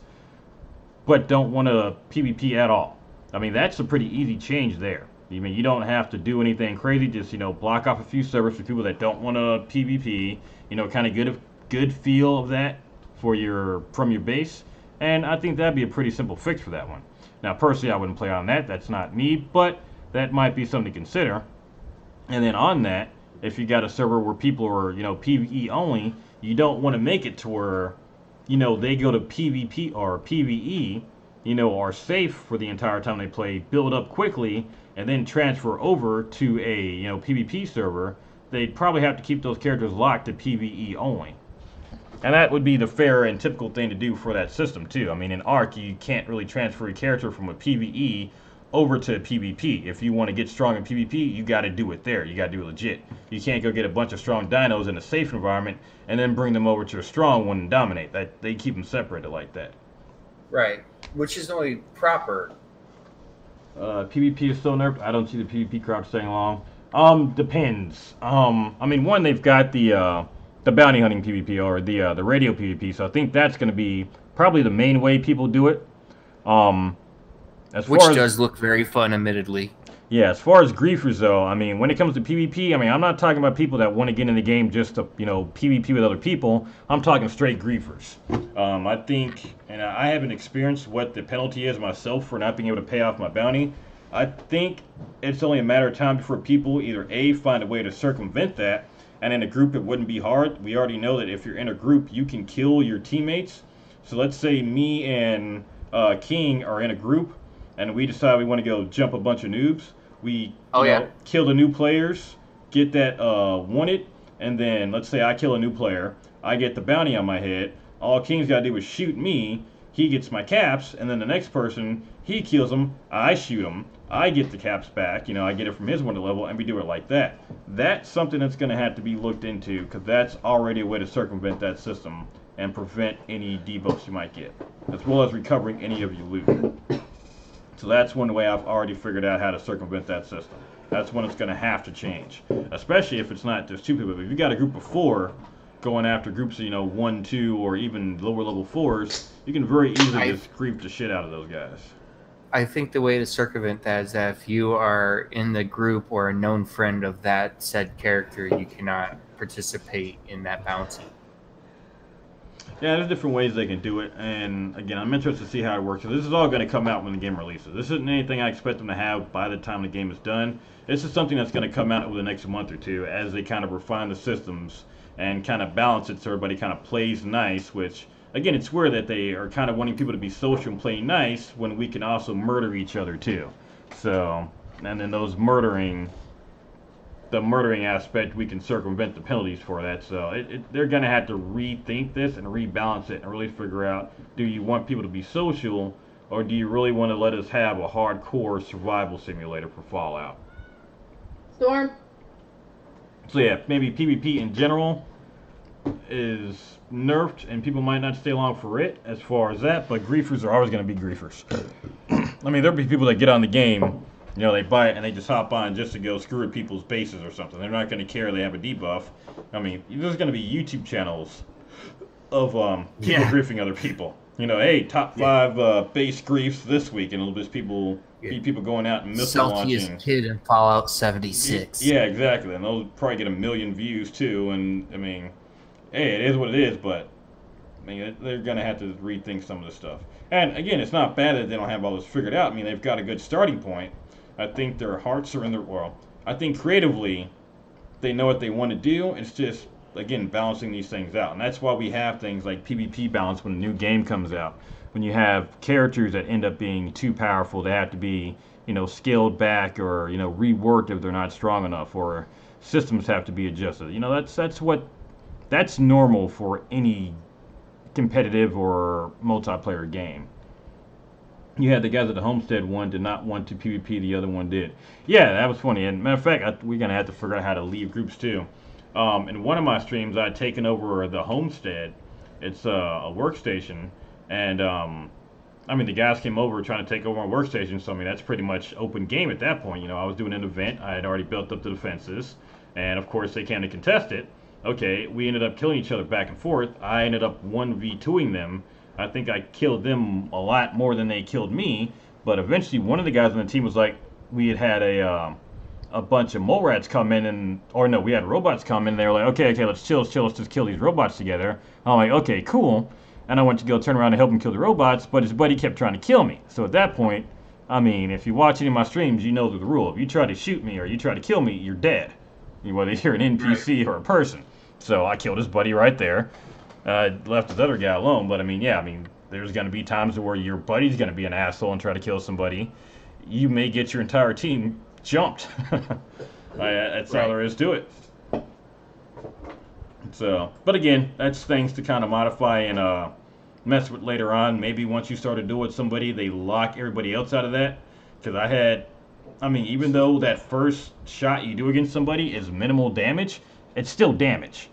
but don't want to PvP at all. I mean, that's a pretty easy change there. I mean, you don't have to do anything crazy, just, block off a few servers for people that don't want to PvP, kind of get a good feel of that from your base, and I think that'd be a pretty simple fix for that one. Now, personally, I wouldn't play on that. That's not me, but that might be something to consider. And then on that, if you got a server where people are, PvE only, you don't want to make it to where, they go to PvP or PvE, are safe for the entire time they play, build up quickly, and then transfer over to a, PvP server. They'd probably have to keep those characters locked to PvE only. And that would be the fair and typical thing to do for that system, too. I mean, in Ark, you can't really transfer a character from a PvE over to PvP. If you want to get strong in PvP, you got to do it there. You got to do it legit. You can't go get a bunch of strong dinos in a safe environment and then bring them over to a strong one and dominate. That they keep them separated like that. Right, which is only proper. PvP is still nerfed. I don't see the PvP crowd staying long. Depends. I mean, one, they've got the bounty hunting PvP or the radio PvP, so I think that's going to be probably the main way people do it. Which does look very fun, admittedly. Yeah, as far as griefers though, I mean, when it comes to PvP, I mean, I'm not talking about people that want to get in the game just to, PvP with other people. I'm talking straight griefers. I think, and I haven't experienced what the penalty is myself for not being able to pay off my bounty. I think it's only a matter of time before people either A, find a way to circumvent that, and in a group it wouldn't be hard. We already know that if you're in a group, you can kill your teammates. So let's say me and King are in a group, and we decide we want to go jump a bunch of noobs. We kill the new players, get that wanted, and then let's say I kill a new player. I get the bounty on my head. All King's got to do is shoot me. He gets my caps, and then the next person, he kills him. I shoot him. I get the caps back. I get it from his wanted level, and we do it like that. That's something that's going to have to be looked into, because that's already a way to circumvent that system and prevent any debuffs you might get, as well as recovering any of your loot. So that's one way I've already figured out how to circumvent that system. That's when it's going to have to change, especially if it's not just two people. If you got a group of 4 going after groups of 1, 2, or even lower level 4s, you can very easily just grief the shit out of those guys. I think the way to circumvent that is that if you are in the group or a known friend of that said character, you cannot participate in that bounty. Yeah, there's different ways they can do it, and again, I'm interested to see how it works. So this is all going to come out when the game releases. This isn't anything I expect them to have by the time the game is done. This is something that's going to come out over the next month or two as they kind of refine the systems and kind of balance it so everybody kind of plays nice, which, again, it's weird that they are kind of wanting people to be social and play nice when we can also murder each other too. So, and then the murdering aspect, we can circumvent the penalties for that. So they're going to have to rethink this and rebalance it and really figure out, do you want people to be social, or do you really want to let us have a hardcore survival simulator for Fallout? Storm. So yeah, maybe PvP in general is nerfed and people might not stay along for it as far as that, but griefers are always going to be griefers. I mean, there'll be people that get on the game, they buy it and they just hop on just to go screw at people's bases or something. They're not going to care they have a debuff. I mean, there's going to be YouTube channels of people griefing other people. Hey, top 5 base griefs this week, and it'll just be people going out and missile launching. Saltiest kid in Fallout 76. Yeah, exactly. And they'll probably get 1 million views too. And I mean, hey, it is what it is, but I mean, they're going to have to rethink some of this stuff. And again, it's not bad that they don't have all this figured out. I mean, they've got a good starting point. I think their hearts are in their I think creatively, they know what they want to do. It's just, again, balancing these things out. And that's why we have things like PvP balance when a new game comes out. When you have characters that end up being too powerful, they have to be, scaled back or, reworked if they're not strong enough, or systems have to be adjusted. That's normal for any competitive or multiplayer game. You had the guys at the Homestead, one did not want to PvP, the other one did. Yeah, that was funny. And matter of fact, we're going to have to figure out how to leave groups too. In one of my streams, I'd taken over the Homestead. It's a workstation. And, I mean, the guys came over trying to take over my workstation. So, I mean, that's pretty much open game at that point. I was doing an event. I had already built up the defenses. And, of course, they came to contest it. Okay, we ended up killing each other back and forth. I ended up 1v2ing them. I think I killed them a lot more than they killed me, but eventually one of the guys on the team was like, we had a bunch of mole rats come in, we had robots come in, and they were like, okay, let's chill, let's just kill these robots together. I'm like, okay, cool. And I went to go turn around and help him kill the robots, but his buddy kept trying to kill me. So at that point, I mean, if you watch any of my streams, you know the rule. If you try to shoot me or you try to kill me, you're dead, whether you're an NPC or a person. So I killed his buddy right there. Left his other guy alone, but I mean, there's going to be times where your buddy's going to be an asshole and try to kill somebody. You may get your entire team jumped. That's all there is to it. So, but again, that's things to kind of modify and mess with later on. Maybe once you start to do it with somebody, they lock everybody else out of that. Because I mean, even though that first shot you do against somebody is minimal damage, it's still damage.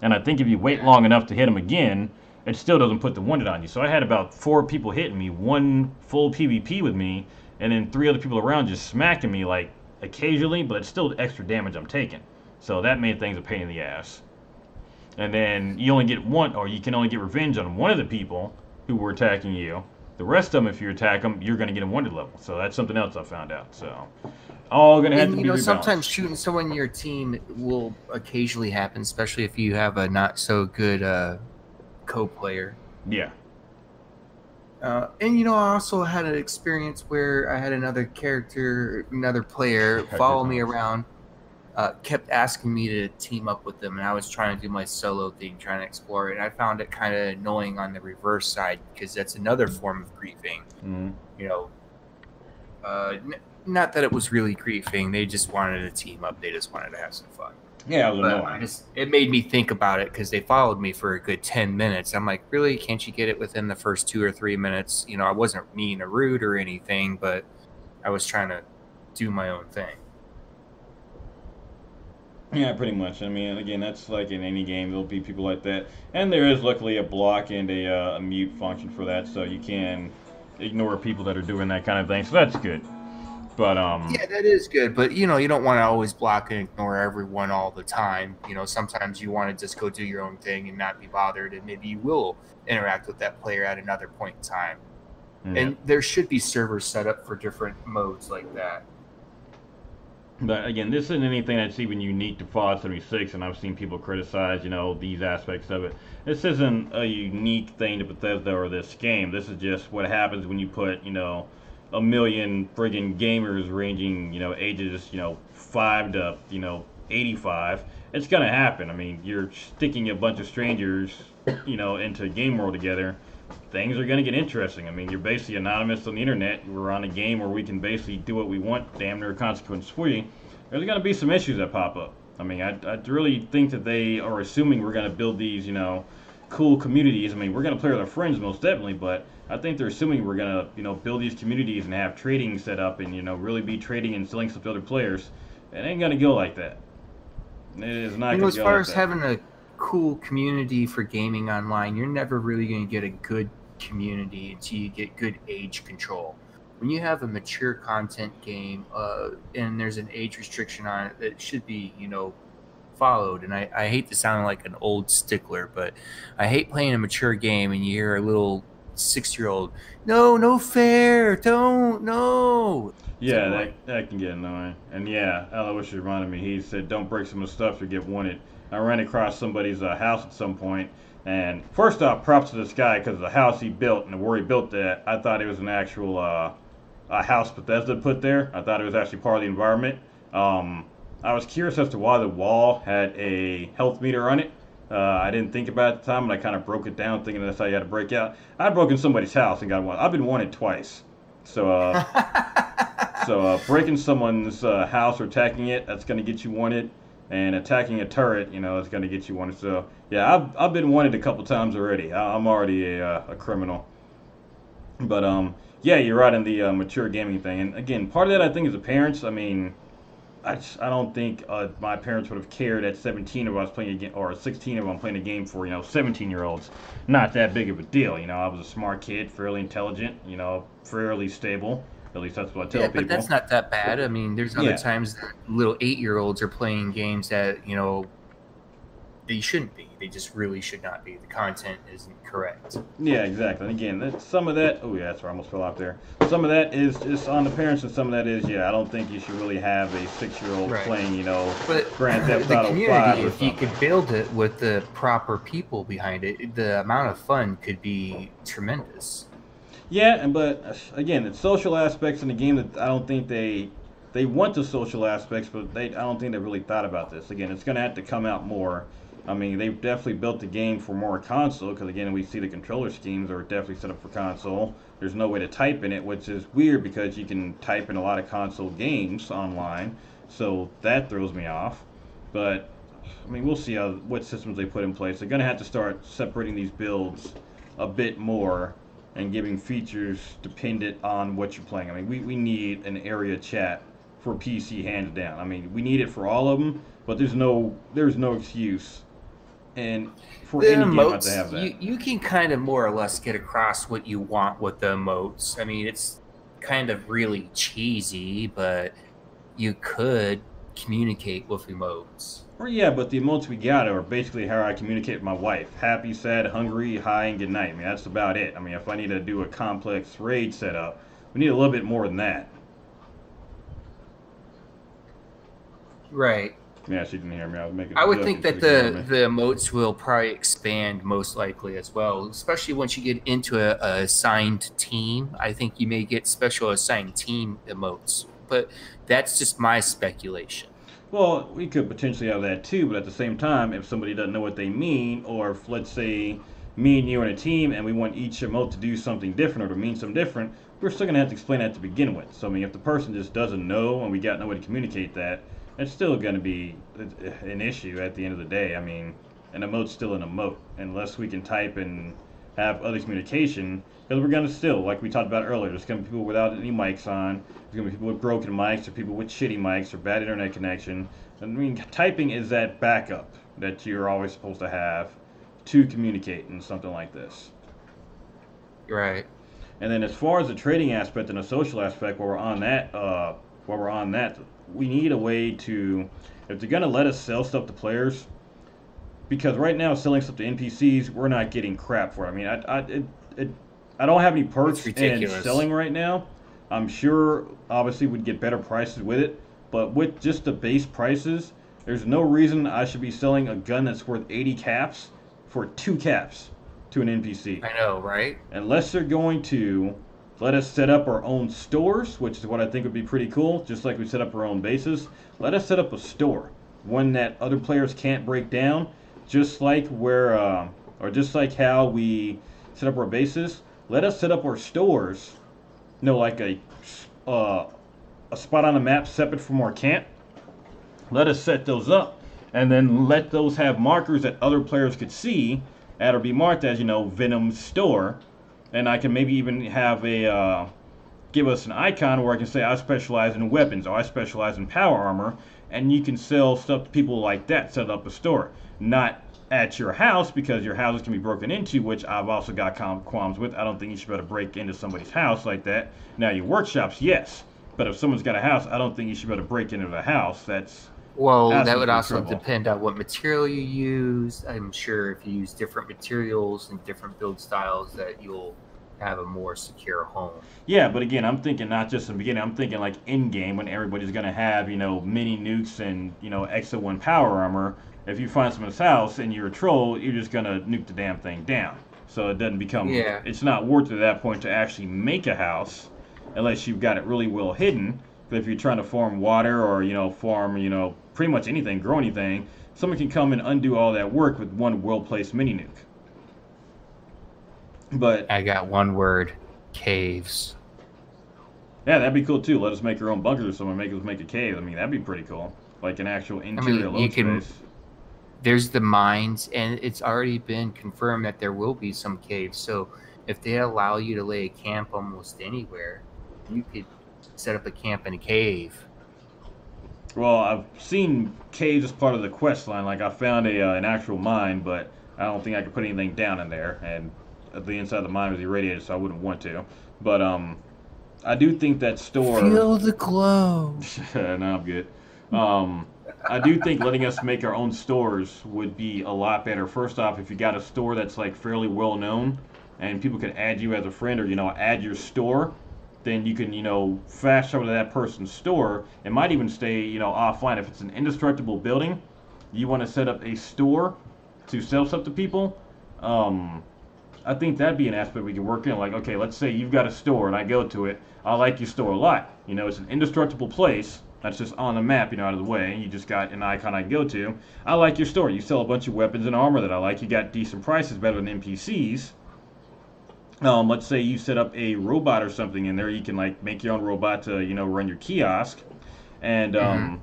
And I think if you wait Yeah. long enough to hit them again, it still doesn't put the wounded on you. So I had about 4 people hitting me, one full PvP with me, and then 3 other people around just smacking me like occasionally, but it's still extra damage I'm taking. So that made things a pain in the ass. And then you only get one, or you can only get revenge on one of the people who were attacking you. The rest of them, if you attack them, you're going to get a wounded level. So that's something else I found out. So all going to have And to you be know, rebalanced. sometimes shooting someone in your team will occasionally happen, especially if you have a not so good co-player. Yeah. And you know, I also had an experience where I had another player follow me around, kept asking me to team up with them, and I was trying to do my solo thing, trying to explore it. And I found it kind of annoying on the reverse side because that's another form of griefing. Mm-hmm. You know, not that it was really griefing; they just wanted to team up. They just wanted to have some fun. Yeah, I was But annoying. it made me think about it because they followed me for a good 10 minutes. I'm like, really? Can't you get it within the first 2 or 3 minutes? You know, I wasn't mean or rude or anything, but I was trying to do my own thing. Yeah, pretty much. I mean, again, that's like in any game, there'll be people like that. And there is luckily a block and a mute function for that, so you can ignore people that are doing that kind of thing. So that's good. But Yeah, that is good. But, you know, you don't want to always block and ignore everyone all the time. You know, sometimes you want to just go do your own thing and not be bothered. And maybe you will interact with that player at another point in time. yeah. And there should be servers set up for different modes like that. But again, this isn't anything that's even unique to Fallout 76, and I've seen people criticize, these aspects of it. This isn't a unique thing to Bethesda or this game. This is just what happens when you put, a million friggin' gamers ranging, ages, 5 to, 85. It's gonna happen. I mean, you're sticking a bunch of strangers, into a game world together. Things are going to get interesting. I mean, you're basically anonymous on the internet. We're on a game where we can basically do what we want, damn near consequence free. There's going to be some issues that pop up. I mean, I really think that they are assuming we're going to build these, cool communities. I mean, we're going to play with our friends most definitely, but I think they're assuming we're going to, build these communities and have trading set up and, really be trading and selling stuff to other players. It ain't going to go like that. It is not You know, going as to go far like as that. having a cool community for gaming online, you're never really going to get a good community until you get good age control. When you have a mature content game and there's an age restriction on it that should be, followed. And I hate to sound like an old stickler, but I hate playing a mature game and you hear a little 6-year-old, no fair, don't, no. Yeah, Like, that can get annoying. And yeah, Aloysius reminded me. He said, "Don't break some of the stuff you get wanted." I ran across somebody's house at some point, and first off, props to this guy because the house he built and where he built that, I thought it was an actual a house Bethesda put there. I thought it was actually part of the environment. I was curious as to why the wall had a health meter on it. I didn't think about it at the time, and I kind of broke it down, thinking that's how you had to break out. I'd broken somebody's house and got one. I've been wanted twice. So, breaking someone's house or attacking it, that's going to get you wanted. And attacking a turret, is going to get you wanted. So, yeah, I've been wanted a couple times already. I'm already a criminal. But, yeah, you're right in the mature gaming thing. And, again, part of that, I think, is the parents. I mean, I don't think my parents would have cared at 17 if I was playing a game, or 16 if I'm playing a game for, 17-year-olds. Not that big of a deal. I was a smart kid, fairly intelligent, fairly stable. At least that's what I tell yeah, people. but that's not that bad. I mean, there's other Yeah. times that little 8-year-olds are playing games that, they shouldn't be. They just really should not be. The content isn't correct. Yeah, exactly. And again, some of that. Oh yeah, that's where I almost fell out there. Some of that is just on the parents, and some of that is I don't think you should really have a 6-year-old Right. playing But Grand Theft the Auto 5 community, or if you something. could build it with the proper people behind it, the amount of fun could be tremendous. Yeah, but again, it's social aspects in the game that I don't think they want the social aspects, but I don't think they really thought about this. Again, it's going to have to come out more. I mean, they've definitely built the game for more console because again, we see the controller schemes are definitely set up for console. There's no way to type in it, which is weird because you can type in a lot of console games online, so that throws me off. But I mean, we'll see what systems they put in place. They're going to have to start separating these builds a bit more and giving features dependent on what you're playing. I mean, we need an area chat for PC hands down. I mean, we need it for all of them, but there's no excuse and for The any game not to emotes, have that. you can kind of more or less get across what you want with the emotes. I mean, it's kind of really cheesy, but you could communicate with emotes. Well, yeah, but the emotes we got are basically how I communicate with my wife. Happy, sad, hungry, high, and good night. I mean, that's about it. I mean, if I need to do a complex raid setup, we need a little bit more than that. Right. Yeah, she didn't hear me. I was making. I would think jokes, that she didn't hear the emotes will probably expand most likely as well, especially once you get into a assigned team. I think you may get special assigned team emotes, but that's just my speculation. Well, we could potentially have that too, but at the same time, if somebody doesn't know what they mean, or if let's say me and you are in a team and we want each emote to do something different or to mean something different, we're still gonna have to explain that to begin with. So I mean, if the person just doesn't know and we got no way to communicate that, it's still gonna be an issue at the end of the day. I mean, an emote's still an emote unless we can type and have other communication. Because we're gonna still, like we talked about earlier, there's gonna be people without any mics on. There's gonna be people with broken mics, or people with shitty mics, or bad internet connection. I mean, typing is that backup that you're always supposed to have to communicate in something like this. Right. And then as far as the trading aspect and the social aspect, while we're on that, we need a way to, if they're gonna let us sell stuff to players, because right now selling stuff to NPCs, we're not getting crap for it. I mean, I don't have any perks It's in ridiculous. selling right now. I'm sure, obviously, we'd get better prices with it, but with just the base prices, there's no reason I should be selling a gun that's worth 80 caps for 2 caps to an NPC. I know, right? Unless they're going to let us set up our own stores, which is what I think would be pretty cool, just like we set up our own bases. Let us set up a store, one that other players can't break down, just like just like how we set up our bases. Let us set up our stores, like a spot on the map separate from our camp. Let us set those up, and then let those have markers that other players could see, that'll be marked as, Venom's store. And I can maybe even have give us an icon where I can say I specialize in weapons, or I specialize in power armor, and you can sell stuff to people like that, set up a store. Not at your house, because your houses can be broken into, which I've also got qualms with. I don't think you should be able to break into somebody's house like that. Now, your workshops, yes. But if someone's got a house, I don't think you should be able to break into the house. Well, that asking would for also trouble. depend on what material you use. I'm sure if you use different materials and different build styles, that you'll have a more secure home. Yeah, but again, I'm thinking not just in the beginning. I'm thinking like in game when everybody's gonna have mini nukes and Exo 1 power armor. If you find someone's house and you're a troll, you're just gonna nuke the damn thing down. So it doesn't become. Yeah. It's not worth it at that point to actually make a house, unless you've got it really well hidden. But if you're trying to farm water or farm pretty much anything, grow anything, someone can come and undo all that work with one well-placed mini nuke. But I got one word: caves. yeah, that'd be cool too. Let us make our own bunkers or something. Make us make a cave. I mean, that'd be pretty cool. Like an actual interior you load can- space. There's the mines, and it's already been confirmed that there will be some caves. So if they allow you to lay a camp almost anywhere, you could set up a camp in a cave. Well, I've seen caves as part of the quest line. Like I found an actual mine, but I don't think I could put anything down in there. And the inside of the mine was irradiated, so I wouldn't want to. But I do think that store. Feel the glow. No, I'm good. I do think letting us make our own stores would be a lot better. First off, if you got a store that's like fairly well known, and people can add you as a friend, or add your store, then you can fast travel to that person's store. It might even stay offline. If it's an indestructible building, you want to set up a store to sell stuff to people. I think that'd be an aspect we could work in. Like, okay, let's say you've got a store and I go to it. I like your store a lot. It's an indestructible place that's just on the map, out of the way. You just got an icon I can go to. I like your store. You sell a bunch of weapons and armor that I like. You got decent prices, better than NPCs. Let's say you set up a robot or something in there. You can like make your own robot to run your kiosk, and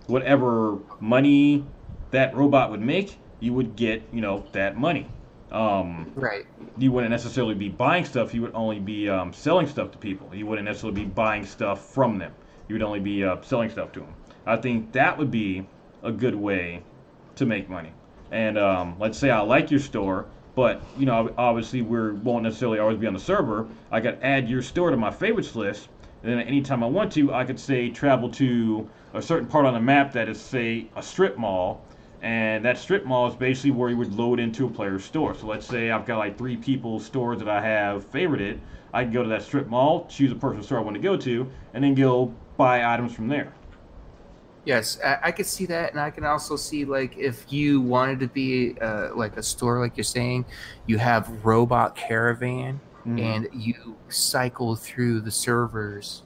whatever money that robot would make, you would get that money. Right. You wouldn't necessarily be buying stuff. You would only be selling stuff to people. You wouldn't necessarily be buying stuff from them. You would only be selling stuff to them. I think that would be a good way to make money. And let's say I like your store, but you know, obviously we won't necessarily always be on the server. I could add your store to my favorites list, and then anytime I want to, I could say travel to a certain part on the map that is, say, a strip mall, and that strip mall is basically where you would load into a player's store. So let's say I've got like 3 people's stores that I have favorited. I can go to that strip mall, choose a personal store I want to go to, and then go buy items from there. Yes, I could see that, and I can also see like if you wanted to be like a store, like you're saying, you have Robot Caravan, and you cycle through the servers,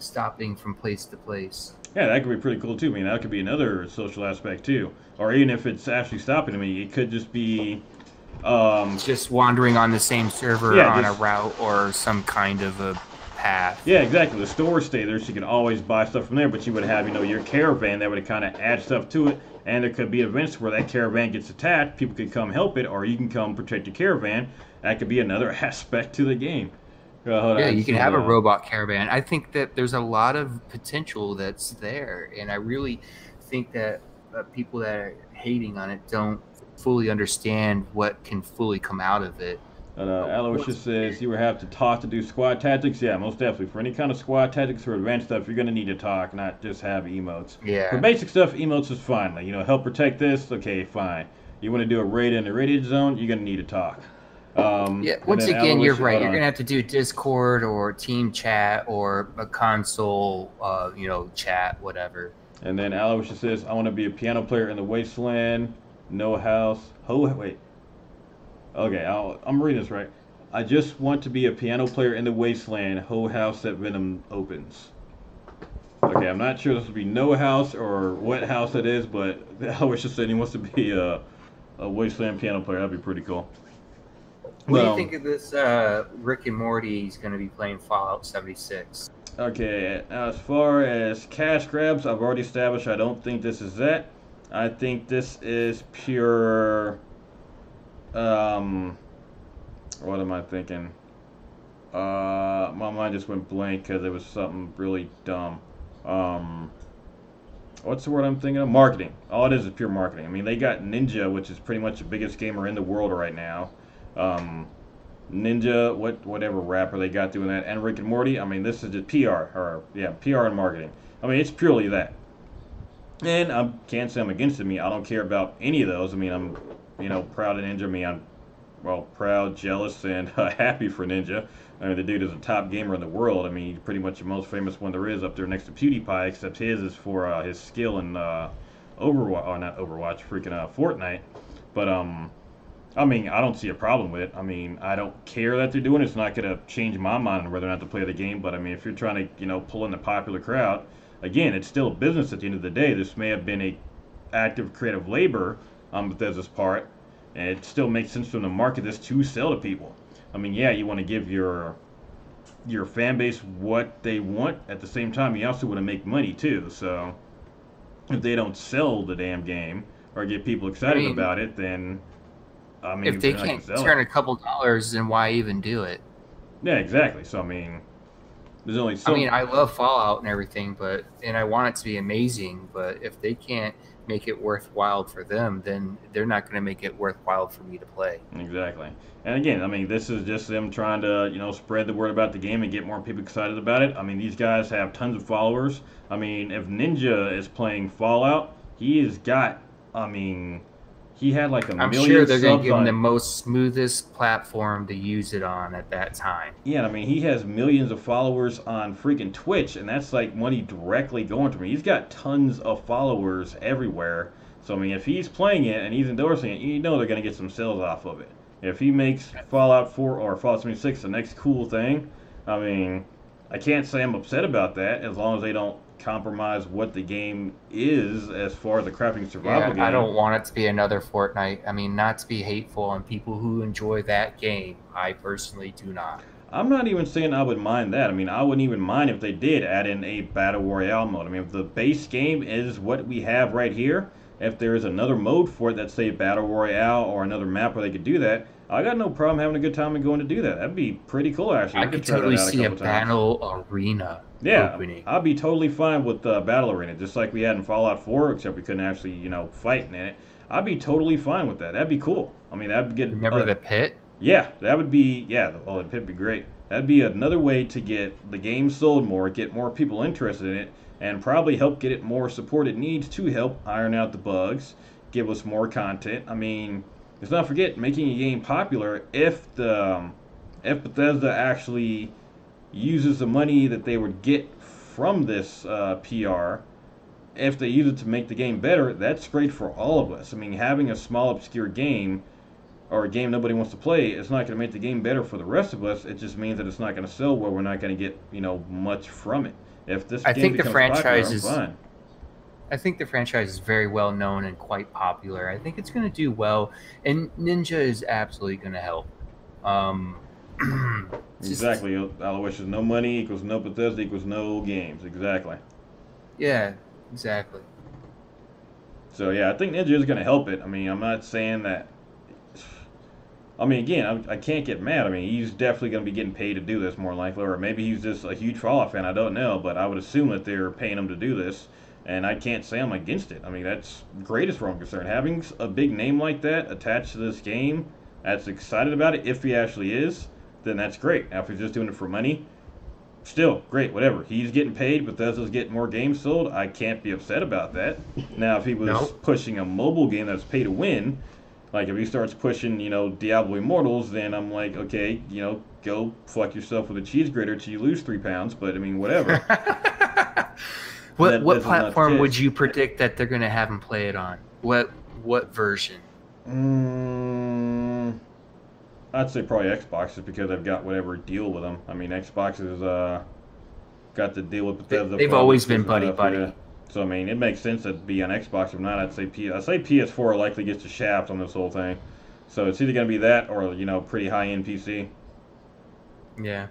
stopping from place to place. Yeah, that could be pretty cool too. I mean, that could be another social aspect too. Or even if it's actually stopping me, it could just be just wandering on the same server, yeah, on a route or some kind of a path. Yeah, exactly. The store stay there, so you can always buy stuff from there. But you would have, you know, your caravan that would kind of add stuff to it, and there could be events where that caravan gets attacked. People could come help it, or you can come protect your caravan. That could be another aspect to the game. Yeah, you can have a robot caravan. I think that there's a lot of potential that's there, and I really think that people that are hating on it don't fully understand what can fully come out of it. Aloysius says you would have to talk to do squad tactics. Yeah, most definitely. For any kind of squad tactics or advanced stuff, you're going to need to talk, not just have emotes. Yeah. For basic stuff, emotes is fine. Like, you know, help protect this, okay, fine. You want to do a raid in the radiant zone, you're going to need to talk. Yeah, once again, you're right. You're going to have to do Discord or team chat or a console, you know, chat, whatever. And then Aloysius says, I want to be a piano player in the wasteland, no house. Oh, wait. Okay, I'm reading this right. I just want to be a piano player in the wasteland, ho house that Venom opens. Okay, I'm not sure this will be no house or what house it is, but Aloysius said he wants to be a wasteland piano player. That'd be pretty cool. What do you think of this Rick and Morty's going to be playing Fallout 76? Okay, as far as cash grabs, I've already established I don't think this is that. I think this is pure... what am I thinking? My mind just went blank because it was something really dumb. What's the word I'm thinking of? Marketing. All it is pure marketing. I mean, they got Ninja, which is pretty much the biggest gamer in the world right now. Ninja, whatever rapper they got doing that, and Rick and Morty. I mean, this is just PR, PR and marketing. I mean, it's purely that. And I can't say I'm against it. I mean, I don't care about any of those. I mean, I'm, you know, proud of Ninja. I mean, I'm, well, proud, jealous, and happy for Ninja. I mean, the dude is a top gamer in the world. I mean, he's pretty much the most famous one there is up there next to PewDiePie, except his is for his skill in Overwatch, or not Overwatch, freaking Fortnite. But, I mean, I don't see a problem with it. I mean, I don't care that they're doing it. It's not going to change my mind on whether or not to play the game. But, I mean, if you're trying to, you know, pull in the popular crowd, again, it's still a business at the end of the day. This may have been a active creative labor on Bethesda's part, and it still makes sense for them to market this to sell to people. I mean, yeah, you want to give your fan base what they want. At the same time, you also want to make money, too. So, if they don't sell the damn game or get people excited about it, then... I mean, if they can't turn a couple dollars, then why even do it? Yeah, exactly. So I mean, there's only so. I mean, I love Fallout and everything, and I want it to be amazing. But if they can't make it worthwhile for them, then they're not going to make it worthwhile for me to play. Exactly. And again, I mean, this is just them trying to, you know, spread the word about the game and get more people excited about it. I mean, these guys have tons of followers. I mean, if Ninja is playing Fallout, he has got, I mean. He had like I'm sure they're going to give him the most smoothest platform to use it on at that time. Yeah, I mean, he has millions of followers on freaking Twitch, and that's like money directly going to me. He's got tons of followers everywhere. So, I mean, if he's playing it and he's endorsing it, you know they're going to get some sales off of it. If he makes Fallout 4 or Fallout 76 the next cool thing, I mean, I can't say I'm upset about that as long as they don't compromise what the game is as far as the crafting survival game. I don't want it to be another Fortnite. I mean, not to be hateful on people who enjoy that game. I personally do not. I'm not even saying I would mind that. I mean, I wouldn't even mind if they did add in a Battle Royale mode. I mean, if the base game is what we have right here, if there is another mode for it, that's say Battle Royale or another map where they could do that, I got no problem having a good time and going to do that. That'd be pretty cool, actually. I could totally see a battle arena opening. I'd be totally fine with Battle Arena, just like we had in Fallout 4, except we couldn't actually, fight in it. I'd be totally fine with that. That'd be cool. I mean, that'd get... Remember the pit? Yeah, that would be... Yeah, the pit would be great. That'd be another way to get the game sold more, get more people interested in it, and probably help get it more support it needs to help iron out the bugs, give us more content. I mean, let's not forget, making a game popular, if Bethesda actually uses the money that they would get from this PR, if they use it to make the game better, that's great for all of us. I mean, having a small, obscure game, or a game nobody wants to play, it's not going to make the game better for the rest of us. It just means that it's not going to sell well. We're not going to get, much from it. If this game becomes popular, I think the franchise is very well known and quite popular. I think it's going to do well, and Ninja is absolutely going to help. Exactly. Aloysius, no money equals no Bethesda equals no games. Exactly. Yeah, exactly. So yeah, I think Ninja is going to help it. I mean, I'm not saying that. I mean, again, I can't get mad. I mean, he's definitely going to be getting paid to do this more likely, or maybe he's just a huge Fallout fan. I don't know, but I would assume that they're paying him to do this, and I can't say I'm against it. I mean, that's great as far as I'm concerned. Having a big name like that attached to this game that's excited about it, if he actually is, then that's great. Now, if he's just doing it for money, still, great, whatever. He's getting paid, Bethesda's getting more games sold. I can't be upset about that. Now, if he was pushing a mobile game that's pay to win, like if he starts pushing, Diablo Immortals, then I'm like, okay, go fuck yourself with a cheese grater till you lose 3 pounds. But I mean, whatever. What platform would you predict that they're going to have him play it on? What version? I'd say probably Xbox, just because I've got whatever deal with them. I mean, Xbox has got the deal with Bethesda. They've always been buddy. Yeah. So, I mean, it makes sense that'd be on Xbox. If not, I'd say PS4 likely gets the shaft on this whole thing. So it's either going to be that or, pretty high-end PC. Yeah.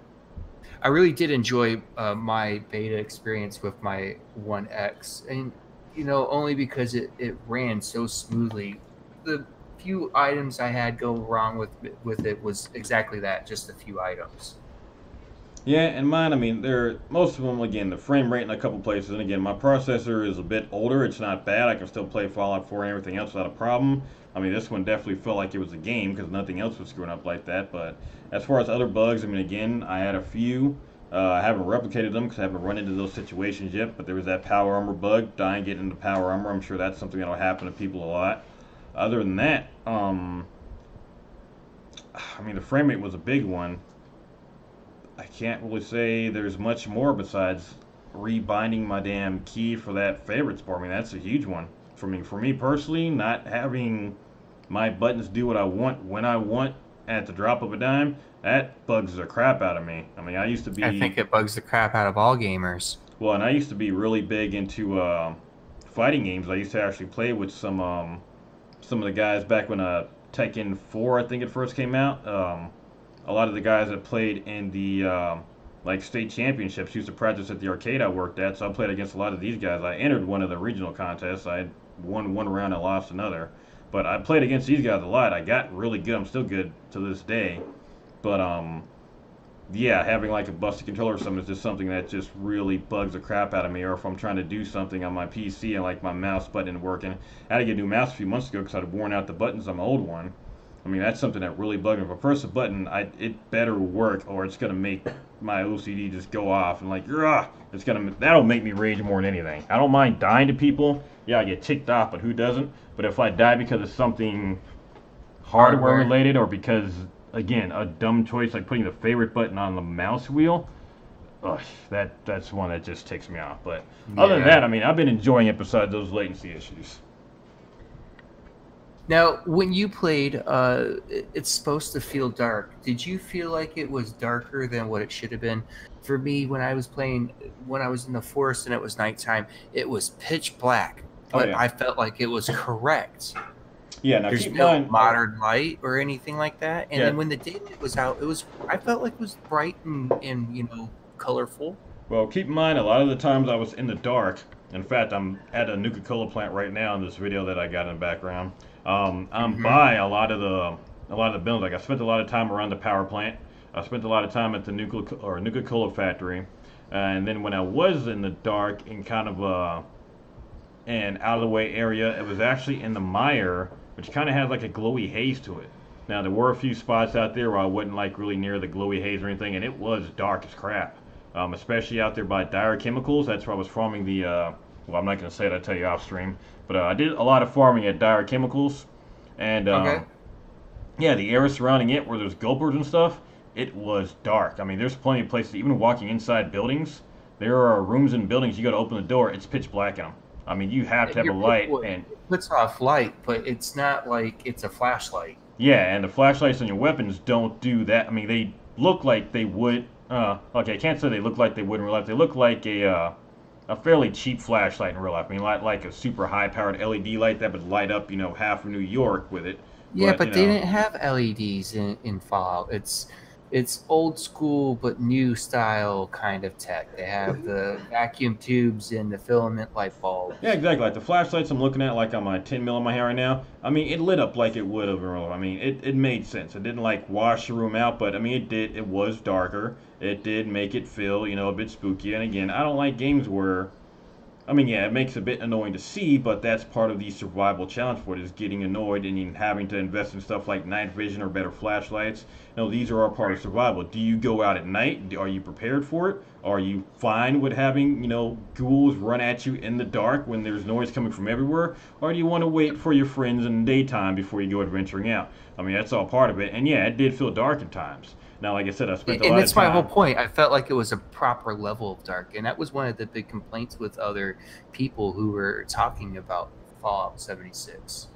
I really did enjoy my beta experience with my One X. And, only because it ran so smoothly. The few items I had go wrong with it was exactly that, just a few items. Yeah, and mine, I mean, most of them, again, the frame rate in a couple places, and again, my processor is a bit older. It's not bad. I can still play Fallout 4 and everything else without a problem. I mean, this one definitely felt like it was a game because nothing else was screwing up like that. But as far as other bugs, I mean, again, I had a few. I haven't replicated them because I haven't run into those situations yet, but there was that power armor bug, dying getting into power armor. I'm sure that's something that'll happen to people a lot. Other than that, I mean, the frame rate was a big one. I can't really say there's much more besides rebinding my damn key for that favorites bar. I mean, that's a huge one. For me personally, not having my buttons do what I want when I want at the drop of a dime, that bugs the crap out of me. I mean, I think it bugs the crap out of all gamers. Well, and I used to be really big into fighting games. I used to actually play with some of the guys back when Tekken 4, I think it first came out. A lot of the guys that played in the state championships used to practice at the arcade I worked at, so I played against a lot of these guys. I entered one of the regional contests. I won one round and lost another. But I played against these guys a lot. I got really good. I'm still good to this day. But yeah, having like a busted controller or something is just something that just really bugs the crap out of me. Or if I'm trying to do something on my PC and like my mouse button isn't working. I had to get a new mouse a few months ago because I'd worn out the buttons on my old one. I mean, that's something that really bugged me. If I press a button, it better work, or it's gonna make my OCD just go off and that'll make me rage more than anything. I don't mind dying to people. Yeah, I get ticked off, but who doesn't? But if I die because of something hardware related, or because again a dumb choice like putting the favorite button on the mouse wheel, that's one that just ticks me off. But other than that, I mean, I've been enjoying it besides those latency issues. Now, when you played, it's supposed to feel dark. Did you feel like it was darker than what it should have been? For me, when I was playing, when I was in the forest and it was nighttime, it was pitch black. But I felt like it was correct. Yeah, now there's no modern light or anything like that. And then when the daylight was out, I felt like it was bright and colorful. Well, keep in mind, a lot of the times I was in the dark, In fact, I'm at a Nuka-Cola plant right now in this video that I got in the background. I'm Hmm. by a lot of the buildings. Like I spent a lot of time around the power plant. I spent a lot of time at the Nuka-Cola factory, and then when I was in the dark in kind of an out of the way area, it was actually in the mire, which kind of had like a glowy haze to it. Now there were a few spots out there where I wasn't like really near the glowy haze or anything, and it was dark as crap. Especially out there by Dire Chemicals. That's where I was farming the. Well, I'm not gonna say it. I'll tell you off stream. But I did a lot of farming at Dire Chemicals, and Okay. yeah, the area surrounding it, where there's gulpers and stuff, it was dark. I mean, there's plenty of places. Even walking inside buildings, there are rooms in buildings. You got to open the door. It's pitch black in them. I mean, you have to have a light, and It puts off light, but it's not like it's a flashlight. yeah, and the flashlights on your weapons don't do that. I mean, they look like they would. Okay, I can't say they look like they would in real life. They look like a fairly cheap flashlight in real life. I mean, like a super high-powered LED light that would light up, half of New York with it. Yeah, But but they didn't have LEDs in Fallout. It's old school but new style kind of tech. They have the vacuum tubes and the filament light bulbs. yeah, exactly. Like the flashlights I'm looking at, like on my 10 mil in my hair right now. I mean, it lit up like it would have. I mean, it made sense. It didn't like wash the room out, but I mean, it did. It was darker. It did make it feel, a bit spooky. And again, I don't like games where I mean, yeah, it makes it a bit annoying to see, but that's part of the survival challenge for it is getting annoyed and having to invest in stuff like night vision or better flashlights. These are all part of survival. Do you go out at night? Are you prepared for it? Are you fine with having, ghouls run at you in the dark when there's noise coming from everywhere? Or do you want to wait for your friends in the daytime before you go adventuring out? I mean, that's all part of it. And yeah, it did feel dark at times. Now, like I said, I spent a And lot of that's my whole time. point. I felt like it was a proper level of dark, and that was one of the big complaints with other people who were talking about Fallout 76,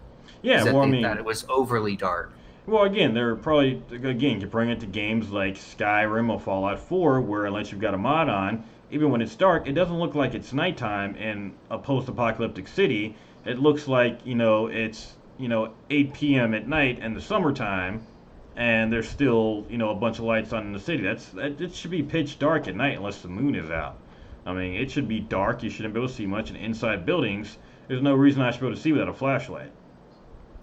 is Yeah, that well, I they thought mean, it was overly dark. Well, again, they're probably again comparing it to games like Skyrim or Fallout 4, where unless you've got a mod on, even when it's dark, it doesn't look like it's nighttime in a post-apocalyptic city. It looks like it's 8 p.m. at night in the summertime, and there's still a bunch of lights on in the city. It should be pitch dark at night unless the moon is out. I mean, it should be dark. You shouldn't be able to see much. And inside buildings, there's no reason I should be able to see without a flashlight.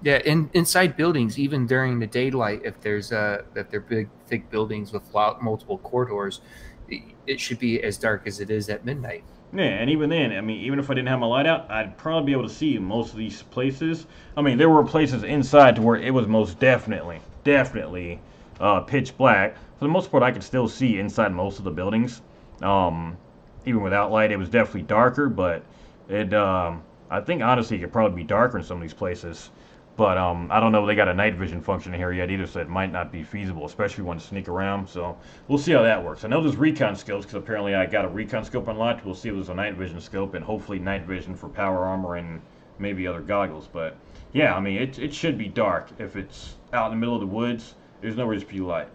Yeah, inside buildings, even during the daylight, if they're big, thick buildings with multiple corridors, it should be as dark as it is at midnight. Yeah, and even then, I mean, even if I didn't have my light out, I'd probably be able to see most of these places. I mean, there were places inside to where it was most definitely pitch black. For the most part, I could still see inside most of the buildings. Um, Even without light, it was definitely darker, but I think honestly, it could probably be darker in some of these places. But I don't know. They got a night vision function in here yet either, so it might not be feasible, especially if you want to sneak around. So we'll see how that works. I know there's recon skills because apparently I got a recon scope unlocked. We'll see if there's a night vision scope and hopefully night vision for power armor and maybe other goggles. But yeah, I mean it should be dark if it's out in the middle of the woods. There's no reason for you light.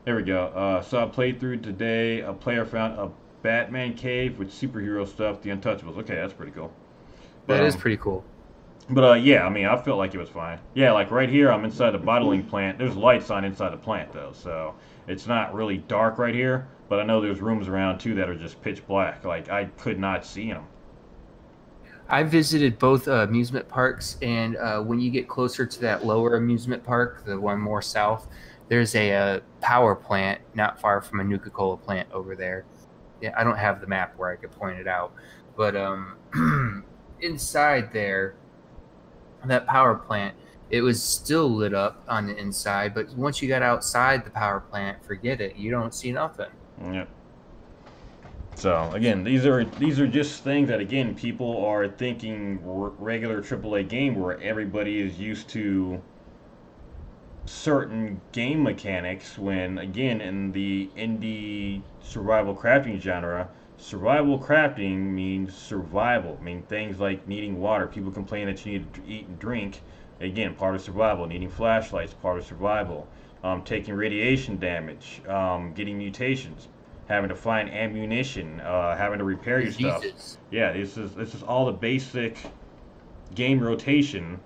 There we go. Saw a playthrough today. A player found a Batman cave with superhero stuff. The Untouchables. Okay, that's pretty cool. But That is pretty cool. yeah, I mean, I felt like it was fine. Yeah, like right here, I'm inside the bottling plant. There's lights on inside the plant though, so it's not really dark right here. But I know there's rooms around too that are just pitch black. Like I could not see them. I visited both amusement parks, and when you get closer to that lower amusement park, the one more south, there's a power plant not far from a Nuka-Cola plant over there. Yeah, I don't have the map where I could point it out, but inside there, that power plant, it was still lit up on the inside, but once you got outside the power plant, forget it. You don't see nothing. Yeah. So again, these are just things that again people are thinking regular AAA game where everybody is used to certain game mechanics when again in the indie survival crafting genre, survival crafting means survival. I mean things like needing water. People complain that you need to eat and drink. Again, part of survival. Needing flashlights, part of survival. Taking radiation damage, getting mutations, having to find ammunition, having to repair your stuff. Diseases. Yeah, this is all the basic game rotation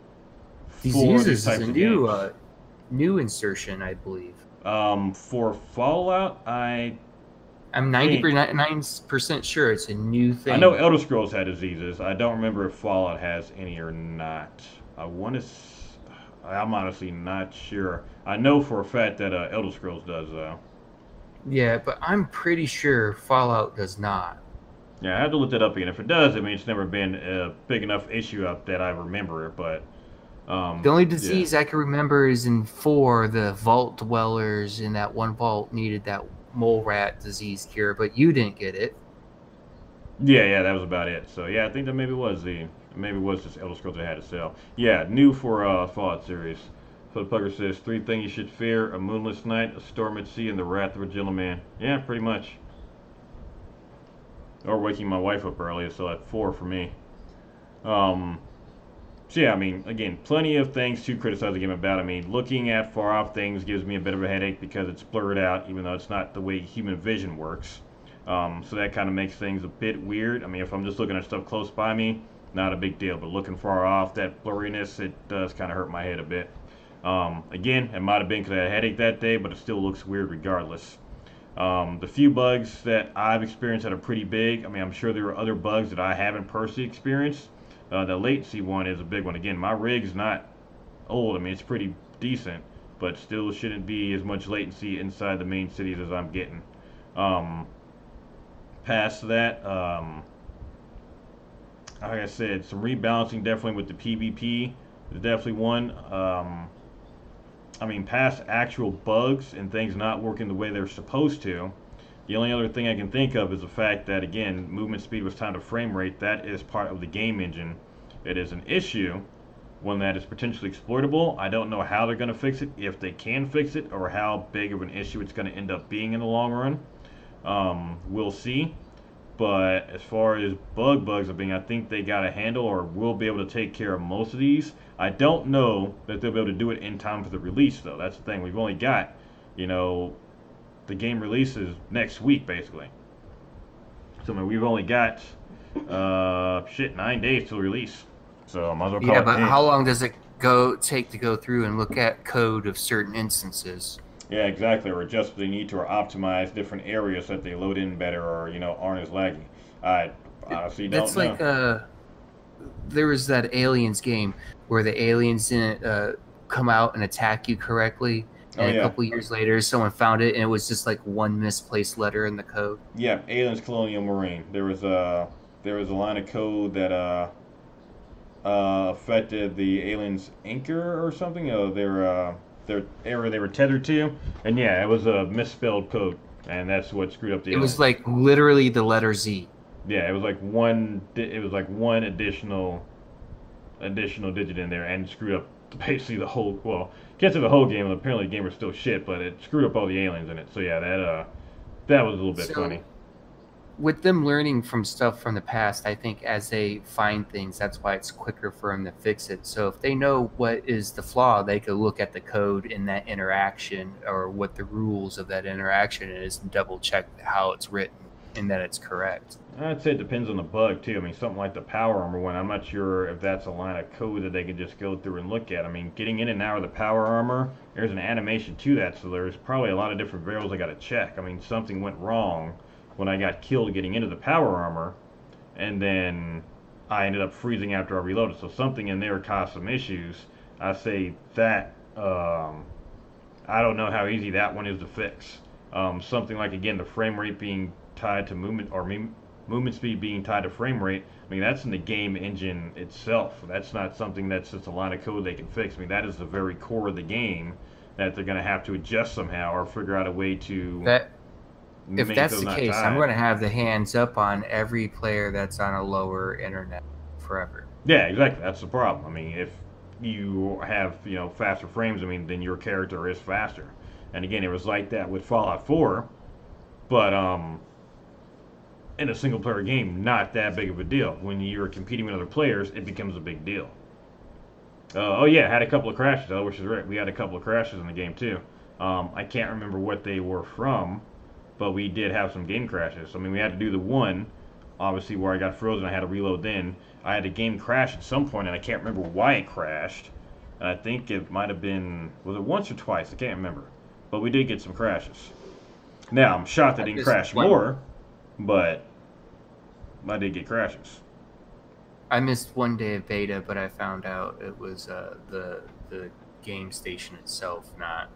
for these Diseases is types a of games. new insertion, I believe. For Fallout, I'm 99% sure it's a new thing. I know Elder Scrolls had diseases. I don't remember if Fallout has any or not. I'm honestly not sure. I know for a fact that Elder Scrolls does, though. Yeah, but I'm pretty sure Fallout does not. Yeah, I have to look that up again. If it does, I mean, it's never been a big enough issue up that I remember it, but... the only disease I can remember is in 4, the vault dwellers in that one vault needed that mole rat disease cure, but you didn't get it. Yeah, that was about it. So yeah, I think that maybe was just Elder Scrolls that had to sell. Yeah, new for Fallout series. So the plugger says 3 things you should fear: a moonless night, a storm at sea, and the wrath of a gentleman. Yeah, pretty much. Or waking my wife up early, so that's 4 for me. So yeah, I mean, again, plenty of things to criticize the game about. I mean, looking at far off things gives me a bit of a headache because it's blurred out, even though it's not the way human vision works. So that kind of makes things a bit weird. I mean, if I'm just looking at stuff close by me, not a big deal. But looking far off, that blurriness, it does kind of hurt my head a bit. Again, it might have been because I had a headache that day, but it still looks weird regardless. The few bugs that I've experienced that are pretty big, I mean, I'm sure there are other bugs that I haven't personally experienced. The latency one is a big one. Again, my rig's not old. I mean, it's pretty decent, but still shouldn't be as much latency inside the main cities as I'm getting. Past that, like I said, some rebalancing definitely with the PvP is definitely one. I mean, past actual bugs and things not working the way they're supposed to, the only other thing I can think of is the fact that, again, movement speed was timed to frame rate. That is part of the game engine. It is an issue, one that is potentially exploitable. I don't know how they're going to fix it, if they can fix it, or how big of an issue it's going to end up being in the long run. We'll see. But as far as bugs, I mean, I think they got a handle or will be able to take care of most of these. I don't know that they'll be able to do it in time for the release, though. That's the thing. We've only got, the game releases next week, basically. So I mean, we've only got 9 days till release. So I might as well call it. Yeah, but how long does it take to go through and look at code of certain instances? Yeah, exactly. Or adjust what they need to, or optimize different areas so that they load in better, or aren't as laggy. I honestly don't know. It's like there was that Aliens game where the aliens didn't come out and attack you correctly. And a couple years later, someone found it, and it was just like one misplaced letter in the code. Yeah, Aliens Colonial Marine. There was a line of code that affected the aliens' anchor or something. Their area they were tethered to, and yeah, it was a misspelled code, and that's what screwed up the. It was like literally the letter Z. Yeah, it was like one. It was like one additional digit in there, and screwed up basically the whole. Well, can't say the whole game. Apparently, the game was still shit, but it screwed up all the aliens in it. So yeah, that was a little bit funny. With them learning from stuff from the past, I think as they find things, that's why it's quicker for them to fix it. So if they know what is the flaw, they could look at the code in that interaction or what the rules of that interaction is and double check how it's written and that it's correct. I'd say it depends on the bug too. I mean, something like the power armor one, I'm not sure if that's a line of code that they can just go through and look at. I mean, getting in and out of the power armor, there's an animation to that, so there's probably a lot of different variables I got to check. I mean, something went wrong when I got killed getting into the power armor, and then I ended up freezing after I reloaded. So something in there caused some issues. I say that I don't know how easy that one is to fix. Something like, again, the frame rate being tied to movement, or movement speed being tied to frame rate. I mean, that's in the game engine itself. That's not something that's just a line of code they can fix. I mean, that is the very core of the game that they're going to have to adjust somehow or figure out a way to. If that's the case, I'm going to have the hands up on every player that's on a lower internet forever. Yeah, exactly. That's the problem. I mean, if you have, faster frames, I mean, then your character is faster. And again, it was like that with Fallout 4, but in a single-player game, not that big of a deal. When you're competing with other players, it becomes a big deal. Had a couple of crashes. I wish I was right. We had a couple of crashes in the game, too. I can't remember what they were from, but we did have some game crashes. I mean, we had to do the one, obviously, where I got frozen. I had to reload then. I had a game crash at some point, and I can't remember why it crashed. And I think it might have been, was it once or twice? I can't remember. But we did get some crashes. Now, I'm shocked they I didn't missed crash one. more, but I did get crashes. I missed one day of beta, but I found out it was the game station itself, not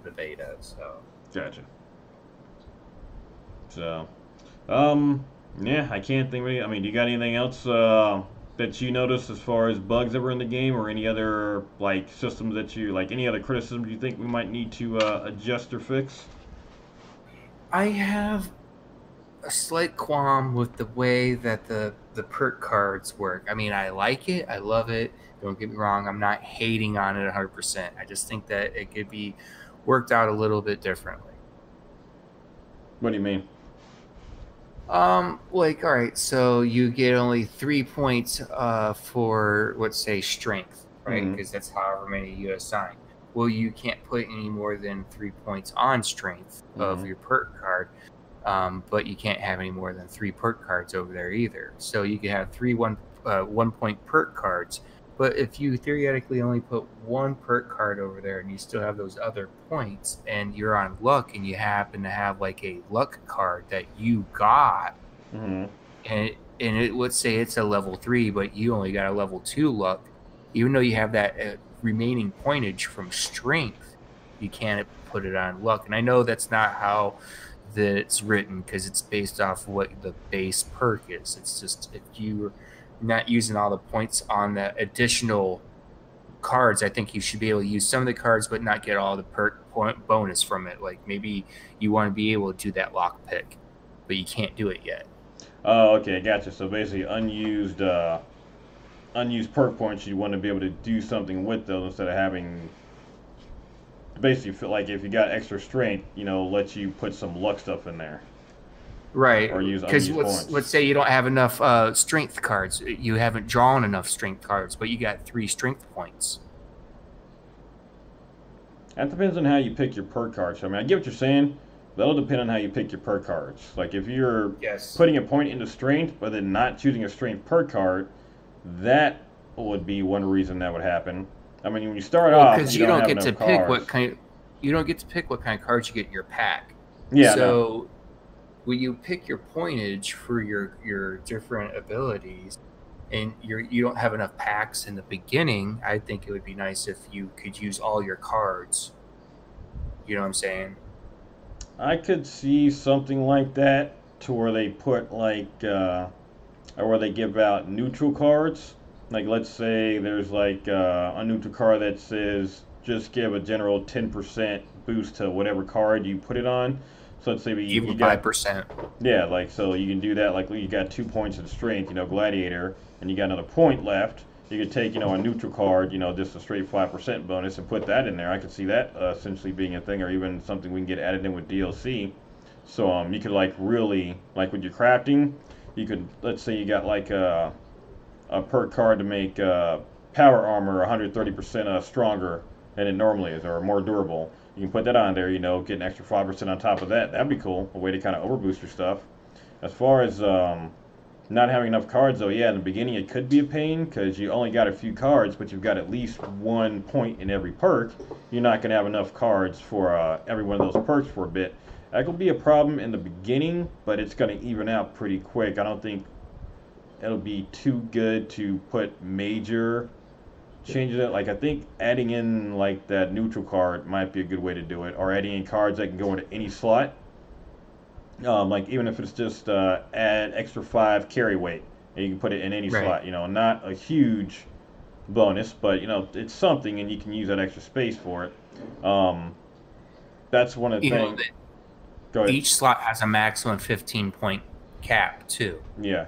the beta. So Gotcha. So, yeah, I can't think of any. I mean, do you got anything else that you noticed as far as bugs that were in the game, or any other like systems that you like, any other criticisms you think we might need to adjust or fix? I have a slight qualm with the way that the perk cards work. I mean, I like it, I love it. Don't get me wrong, I'm not hating on it 100%. I just think that it could be worked out a little bit differently. What do you mean? Like, all right, so you get only 3 points for, let's say, strength, right? Because that's however many you assign. Well, you can't put any more than 3 points on strength of your perk card, but you can't have any more than 3 perk cards over there either. So you can have 1 point perk cards, but if you theoretically only put 1 perk card over there and you still have those other points and you're on luck and you happen to have like a luck card that you got, and let's say it's a level 3, but you only got a level 2 luck, even though you have that remaining pointage from strength, you can't put it on luck. And I know that's not how that it's written, because it's based off what the base perk is. It's just if you're not using all the points on the additional cards, I think you should be able to use some of the cards but not get all the perk point bonus from it. Like maybe you want to be able to do that lock pick, but you can't do it yet. Oh, okay, gotcha. So basically, unused perk points, you want to be able to do something with those instead of having. Basically, feel like if you got extra strength, let you put some luck stuff in there. Right. Or use because unused points. let's say you don't have enough strength cards. You haven't drawn enough strength cards, but you got 3 strength points. That depends on how you pick your perk cards. I mean, I get what you're saying. That'll depend on how you pick your perk cards. Like if you're putting a point into strength, but then not choosing a strength perk card, that would be one reason that would happen. I mean, when you start off, because you don't get to pick what kind. You don't get to pick what kind of cards you get in your pack. Yeah. So when you pick your pointage for your different abilities, and you don't have enough packs in the beginning, I think it would be nice if you could use all your cards. You know what I'm saying? I could see something like that, to where they put like, or where they give out neutral cards. Like let's say there's like a neutral card that says just give a general 10% boost to whatever card you put it on. So let's say you got 5%. Yeah, like so you can do that. Like you got 2 points in strength, Gladiator, and you got another point left. You could take, a neutral card, just a straight 5% bonus, and put that in there. I could see that essentially being a thing, or even something we can get added in with DLC. So you could like really, like with your crafting, you could, let's say you got like a perk card to make power armor 130% stronger than it normally is, or more durable. You can put that on there, get an extra 5% on top of that. That'd be cool, a way to kind of overboost your stuff. As far as not having enough cards, though, yeah, in the beginning it could be a pain, because you only got a few cards, but you've got at least 1 point in every perk. You're not going to have enough cards for every one of those perks for a bit. That could be a problem in the beginning, but it's going to even out pretty quick. I don't think it'll be too good to put major changes in it. Like I think adding in like that neutral card might be a good way to do it, or adding in cards that can go into any slot. Like even if it's just add extra 5 carry weight, and you can put it in any slot. Not a huge bonus, but it's something, and you can use that extra space for it. That's one of the things. Go ahead. Each slot has a maximum 15-point cap too. Yeah.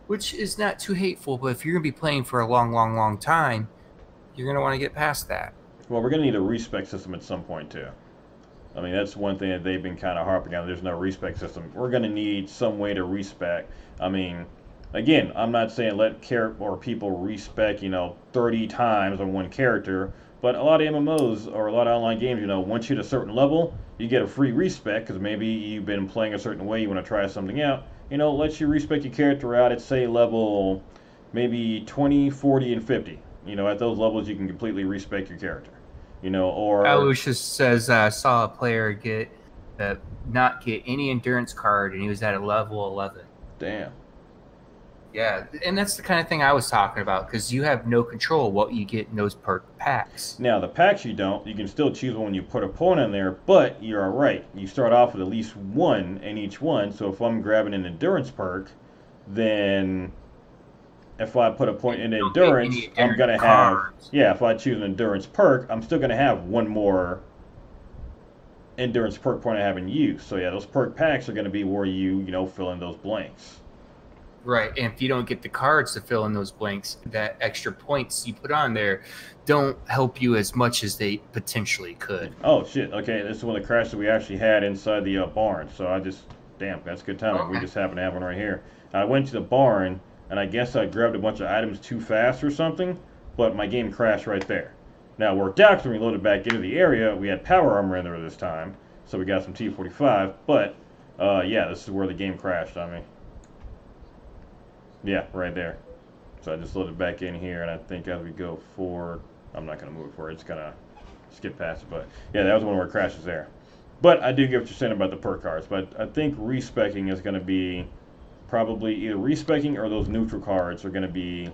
Which is not too hateful, but if you're going to be playing for a long time, you're going to want to get past that. Well, we're going to need a respec system at some point, too. I mean, that's one thing that they've been kind of harping on. There's no respec system. We're going to need some way to respec. I mean, again, I'm not saying let people respec, 30 times on one character, but a lot of MMOs or a lot of online games, once you hit a certain level, you get a free respec, because maybe you've been playing a certain way, you want to try something out. Lets you respec your character out at, say, level maybe 20, 40, and 50. At those levels, you can completely respec your character. Or... Alucius says, I saw a player get not get any endurance card, and he was at a level 11. Damn. Yeah, and that's the kind of thing I was talking about, because you have no control what you get in those perk packs. Now, the packs you don't. You can still choose one when you put a point in there, but you're all right. You start off with at least one in each one, so if I'm grabbing an endurance perk, then if I put a point in endurance, I'm going to have... Yeah, if I choose an endurance perk, I'm still going to have one more endurance perk point I have in use. So yeah, those perk packs are going to be where you fill in those blanks. Right, and if you don't get the cards to fill in those blanks, that extra points you put on there don't help you as much as they potentially could. Oh shit! Okay, this is one of the crashes we actually had inside the barn. So damn, that's good timing. Okay. We just happen to have one right here. I went to the barn, and I guess I grabbed a bunch of items too fast or something, but my game crashed right there. Now, it worked out because when we loaded back into the area, we had power armor in there this time, so we got some T45, but yeah, this is where the game crashed on me. Yeah, right there. So I just loaded back in here, and I think as we go forward, I'm not going to move it forward, it's going to skip past it, but yeah, that was one of our crashes there. But I do get what you're saying about the perk cards, but I think respecking is going to be probably either respecking or those neutral cards are going to be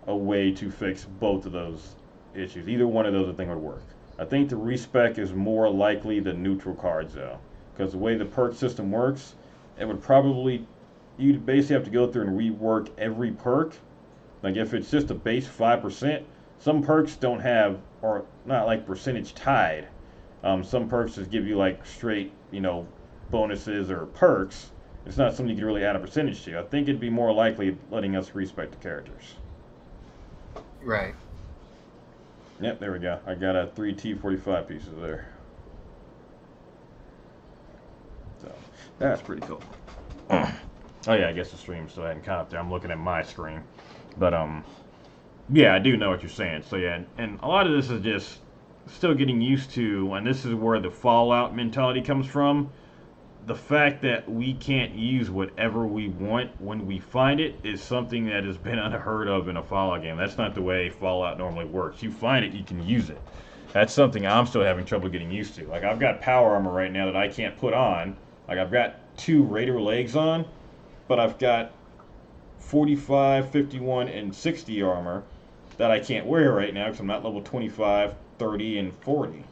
a way to fix both of those issues. Either one of those I think would work. I think the respec is more likely the neutral cards though, because the way the perk system works, it would probably... You'd basically have to go through and rework every perk. Like if it's just a base 5%, some perks don't have, or not like percentage tied. Some perks just give you like straight, bonuses or perks. It's not something you can really add a percentage to. I think it'd be more likely letting us respect the characters. Right. Yep, there we go. I got a 3 T45 pieces there. So, that's pretty cool. Oh yeah, I guess the stream still hadn't caught up there. I'm looking at my screen. But, yeah, I do know what you're saying. So yeah, and a lot of this is just still getting used to, and this is where the Fallout mentality comes from. The fact that we can't use whatever we want when we find it is something that has been unheard of in a Fallout game. That's not the way Fallout normally works. You find it, you can use it. That's something I'm still having trouble getting used to. Like, I've got power armor right now that I can't put on. Like, I've got 2 Raider legs on, but I've got 45, 51, and 60 armor that I can't wear right now because I'm not level 25, 30, and 40.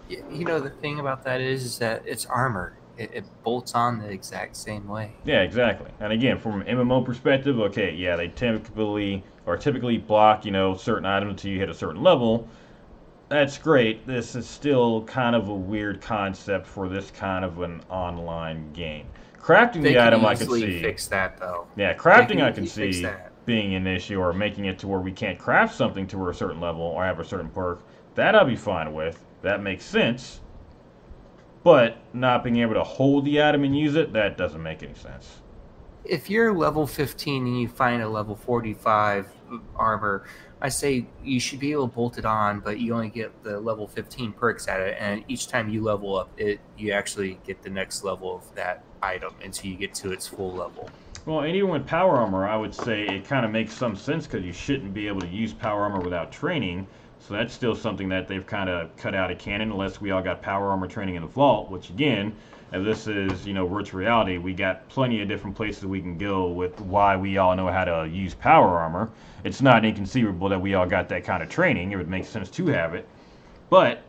The thing about that is that it's armor. It bolts on the exact same way. Yeah, exactly. And again, from an MMO perspective, okay, yeah, they typically block, certain items until you hit a certain level. That's great. This is still kind of a weird concept for this kind of an online game. Crafting the item, I can see. Fix that though. Yeah, crafting I can see being an issue, or making it to where we can't craft something to a certain level or have a certain perk. That I'll be fine with. That makes sense. But not being able to hold the item and use it, that doesn't make any sense. If you're level 15 and you find a level 45 armor, I say you should be able to bolt it on, but you only get the level 15 perks at it, and each time you level up, you actually get the next level of that item until you get to its full level. Well, and even with power armor, I would say it kind of makes some sense because you shouldn't be able to use power armor without training. So that's still something that they've kind of cut out of canon, unless we all got power armor training in the vault, which again, if this is, virtual reality, we got plenty of different places we can go with why we all know how to use power armor. It's not inconceivable that we all got that kind of training. It would make sense to have it. But,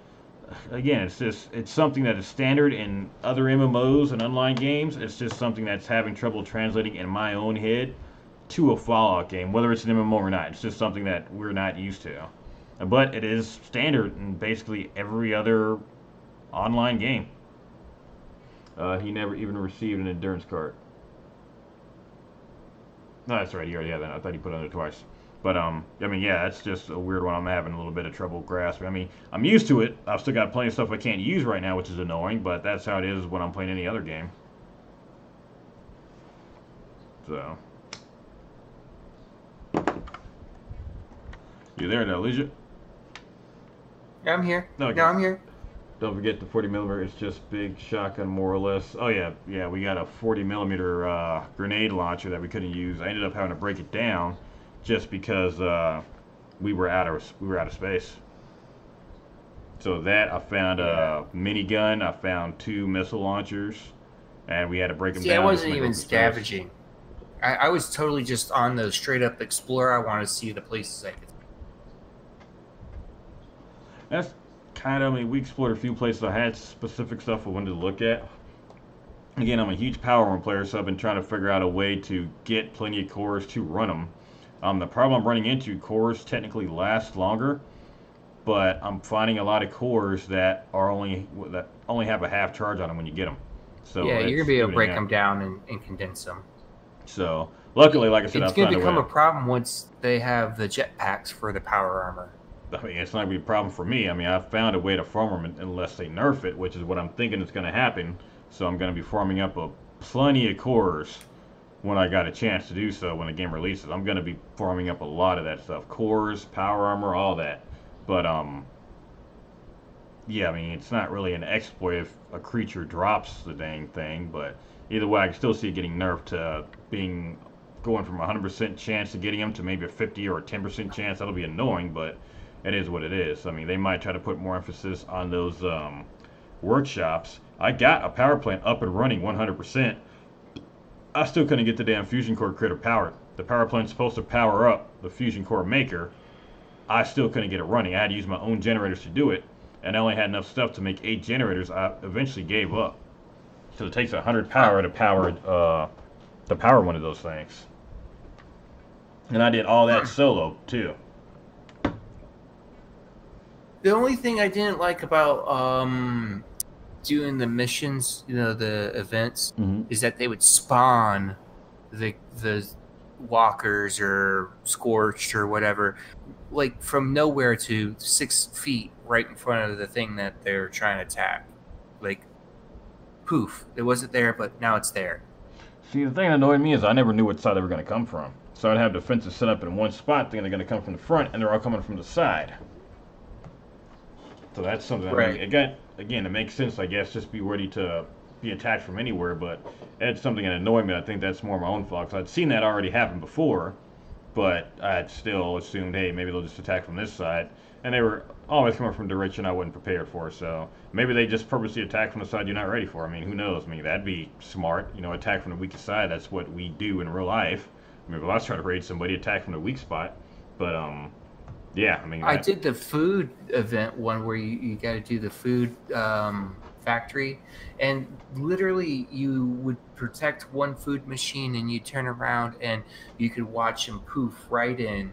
again, it's something that is standard in other MMOs and online games. It's just something that's having trouble translating in my own head to a Fallout game, whether it's an MMO or not. It's just something that we're not used to. But it is standard in basically every other online game. He never even received an endurance card. No, that's right. He already had that. I thought he put it on it twice. But, yeah, that's just a weird one I'm having a little bit of trouble grasping. I mean, I'm used to it. I've still got plenty of stuff I can't use right now, which is annoying, but that's how it is when I'm playing any other game. So. You there, Elijah? Yeah, I'm here. Okay. No, I'm here. Don't forget the 40mm. It's just big shotgun, more or less. Oh yeah, we got a 40mm grenade launcher that we couldn't use. I ended up having to break it down – just because we were out of space. So that I found a minigun, I found 2 missile launchers, and we had to break them See, down. I just to wasn't make even reserves. scavenging. I was totally just on the straight up explorer. I wanted to see the places I could. That's kind of, I mean, we explored a few places. I had specific stuff I wanted to look at. Again, I'm a huge Power Armor player, so I've been trying to figure out a way to get plenty of cores to run them. The problem I'm running into, cores technically last longer, but I'm finding a lot of cores that only have a half charge on them when you get them. So Yeah, you're gonna be able to break out. them down and condense them. So luckily, like I said, It's I've gonna found become a a way. problem once they have the jetpacks for the power armor. I mean, it's not gonna be a problem for me. I mean, I found a way to farm them unless they nerf it, which is what I'm thinking is gonna happen. So I'm gonna be farming up plenty of cores when I got a chance to do so when the game releases. I'm gonna be farming up a lot of that stuff, cores, power armor, all that. But yeah, I mean, it's not really an exploit if a creature drops the dang thing. But either way, I can still see it getting nerfed to being going from 100% chance of getting them to maybe a 50 or a 10% chance. That'll be annoying, but it is what it is. I mean, they might try to put more emphasis on those workshops. I got a power plant up and running 100%. I still couldn't get the damn fusion core critter powered. The power plant's supposed to power up the fusion core maker. I still couldn't get it running. I had to use my own generators to do it, and I only had enough stuff to make 8 generators. I eventually gave up. So it takes 100 power to power one of those things. And I did all that solo too. The only thing I didn't like about doing the missions, the events, is that they would spawn the walkers or scorched or whatever, like from nowhere to 6 feet right in front of the thing that they're trying to attack. Like, poof, it wasn't there, but now it's there. See, the thing that annoyed me is I never knew what side they were going to come from. So I'd have defenses set up in one spot, thinking they're going to come from the front, and they're all coming from the side. So that's something that, Right. again, it makes sense, I guess, just be ready to be attacked from anywhere, but it's something that annoyed me. I think that's more my own fault, because I'd seen that already happen before, but I had still assumed, hey, maybe they'll just attack from this side, and they were always coming from a direction I wasn't prepared for, so maybe they just purposely attack from the side you're not ready for. I mean, who knows? I mean, that'd be smart, attack from the weakest side. That's what we do in real life. I mean, if I was trying to raid somebody, attack from the weak spot, but, yeah, I mean, I did the food event one where you got to do the food factory, and literally you would protect one food machine and you turn around and you could watch them poof right in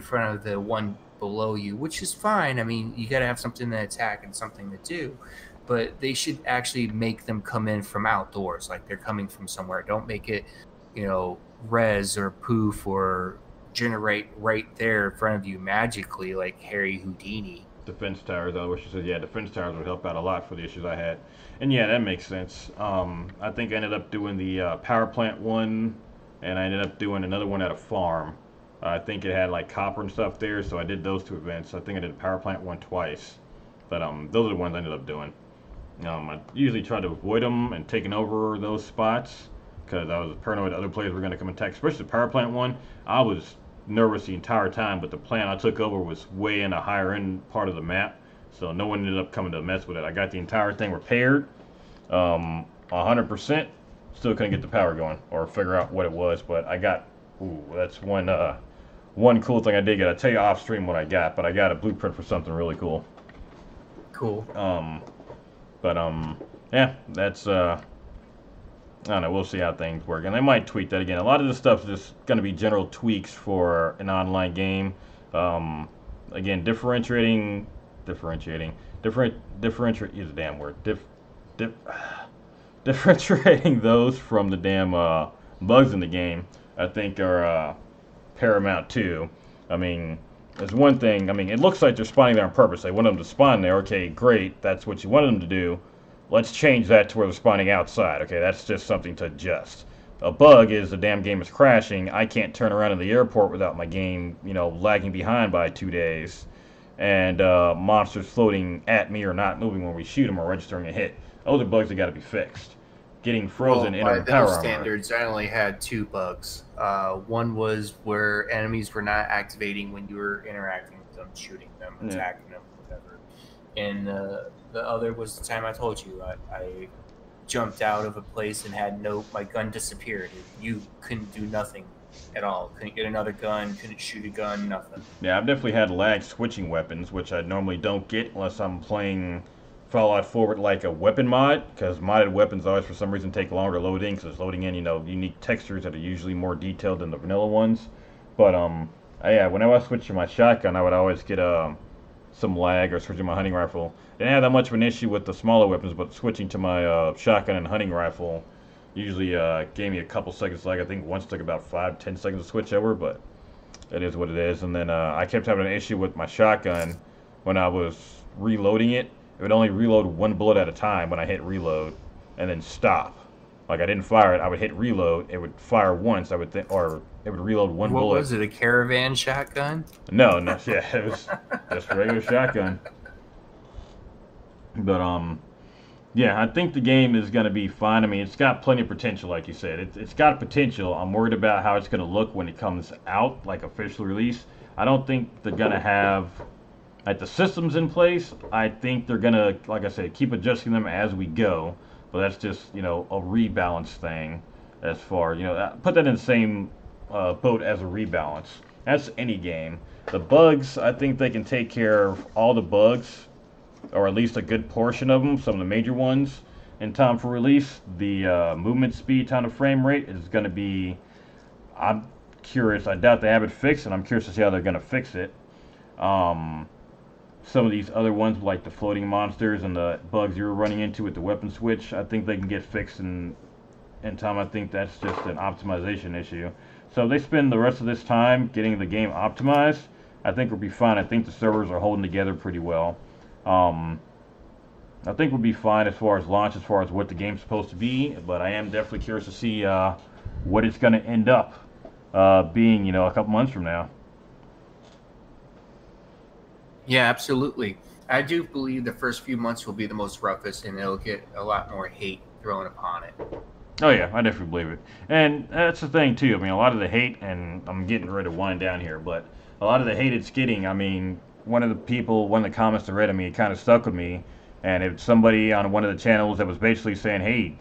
front of the one below you, which is fine. I mean, you got to have something to attack and something to do, but they should actually make them come in from outdoors, like they're coming from somewhere. Don't make it, res or poof or generate right there in front of you magically like Harry Houdini. Defense towers, I wish you said, yeah, defense towers would help out a lot for the issues I had. And yeah, that makes sense. I think I ended up doing the power plant one, and I ended up doing another one at a farm. I think it had like copper and stuff there, so I did those 2 events. I think I did the power plant one twice. But those are the ones I ended up doing. I usually try to avoid them and taking over those spots, because I was paranoid other players were going to come attack, especially the power plant one. I was nervous the entire time, but the plant I took over was way in a higher end part of the map, so no one ended up coming to mess with it. I got the entire thing repaired, 100%. Still couldn't get the power going or figure out what it was, but I got, that's one cool thing I did get. I'll tell you off stream what I got, but I got a blueprint for something really cool. Cool. Yeah, that's I don't know, we'll see how things work. And they might tweak that again. A lot of this stuff is just going to be general tweaks for an online game. Again, differentiating is a damn word. Differentiating those from the damn bugs in the game, I think, are paramount too. I mean, there's one thing. I mean, it looks like they're spawning there on purpose. They want them to spawn there. Okay, great. That's what you wanted them to do. Let's change that to where they're spawning outside. Okay, that's just something to adjust. A bug is the damn game is crashing. I can't turn around in the airport without my game, lagging behind by 2 days. And monsters floating at me or not moving when we shoot them or registering a hit. Those are bugs that got to be fixed. Getting frozen in by the power those armor. standards, I only had 2 bugs. One was where enemies were not activating when you were interacting with them, shooting them, attacking them, whatever. and the other was the time I told you I jumped out of a place and had my gun disappeared. You couldn't do nothing at all. Couldn't get another gun. Couldn't shoot a gun. Nothing. Yeah, I've definitely had lag switching weapons, which I normally don't get unless I'm playing Fallout 4 with like a weapon mod, because modded weapons always for some reason take longer to load in, because it's loading in, unique textures that are usually more detailed than the vanilla ones. But yeah, whenever I switch to my shotgun, I would always get some lag, or switching my hunting rifle. Didn't have that much of an issue with the smaller weapons, but switching to my shotgun and hunting rifle usually gave me a couple seconds lag. I think once took about 5-10 seconds to switch over, but it is what it is. And then I kept having an issue with my shotgun when I was reloading it. It would only reload one bullet at a time when I hit reload, and then stop. Like I didn't fire it, I would hit reload. It would fire once. Or it would reload one bullet. What was it? A Caravan shotgun? No, yeah, it was just a regular shotgun. But yeah, I think the game is going to be fine. I mean, it's got plenty of potential, like you said. It's got potential. I'm worried about how it's going to look when it comes out, like official release. I don't think they're going to have like the systems in place. I think they're going to, like I said, keep adjusting them as we go. But that's just, a rebalance thing as far, put that in the same boat as a rebalance. That's any game. The bugs, I think they can take care of all the bugs, or at least a good portion of them, some of the major ones, in time for release. The movement speed, time to frame rate is going to be, I'm curious, I doubt they have it fixed, and I'm curious to see how they're going to fix it. Some of these other ones, like the floating monsters and the bugs you were running into with the weapon switch, I think they can get fixed in time. I think that's just an optimization issue. So if they spend the rest of this time getting the game optimized, I think we'll be fine. I think the servers are holding together pretty well. I think we'll be fine as far as launch, as far as what the game's supposed to be, but I am definitely curious to see what it's going to end up being, a couple months from now. Yeah, absolutely. I do believe the first few months will be the most roughest, and it'll get a lot more hate thrown upon it. Oh yeah, I definitely believe it. And that's the thing too. I mean, a lot of the hate, and I'm getting ready to wind down here, but a lot of the hate it's getting, I mean, one of the comments I read, I mean, it kind of stuck with me. And it's somebody on one of the channels that was basically saying, hey,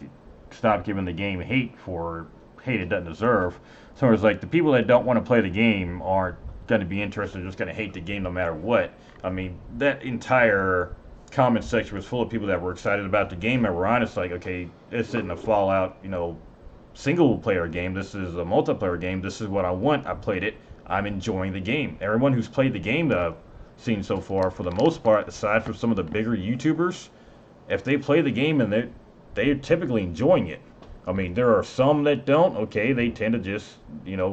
stop giving the game hate for hate it doesn't deserve. So it was like, the people that don't want to play the game aren't going to be interested, just going to hate the game no matter what. I mean, that entire comment section was full of people that were excited about the game and were honest, like, okay, this isn't a Fallout, single player game. This is a multiplayer game. This is what I want. I played it. I'm enjoying the game. Everyone who's played the game that I've seen so far, for the most part, aside from some of the bigger YouTubers, if they play the game and they're typically enjoying it. I mean, there are some that don't. Okay, they tend to just,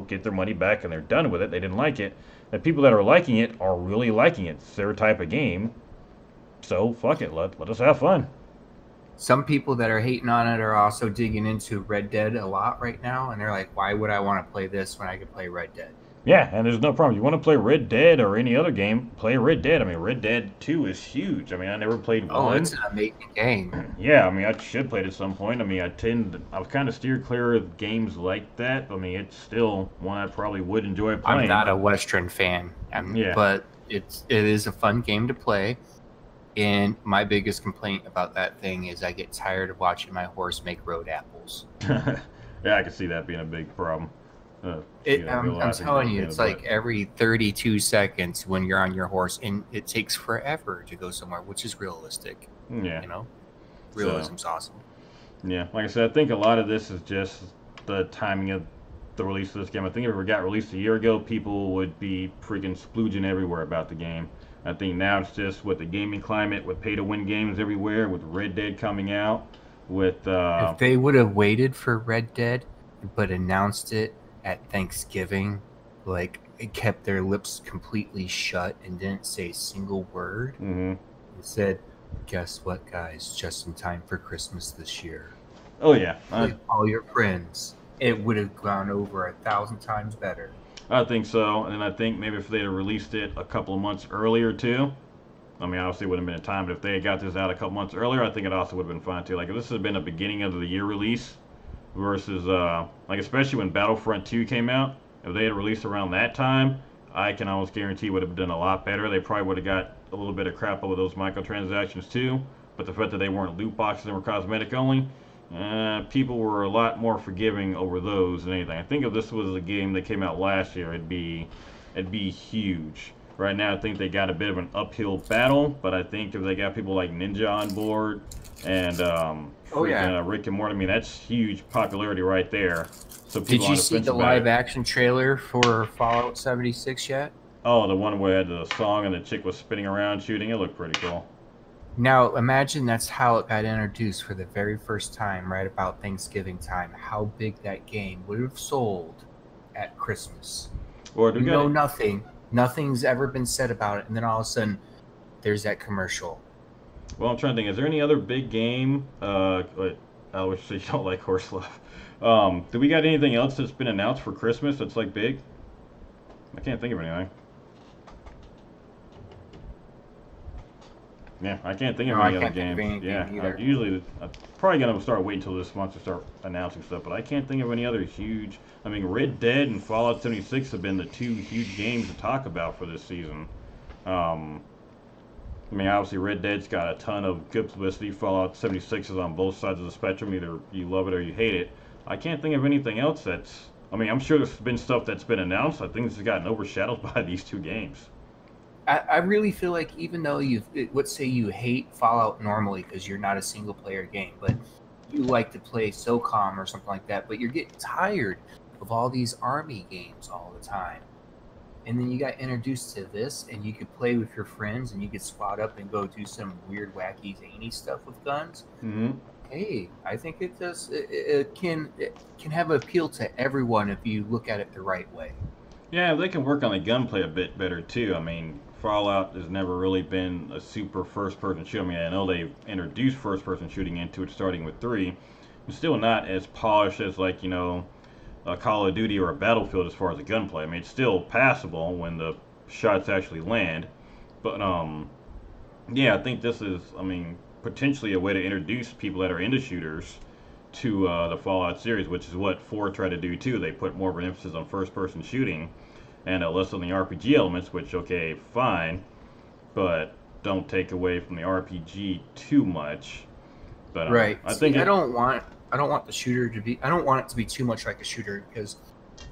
get their money back and they're done with it. They didn't like it. The people that are liking it are really liking it. It's their type of game. So, fuck it. Let us have fun. Some people that are hating on it are also digging into Red Dead a lot right now. And they're like, why would I want to play this when I could play Red Dead? Yeah, and there's no problem. You want to play Red Dead or any other game, play Red Dead. I mean, Red Dead 2 is huge. I mean, I never played 1. Oh, it's an amazing game. Yeah, I mean, I should play it at some point. I mean, I was kind of steered clear of games like that. I mean, it's still one I probably would enjoy playing. I'm not a Western fan, but it is a fun game to play. And my biggest complaint about that thing is I get tired of watching my horse make road apples. Yeah, I can see that being a big problem. I'm telling you, it's like every 32 seconds when you're on your horse, and it takes forever to go somewhere, which is realistic. Yeah. Realism's awesome. Yeah, like I said, I think a lot of this is just the timing of the release of this game. I think if it got released a year ago, people would be freaking splooging everywhere about the game. I think now it's just with the gaming climate, with pay-to-win games everywhere, with Red Dead coming out, with... If they would have waited for Red Dead, but announced it at Thanksgiving, like, it kept their lips completely shut and didn't say a single word. Mm-hmm. It said, guess what, guys, just in time for Christmas this year. Oh, yeah. With all your friends. It would have gone over 1,000 times better. I think so, and I think maybe if they had released it a couple of months earlier, too, I mean, obviously it wouldn't have been a time, but if they had got this out a couple months earlier, I think it also would have been fine, too. Like, if this had been a beginning of the year release versus, like, especially when Battlefront 2 came out, if they had released around that time, I can almost guarantee would have done a lot better. They probably would have got a little bit of crap over those microtransactions too, but the fact that they weren't loot boxes and were cosmetic only, people were a lot more forgiving over those than anything. I think if this was a game that came out last year, it'd be huge. Right now, I think they got a bit of an uphill battle, but I think if they got people like Ninja on board and Rick and Morty, I mean, that's huge popularity right there. So Did people you on see the about it. live action trailer for Fallout 76 yet? Oh, the one where it had the song and the chick was spinning around shooting. It looked pretty cool. Now, imagine that's how it got introduced for the very first time, right about Thanksgiving time. How big that game would have sold at Christmas. Or do You we know got nothing. Nothing's ever been said about it, and then all of a sudden, there's that commercial. Well, I'm trying to think. Is there any other big game? Wait, I wish you don't like horse love. Do we got anything else that's been announced for Christmas that's like big? I can't think of anything. Yeah, I can't think of No, I any other can't think of games. anything Yeah, either. usually I'm probably gonna start waiting until this month to start announcing stuff. But I can't think of any other huge. I mean, Red Dead and Fallout 76 have been the two huge games to talk about for this season. I mean, obviously, Red Dead's got a ton of good publicity. Fallout 76 is on both sides of the spectrum. Either you love it or you hate it. I can't think of anything else that's. I mean, I'm sure there's been stuff that's been announced. I think this has gotten overshadowed by these two games. I really feel like even though let's say you hate Fallout normally because you're not a single player game, but you like to play SOCOM or something like that, but you're getting tired of all these army games all the time. And then you got introduced to this, and you could play with your friends, and you could squad up and go do some weird, wacky, zany stuff with guns. Mm-hmm. Hey, I think it does. It can have appeal to everyone if you look at it the right way. Yeah, they can work on the gunplay a bit better too. I mean, Fallout has never really been a super first-person shooter. I mean, I know they've introduced first-person shooting into it, starting with 3. It's still not as polished as like a Call of Duty or a Battlefield as far as the gunplay. I mean, it's still passable when the shots actually land. But yeah, I think this is, I mean, potentially a way to introduce people that are into shooters to the Fallout series, which is what 4 tried to do too. They put more of an emphasis on first-person shooting and less on the RPG elements, which, okay, fine, but don't take away from the RPG too much. But Right. I think I don't want the shooter to be. I don't want it to be too much like a shooter because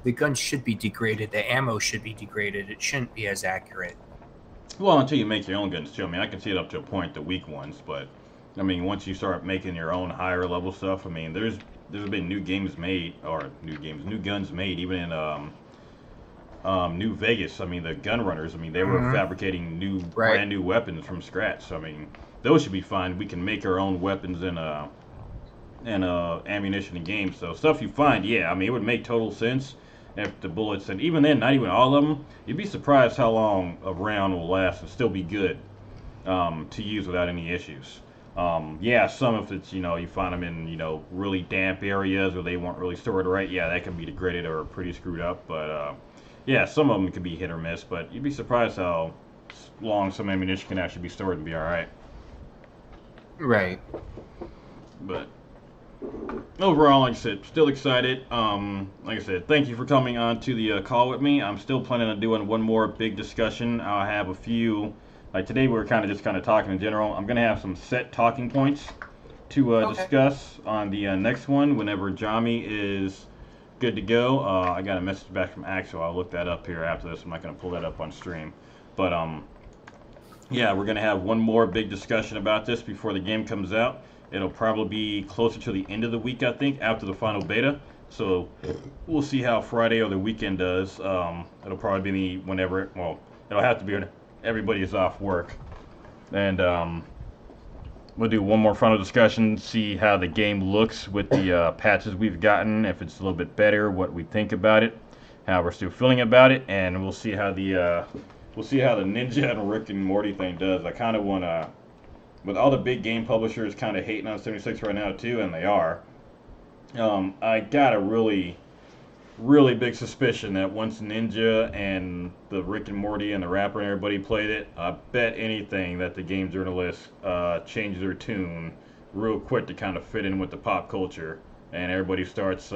the gun should be degraded. The ammo should be degraded. It shouldn't be as accurate. well, until you make your own guns too. I mean, I can see it up to a point, the weak ones, but I mean, once you start making your own higher level stuff, I mean, there's been new games made, or new guns made, even in New Vegas. I mean, the gun runners. I mean, they were fabricating brand new weapons from scratch. So I mean, those should be fine. We can make our own weapons and ammunition in games. So stuff you find, yeah. I mean, it would make total sense if the bullets, and even then, not even all of them. You'd be surprised how long a round will last and still be good to use without any issues. Yeah, some if it's you find them in really damp areas where they weren't really stored right. Yeah, that can be degraded or pretty screwed up. But yeah, some of them can be hit or miss. But you'd be surprised how long some ammunition can actually be stored and be all right. Right. But overall, like I said, still excited. Like I said, thank you for coming on to the call with me. I'm still planning on doing one more big discussion. I'll have a few. Like today, we were kind of talking in general. I'm gonna have some set talking points to discuss on the next one whenever Jami is good to go. I got a message back from Axel. I'll look that up here after this. I'm not gonna pull that up on stream, but yeah, we're gonna have one more big discussion about this before the game comes out. It'll probably be closer to the end of the week, I think, after the final beta. So we'll see how Friday or the weekend does. It'll probably be whenever. Well, it'll have to be when everybody is off work, and we'll do one more final discussion, see how the game looks with the patches we've gotten, if it's a little bit better, what we think about it, how we're still feeling about it, and we'll see how the Ninja and Rick and Morty thing does. I kind of want to, with all the big game publishers kind of hating on 76 right now too, and they are. I got a really big suspicion that once Ninja and the Rick and Morty and the rapper and everybody played it, I bet anything that the game journalists change their tune real quick to kind of fit in with the pop culture, and everybody starts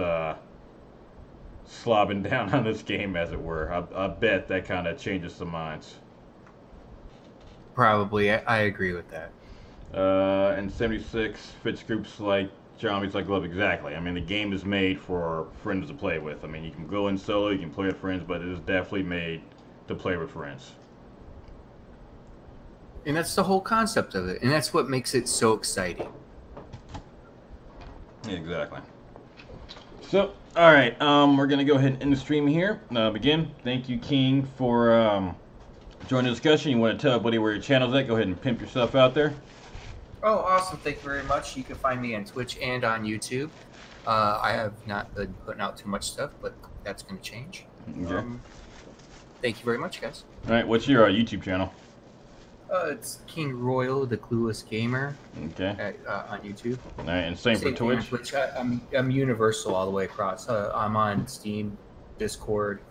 slobbing down on this game, as it were. I bet that kind of changes some minds. Probably, I agree with that. And 76 fits groups like Zombies Like Love exactly. I mean, the game is made for friends to play with. I mean, you can go in solo, you can play with friends, but it is definitely made to play with friends. And that's the whole concept of it, and that's what makes it so exciting. Exactly. So, all right, we're gonna go ahead and end the stream here. Again, thank you, King, for joining the discussion. You want to tell everybody where your channel's at? Go ahead and pimp yourself out there. Oh, awesome! Thank you very much. You can find me on Twitch and on YouTube. I have not been putting out too much stuff, but that's going to change. Okay. Thank you very much, guys. All right, what's your YouTube channel? It's King Royal, the Clueless Gamer. Okay. On YouTube. All right, and same for Twitch. Twitch. I'm universal all the way across. I'm on Steam, Discord.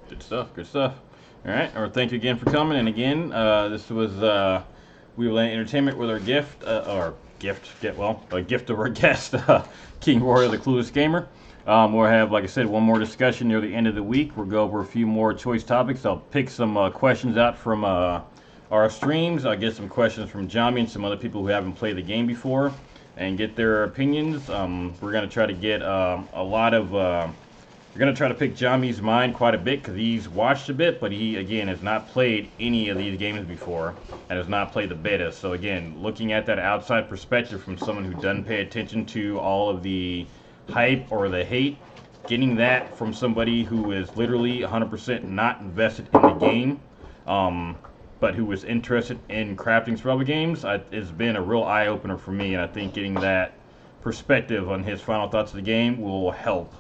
Good stuff. Good stuff. All right. Or thank you again for coming. And again, this was We Will Land Entertainment with our gift, a gift of our guest, King Royal, the Clueless Gamer. We'll have, like I said, one more discussion near the end of the week. We'll go over a few more choice topics. I'll pick some questions out from our streams. I'll get some questions from Jami and some other people who haven't played the game before and get their opinions. We're going to try to get we're going to try to pick Jami's mind quite a bit because he's watched a bit, but he, again, has not played any of these games before and has not played the beta. So, again, looking at that outside perspective from someone who doesn't pay attention to all of the hype or the hate, getting that from somebody who is literally 100% not invested in the game, but who was interested in crafting survival games, it's been a real eye-opener for me, and I think getting that perspective on his final thoughts of the game will help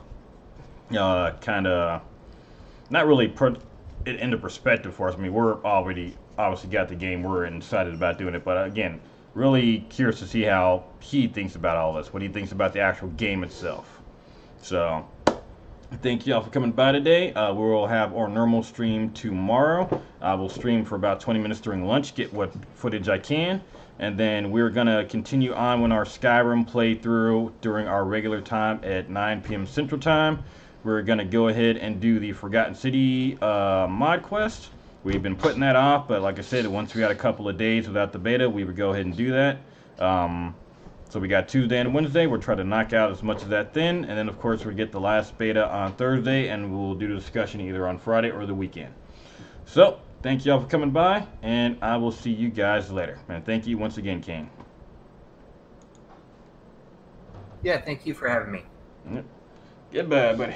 kind of not really put it into perspective for us. I mean, we're already obviously got the game, we're excited about doing it, but again, really curious to see how he thinks about all this, what he thinks about the actual game itself. So, thank you all for coming by today. We will have our normal stream tomorrow. I will stream for about 20 minutes during lunch, get what footage I can, and then we're going to continue on with our Skyrim playthrough during our regular time at 9 p.m. Central Time. We're going to go ahead and do the Forgotten City mod quest. We've been putting that off, but like I said, once we got a couple of days without the beta, we would go ahead and do that. So we got Tuesday and Wednesday. We'll try to knock out as much of that then. And then, of course, we'll get the last beta on Thursday, and we'll do the discussion either on Friday or the weekend. So, thank you all for coming by, and I will see you guys later. And thank you once again, King. Yeah, thank you for having me. Yep. Goodbye, buddy.